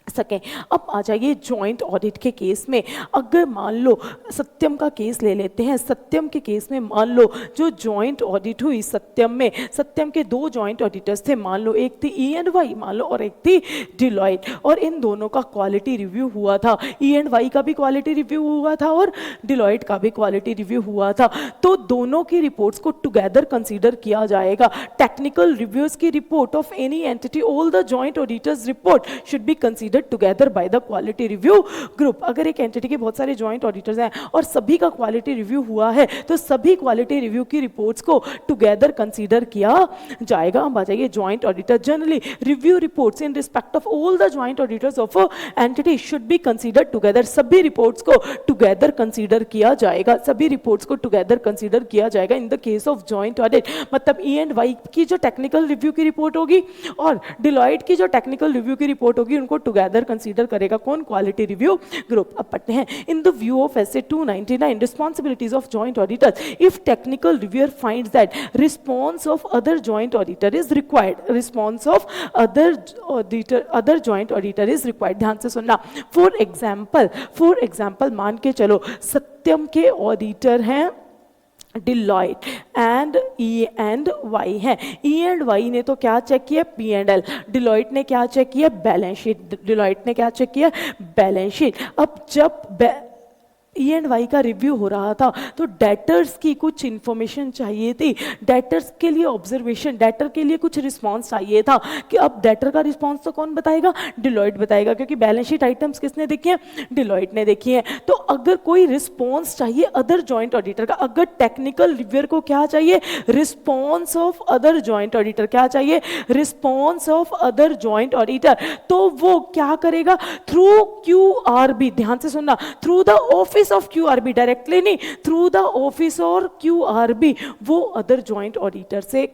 सकें। अब आ जाइए जॉइंट ऑडिट के केस में। अगर मान लो सत्यम का केस ले लेते हैं, सत्यम के केस में मान लो जो जॉइंट ऑडिट हुई सत्यम में, सत्यम के 2 जॉइंट ऑडिटर्स थे, मान लो एक थी E&Y मान लो और एक थी डिलॉयट, और इन दोनों का क्वालिटी रिव्यू हुआ था। E&Y का भी क्वालिटी रिव्यू हुआ था और डिलॉयट का भी क्वालिटी रिव्यू हुआ था। तो दोनों की रिपोर्ट्स को टुगेदर कंसीडर किया जाएगा। टेक्निकल रिव्यूज की report of any entity, all the joint auditors report should B consider together by the quality review group. अगर एक एंटिटी के बहुत सारे जॉइंट ऑडिटर्स हैं और सभी का क्वालिटी रिव्यू हुआ है तो सभी क्वालिटी रिव्यू की रिपोर्ट्स को टुगेदर कंसीडर किया जाएगा। हम आ जाइए joint auditor. Generally review reports in respect of all the joint auditors of entity should be considered together. सभी रिपोर्ट्स को टुगेदर कंसीडर किया जाएगा, सभी रिपोर्ट्स को टुगेदर कंसीडर किया जाएगा इन the case of joint audit. मतलब E&Y की जो टेक्निकल रिव्यू की रिपोर्ट होगी और डिलॉयट की जो टेक्निकल रिव्यू की रिपोर्ट होगी उनको टुगेदर कंसीडर करेगा कौन, क्वालिटी रिव्यू ग्रुप। अब पढ़ते हैं। In the view of essay 299 responsibilities of joint auditors, if technical reviewer finds that response of other joint auditor is required, response of other joint auditor is required. ध्यान से सुनना। For example मान के चलो सत्यम के ऑडिटर हैं Deloitte and E&Y है। E&Y ने तो क्या चेक किया, P&L। डिलॉयट ने क्या चेक किया, बैलेंस शीट। डिलॉयट ने क्या चेक किया, बैलेंस शीट। अब जब E&Y का रिव्यू हो रहा था तो डेटर्स की कुछ इंफॉर्मेशन चाहिए थी, डेटर्स के लिए ऑब्जर्वेशन, डेटर के लिए कुछ रिस्पांस चाहिए था कि अब डेटर का रिस्पांस तो कौन बताएगा, डिलॉयट बताएगा, क्योंकि बैलेंस शीट आइटम्स किसने देखी है, डिलॉयट ने देखी है। तो अगर कोई रिस्पांस चाहिए अदर जॉइंट ऑडिटर का, अगर टेक्निकल रिव्यूअर को क्या चाहिए, response of other joint auditor, क्या चाहिए, response of other joint auditor, तो वो क्या करेगा, थ्रू QRB। ध्यान से सुनना, through the office of QRB, directly नहीं, थ्रू द ऑफिस और QRB वो अदर जॉइंट ऑडिटर से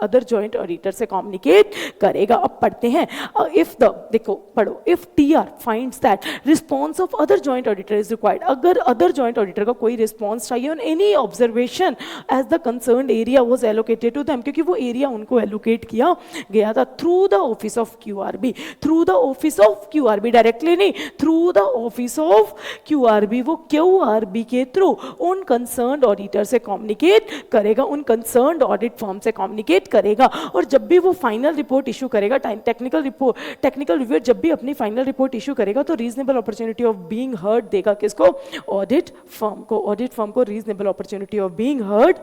अदर जॉइंट ऑडिटर से कम्युनिकेट करेगा। अब पढ़ते हैं, इफ द, देखो पढ़ो, if TR finds that response of other joint auditor is required, अगर अदर जॉइंट ऑडिटर का कोई रिस्पॉन्स चाहिए on any observation as the concerned area was allocated to them, क्योंकि वो एरिया उनको एलोकेट किया गया था through the office of QRB, through the office of QRB, directly नहीं, through the office of QRB, वो क्यूआरबी के थ्रू उन कंसर्न्ड ऑडिटर से कम्युनिकेट करेगा, उन कंसर्न्ड ऑडिट फर्म से कम्युनिकेट करेगा। और जब भी वो फाइनल रिपोर्ट इशू करेगा, टेक्निकल रिव्यूअर जब भी अपनी फाइनल रिपोर्ट इशू करेगा तो reasonable opportunity of being heard देगा किसको? ऑडिट फर्म को, ऑडिट फर्म को reasonable opportunity of being heard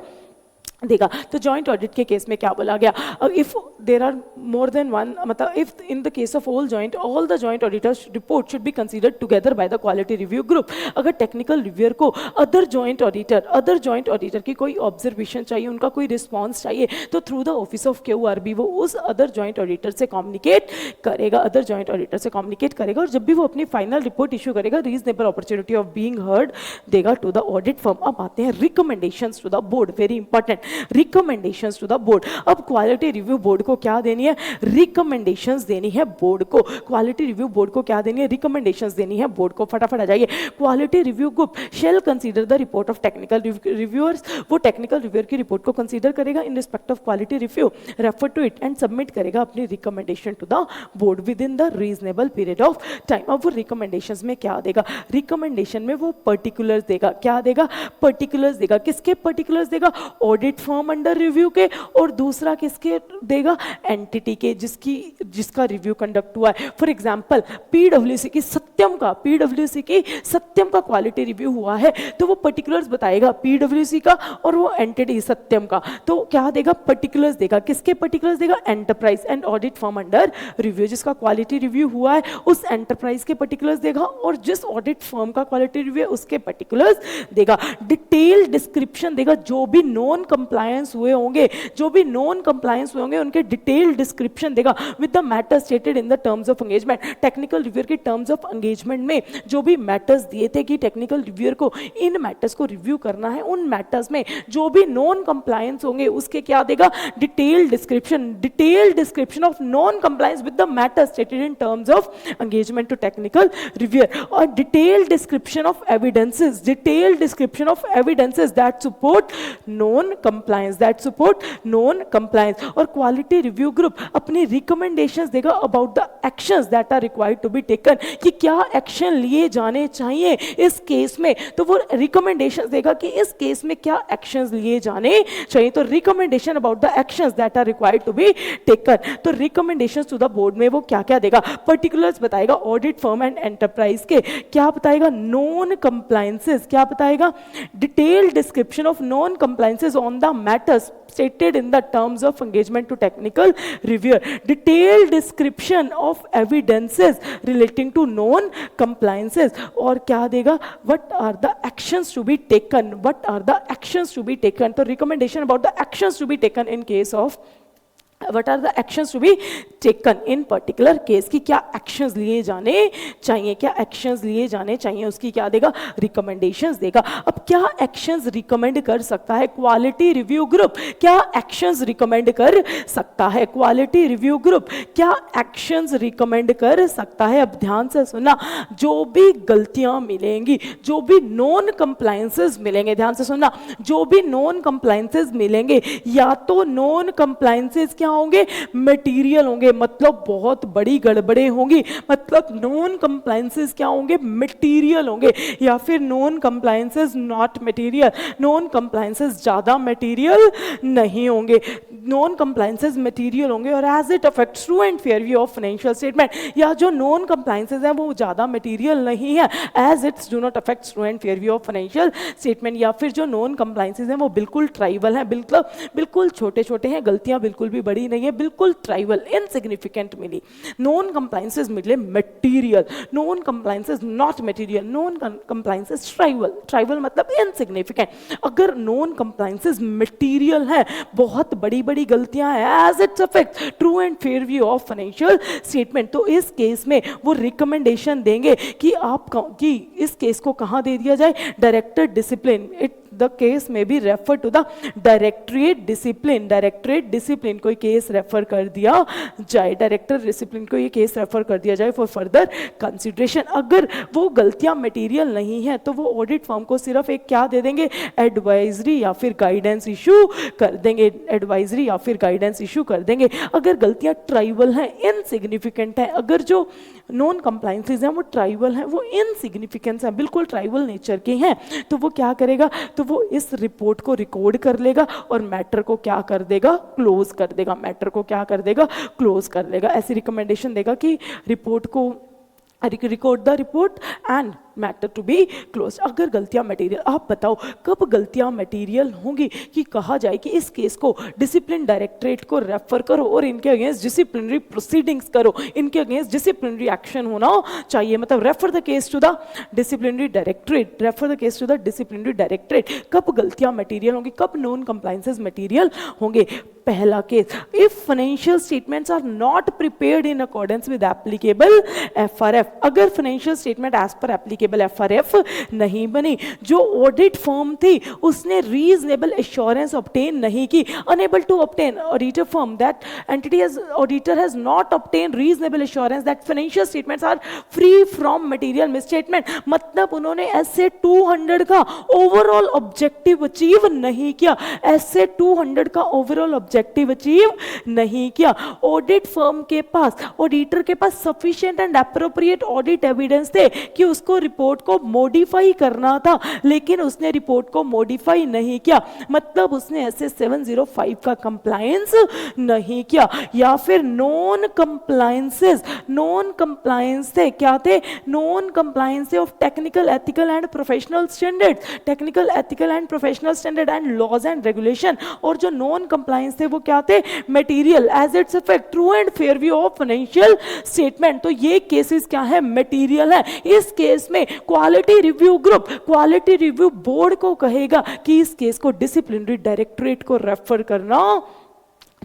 देगा। तो जॉइंट ऑडिट के केस में क्या बोला गया? If there are more than one, मतलब if in the case of all the joint auditors report should be considered together by the quality review group. अगर technical reviewer को अदर जॉइंट ऑडिटर की कोई observation चाहिए, उनका कोई response चाहिए, तो through the office of QRB वो उस अदर जॉइंट ऑडिटर से कम्युनिकेट करेगा, अदर जॉइंट ऑडिटर से कम्युनिकेट करेगा। और जब भी वो अपनी फाइनल रिपोर्ट इशू करेगा, reasonable opportunity of being heard देगा टू द ऑडिट फर्म। अब आते हैं recommendations to the board, very important, recommendations to the board. अब क्वालिटी रिव्यू बोर्ड को क्या देनी है? रिकमेंडेशंस देनी है बोर्ड को। क्वालिटी रिव्यू बोर्ड को क्या देनी है? रिकमेंडेशंस देनी है बोर्ड को। फटाफट आ जाइए। Quality review group shall consider the report of technical reviewers, वो टेक्निकल रिव्यूअर की रिपोर्ट को कंसीडर करेगा in respect of quality review, refer to it and submit करेगा अपनी recommendation to the board within the reasonable period of time. अब वो recommendations में क्या देगा? रिकमेंडेशन में वो पर्टिकुलर्स देगा। क्या देगा? पर्टिकुलर्स देगा। किसके पर्टिकुलर्स देगा? ऑडिट फर्म अंडर रिव्यू के, और दूसरा किसके देगा? एंटिटी के जिसका रिव्यू कंडक्ट हुआ है। फॉर एग्जांपल पीडब्ल्यूसी की सत्यम का क्वालिटी रिव्यू हुआ है, तो वो पर्टिकुलर्स बताएगा पीडब्ल्यूसी का और वो एंटिटी सत्यम का। तो क्या देगा? पर्टिकुलर्स देगा। किसके पर्टिकुलर्स देगा? Enterprise and audit firm under review, जिसका क्वालिटी रिव्यू हुआ है उस एंटरप्राइज के पर्टिकुलर्स देगा, और जिस ऑडिट फर्म का क्वालिटी रिव्यू है उसके पर्टिकुलर्स देगा। डिटेल डिस्क्रिप्शन देगा, जो भी नॉन कंप्लायंस हुए होंगे उनके डिटेल डिस्क्रिप्शन देगा with the matter stated in the terms of engagement. Technical reviewer के टर्म्स ऑफ एंगेजमेंट में जो भी मैटर्स दिए थे कि टेक्निकल रिव्यूअर को इन मैटर्स को रिव्यू करना है, उन मैटर्स में जो भी नॉन कंप्लायंस होंगे उसके क्या देगा? Detail description of non compliance with the matter stated in terms of engagement to technical reviewer. और detail description of evidences that support non compliance. और क्वालिटी रिव्यू ग्रुप अपनी रिकमेंडेशंस देगा about the actions that are required to be taken, कि क्या action लिए जाने चाहिए इस केस में। तो वो रिकमेंडेशंस देगा कि इस केस में क्या एक्शंस लिए जाने चाहिए। तो recommendation about the actions that are required to be taken. तो रिकमेंडेशंस टू द बोर्ड में वो क्या क्या देगा? पर्टिकुलर्स बताएगा ऑडिट फर्म एंड एंटरप्राइज के। क्या बताएगा? Non compliances. क्या बताएगा? Detail description of non compliances on the matters stated in the terms of engagement to technical reviewer. Detailed description of evidences relating to non compliances. और क्या देगा? What are the actions to be taken? तो recommendation about the actions to be taken in case of What are the actions to be taken in particular case, कि क्या actions लिए जाने चाहिए, उसकी क्या देगा? Recommendations देगा। अब क्या actions recommend कर सकता है Quality Review Group? क्या actions recommend कर सकता है Quality Review Group? क्या actions recommend कर सकता है? अब ध्यान से सुनना, जो भी गलतियां मिलेंगी, जो भी नॉन कंप्लायंसेस मिलेंगे, ध्यान से सुनना, जो भी नॉन कंप्लायंसेस मिलेंगे, या तो नॉन कंप्लायंसेस क्या होंगे? मटेरियल होंगे, मतलब बहुत बड़ी गड़बड़े होंगी, मतलब नॉन कंप्लायंसेस क्या होंगे? मटेरियल होंगे, या फिर non compliances not material, non compliances ज्यादा मटेरियल नहीं होंगे, नॉन कंप्लायंसेस मटेरियल होंगे। और as it affects true and fair view of financial statement, या जो नॉन कंप्लायंसेस हैं वो ज्यादा मटेरियल नहीं है, as it's do not affects true and fair view of financial statement. या फिर जो नॉन कंप्लायंसेस हैं वो बिल्कुल ट्राइवल हैं, बिल्कुल छोटे छोटे हैं, गलतियां बिल्कुल भी बड़ी नहीं है, बिल्कुल ट्राइवल इनसिग्निफिकेंट मिली। नॉन कंप्लायंसेस मिले material, non compliances not material, non compliances trivial मतलब इनसिग्निफिकेंट। अगर नॉन कंप्लायंसेस मटेरियल है, बहुत बड़ी बड़ी गलतियां हैं, as its affect true and fair view of financial statement, तो इस केस में वो रिकमेंडेशन देंगे कि इस केस को कहां दे दिया जाए? Director discipline. द केस में be refer to the directorate discipline. Directorate discipline कोई केस रेफर कर दिया जाए, डायरेक्टर डिसिप्लिन को ये केस रेफर कर दिया जाए फॉर फर्दर कंसिडरेशन। अगर वो गलतियां मटेरियल नहीं है तो वो ऑडिट फर्म को सिर्फ एक क्या दे देंगे, एडवाइजरी या फिर गाइडेंस इशू कर देंगे, एडवाइजरी या फिर गाइडेंस इशू कर देंगे। अगर गलतियां ट्राइवल हैं, इनसिग्निफिकेंट हैं, अगर जो नॉन कंप्लाइंसेज हैं वो ट्राइवल हैं, वो इनसिग्निफिकेंस हैं, बिल्कुल ट्राइवल नेचर के हैं, तो वो क्या करेगा, तो वो इस रिपोर्ट को रिकॉर्ड कर लेगा और मैटर को क्या कर देगा, क्लोज कर देगा, मैटर को क्या कर देगा, क्लोज कर देगा। ऐसी रिकमेंडेशन देगा कि रिपोर्ट को record the report and matter to be close. अगर गलतियां मटेरियल, आप बताओ कब गलतियां मटेरियल होंगी कि कहा जाए कि इस केस को डिसिप्लिन डायरेक्टरेट को रेफर करो और इनके अगेंस्ट डिसिप्लिनरी प्रोसीडिंग्स करो, इनके अगेंस्ट डिसिप्लिनरी एक्शन होना चाहिए, मतलब refer the case to the disciplinary directorate, refer the case to the disciplinary directorate. कब गलतियां मटेरियल होंगी, कब नॉन कंप्लायंसेस मटेरियल होंगे। पहला केस, if financial statements are not prepared in accordance with applicable FRF. अगर financial statement as per applicable FRF नहीं बनी, जो ऑडिट फर्म थी उसने रीजनेबल एश्योरेंस ऑब्टेन नहीं की, enable to obtain, auditor firm that entity has, auditor has not obtain reasonable assurance that financial statements are free from material misstatement. मतलब उन्होंने ऐसे 200 का ओवरऑल ऑब्जेक्टिव अचीव नहीं किया, ऐसे 200 का ओवरऑल ऑब्जेक्टिव अचीव नहीं किया। ऑडिट फर्म के पास, ऑडिटर के पास sufficient and appropriate audit evidence थे कि उसको रिपोर्ट को मॉडिफाई करना था, लेकिन उसने रिपोर्ट को मॉडिफाई नहीं किया, मतलब उसने ऐसे 705 का कंप्लायंस नहीं किया। या फिर नॉन कंप्लायंसेस, नॉन कंप्लायंस थे, क्या थे, non compliance of technical ethical and professional standard, technical ethical and professional standard and laws and regulation. और जो नॉन कंप्लायंस थे वो क्या थे, material as its effect true and fair view of financial statement. तो ये केसेस क्या है, मटेरियल है। इस केस में quality review group, quality review board को कहेगा कि इस केस को डिसिप्लिनरी डायरेक्टरेट को रेफर करना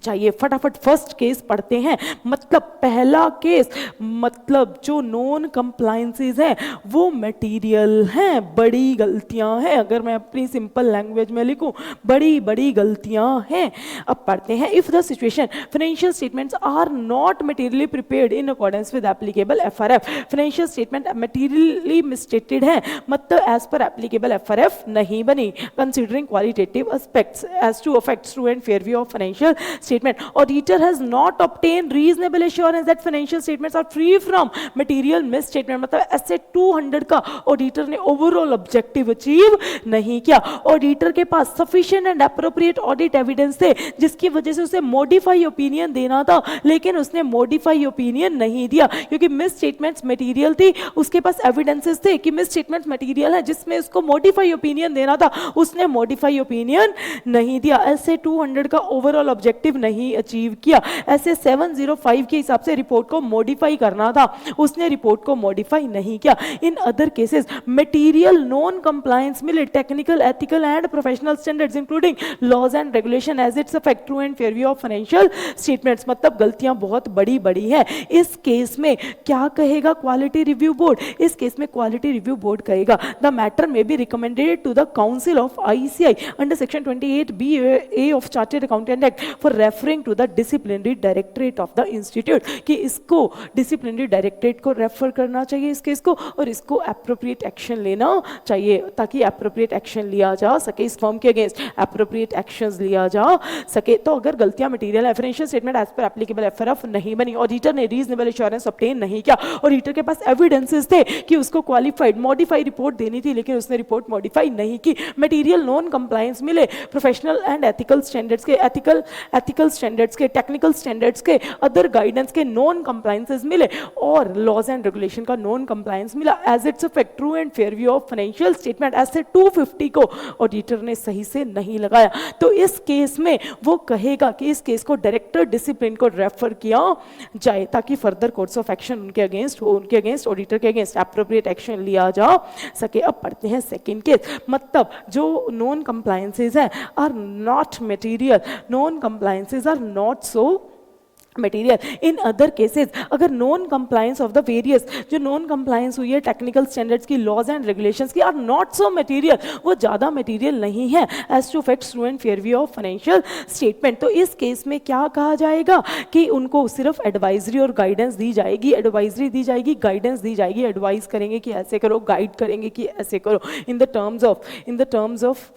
चाहिए। फटाफट फर्स्ट केस पढ़ते हैं। मतलब पहला केस, मतलब जो नॉन कंप्लायंसेस हैं वो मटेरियल हैं, बड़ी गलतियां हैं। अगर मैं अपनी सिंपल लैंग्वेज में लिखूं, बड़ी बड़ी गलतियां हैं। अब पढ़ते हैं, if the situation financial statements are not materially prepared in accordance with applicable FRF, financial statement materially misstated है, मतलब एज पर एप्लीकेबल एफआरएफ नहीं बनी, considering qualitative aspects as to affects true and fair view of financial statement. Auditor has not obtained reasonable assurance that financial statements are free from material misstatement. मतलब ऐसे 200 का auditor ने overall objective achieve नहीं किया। Auditor के पास sufficient and appropriate audit evidence थे जिसकी वजह से उसे मॉडिफाई ओपिनियन देना था, लेकिन उसने मॉडिफाई ओपिनियन नहीं दिया क्योंकि मिस स्टेटमेंट्स मटीरियल थी। उसके पास एविडेंसेस थे कि मिस स्टेटमेंट्स मटीरियल है जिसमें उसको मॉडिफाई ओपिनियन देना था, उसने मॉडिफाई ओपिनियन नहीं दिया। ऐसे 200 का ओवरऑल ऑब्जेक्टिव नहीं अचीव किया। ऐसे 705 के हिसाब से रिपोर्ट को मॉडिफाई करना था, उसने रिपोर्ट को मॉडिफाई नहीं किया। In other cases material non compliance मिले technical ethical and professional standards including laws and regulation as its affect true and fair view of financial statements. मतलब गलतियां बहुत बड़ी बड़ी है। इस केस में क्या कहेगा क्वालिटी रिव्यू बोर्ड, इस केस में क्वालिटी रिव्यू बोर्ड कहेगा द मैटर में be recommended to the council of ICAI under section 28B of chartered accountant act for referring to the disciplinary directorate of the institute, कि इसको disciplinary directorate को refer करना चाहिए इस case को, और इसको एप्रोप्रिएट एक्शन लेना चाहिए ताकि एप्रोप्रिएट एक्शन लिया जा सके, इस फर्म के अगेंस्ट एप्रोप्रिएट एक्शंस लिया जा सके। तो अगर गलतियां मटेरियल है, financial statement as per applicable FRF नहीं बनी, ऑडिटर ने रीजनेबल एश्योरेंस ऑब्टेन नहीं किया, ऑडिटर के पास एविडेंसेस थे कि उसको क्वालिफाइड मॉडिफाई रिपोर्ट देनी थी लेकिन उसने रिपोर्ट मॉडिफाई नहीं की, मटेरियल नॉन कंप्लायंस मिले, प्रोफेशनल एंड एथिकल स्टैंडर्ड्स के, एथिकल स्टैंडर्ड्स के, टेक्निकल स्टैंडर्ड्स के, अदर गाइडेंस के नॉन कंप्लायंसेस मिले और लॉज एंड रेगुलेशन का नॉन कंप्लायंस मिला as its affect true and fair view of financial statement. ऐसे 250 को ऑडिटर ने सही से नहीं लगाया। तो इस केस में वो कहेगा कि इस केस को डायरेक्टर डिसिप्लिन को रेफर किया जाए ताकि फर्दर कोर्स ऑफ एक्शन उनके अगेंस्ट हो, उनके अगेंस्ट ऑडिटर के अगेंस्ट एप्रोप्रिएट एक्शन लिया जा सके। अब पढ़ते हैं सेकंड केस। मतलब जो नॉन कंप्लायंसेस हैं are not material, non compliances are not so material. In other cases अगर non compliance of the various, जो नॉन कंप्लायंस हुई है टेक्निकल स्टैंडर्ड्स की, लॉज एंड रेगुलेशंस की, आर नॉट सो मटेरियल, वो ज़्यादा मटेरियल नहीं है as to facts true and fair view of financial statement. तो इस केस में क्या कहा जाएगा कि उनको सिर्फ एडवाइजरी और गाइडेंस दी जाएगी, एडवाइजरी दी जाएगी, गाइडेंस दी जाएगी, एडवाइस करेंगे कि ऐसे करो, गाइड करेंगे कि ऐसे करो, in the terms of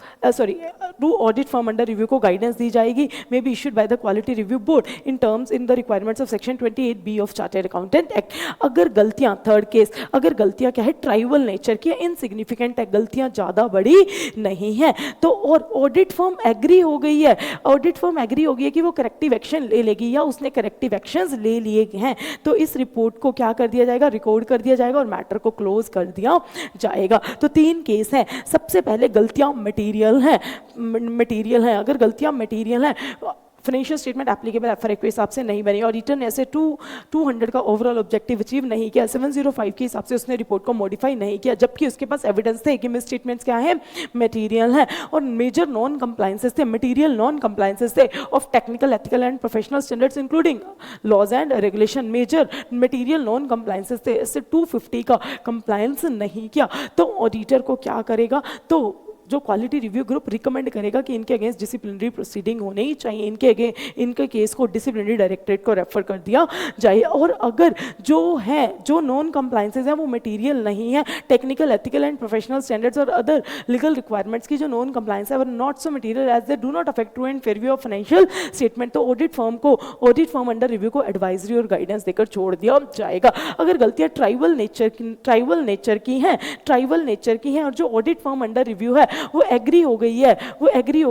to audit firm under review को गाइडेंस दी जाएगी, may be issued by the quality review board in terms in the requirements of section 28B of chartered accountant act. अगर गलतियां, third case, अगर गलतियां क्या है, tribal nature की, इनसिग्निफिकेंट है, गलतियां ज्यादा बड़ी नहीं है, तो और ऑडिट फर्म एग्री हो गई है, ऑडिट फर्म एग्री हो गई है कि वो करेक्टिव एक्शन ले लेगी या उसने करेक्टिव एक्शंस ले लिए हैं, तो इस रिपोर्ट को क्या कर दिया जाएगा, रिकॉर्ड कर दिया जाएगा और मैटर को क्लोज कर दिया जाएगा। तो तीन केस हैं। सबसे पहले गलतियां मटेरियल हैं, अगर गलतियां मटेरियल हैं, फाइनेंशियल स्टेटमेंट एप्लीकेबल एफआरए के हिसाब से नहीं बनी, ऑडिटर ने ऐसे 200 का ओवरऑल ऑब्जेक्टिव अचीव नहीं किया, 705 के हिसाब से उसने रिपोर्ट को मॉडिफाई नहीं किया, जबकि उसके पास एविडेंस थे कि मिस स्टेटमेंट्स क्या है, मटेरियल है, और मेजर नॉन कंप्लायंसेस थे, मटेरियल नॉन कंप्लायंसेस थे of technical, ethical and professional standards including laws and regulation, major material non compliances थे, इससे 250 का कंप्लायंस नहीं किया। तो ऑडिटर को क्या करेगा, तो जो क्वालिटी रिव्यू ग्रुप रिकमेंड करेगा कि इनके अगेंस्ट डिसिप्लिनरी प्रोसीडिंग होनी ही चाहिए, इनके केस को डिसिप्लिनरी डायरेक्टरेट को रेफर कर दिया जाए। और अगर जो नॉन कंप्लायंसेस हैं वो मटेरियल नहीं है, technical, ethical and professional standards और अदर लीगल रिक्वायरमेंट्स की जो नॉन कंप्लायंस है, वो not so material as they do not affect true and fair view of financial statement, तो ऑडिट फर्म अंडर रिव्यू को एडवाइजरी और गाइडेंस देकर छोड़ दिया जाएगा। अगर गलतियां ट्राइवल नेचर की हैं और जो ऑडिट फर्म अंडर रिव्यू है वो एग्री हो गई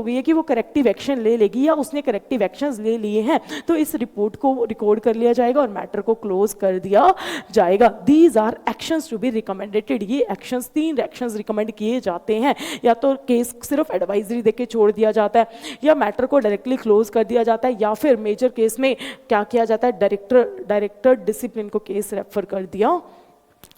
है कि वो करेक्टिव एक्शन ले लेगी या उसने करेक्टिव एक्शंस ले लिए हैं, तो इस रिपोर्ट को रिकॉर्ड कर लिया जाएगा और मैटर को क्लोज कर दिया जाएगा। These are actions to be recommended, ये एक्शंस, 3 एक्शंस रिकमेंड किए जाते हैं, या तो केस सिर्फ एडवाइजरी देके छोड़ दिया जाता है, या मैटर को डायरेक्टली क्लोज कर दिया जाता है, या फिर मेजर केस में क्या किया जाता है, डायरेक्टर डिसिप्लिन को केस रेफर कर दिया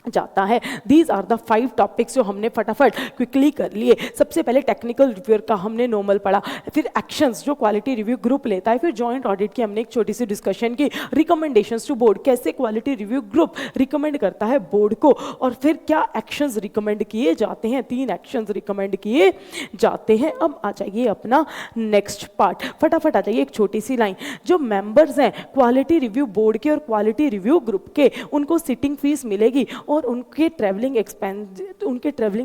जाता है। दीज आर द 5 टॉपिक्स जो हमने फटाफट क्विकली कर लिए। सबसे पहले टेक्निकल रिव्यूअर का हमने नॉर्मल पढ़ा, फिर एक्शंस जो क्वालिटी रिव्यू ग्रुप लेता है, फिर जॉइंट ऑडिट की हमने एक छोटी सी डिस्कशन की, रिकमेंडेशंस टू बोर्ड, कैसे क्वालिटी रिव्यू ग्रुप रिकमेंड करता है बोर्ड को, और फिर क्या एक्शंस रिकमेंड किए जाते हैं, 3 एक्शंस रिकमेंड किए जाते हैं। अब आ जाइए अपना नेक्स्ट पार्ट, फटाफट आ जाइए, एक छोटी सी लाइन, जो मेंबर्स हैं क्वालिटी रिव्यू बोर्ड के और क्वालिटी रिव्यू ग्रुप के, उनको सिटिंग फीस मिलेगी और उनके ट्रैवलिंग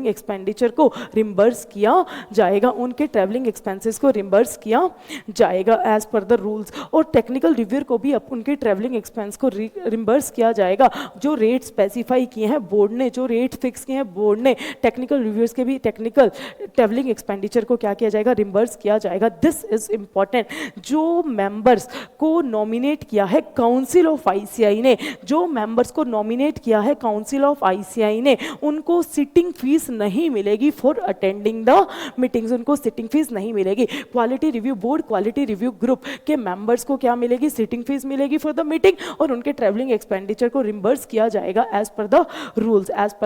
एक्सपेंडिचर को रिम्बर्स किया जाएगा, उनके ट्रैवलिंग एक्सपेंसेस को रिम्बर्स किया जाएगा एज पर द रूल्स। और टेक्निकल रिव्यूअर को भी उनके ट्रैवलिंग एक्सपेंस को रिम्बर्स किया जाएगा, जो रेट स्पेसिफाई किए हैं बोर्ड ने, जो रेट फिक्स किए हैं बोर्ड ने, टेक्निकल रिव्यूअर्स के भी टेक्निकल ट्रैवलिंग एक्सपेंडिचर को क्या किया जाएगा, रिम्बर्स किया जाएगा। This is important. जो मेंबर्स को नॉमिनेट किया है काउंसिल ऑफ आईसीआई ने, जो मेंबर्स को नॉमिनेट किया है काउंसिल ऑफ आईसीआई ने, उनको सिटिंग फीस नहीं मिलेगी फॉर अटेंडिंग द मीटिंग्स, उनको सिटिंग फीस नहीं मिलेगी। Quality review board, quality review group के मेंबर्स को क्या मिलेगी, सिटिंग फीस मिलेगी फॉर द मीटिंग, और उनके ट्रैवलिंग एक्सपेंडिचर को रिम्बर्स किया जाएगा as per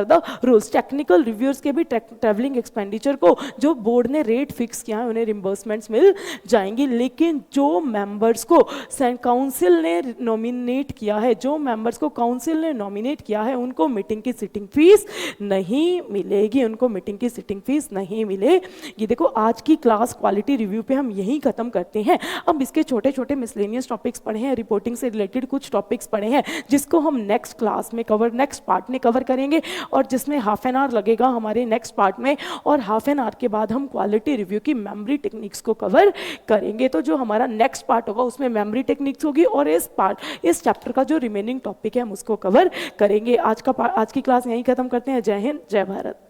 the rules. Technical reviewers के भी ट्रैवलिंग एक्सपेंडिचर को जो बोर्ड ने रेट फिक्स किया है उन्हें रिम्बर्समेंट्स मिल जाएंगी, लेकिन जो मेंबर्स को काउंसिल ने नॉमिनेट किया है, जो मेंबर्स को काउंसिल ने नॉमिनेट किया है, उनको मीटिंग की सिटिंग फीस नहीं मिलेगी, उनको मीटिंग की सिटिंग फीस नहीं मिलेगी। देखो आज की क्लास क्वालिटी रिव्यू पे हम यही खत्म करते हैं। अब इसके छोटे छोटे मिसलेनियस टॉपिक्स पढ़े हैं, रिपोर्टिंग से रिलेटेड कुछ टॉपिक्स पढ़े हैं, जिसको हम नेक्स्ट क्लास में नेक्स्ट पार्ट में कवर करेंगे, और जिसमें हाफ एन आवर लगेगा हमारे नेक्स्ट पार्ट में, और हाफ एन आवर के बाद हम क्वालिटी रिव्यू की मेमोरी टेक्निक्स को कवर करेंगे। तो जो हमारा नेक्स्ट पार्ट होगा उसमें मेमोरी टेक्निक्स होगी, और इस चैप्टर का जो रिमेनिंग टॉपिक है हम उसको कवर करेंगे। आज की क्लास यहीं खत्म करते हैं। जय हिंद, जय भारत।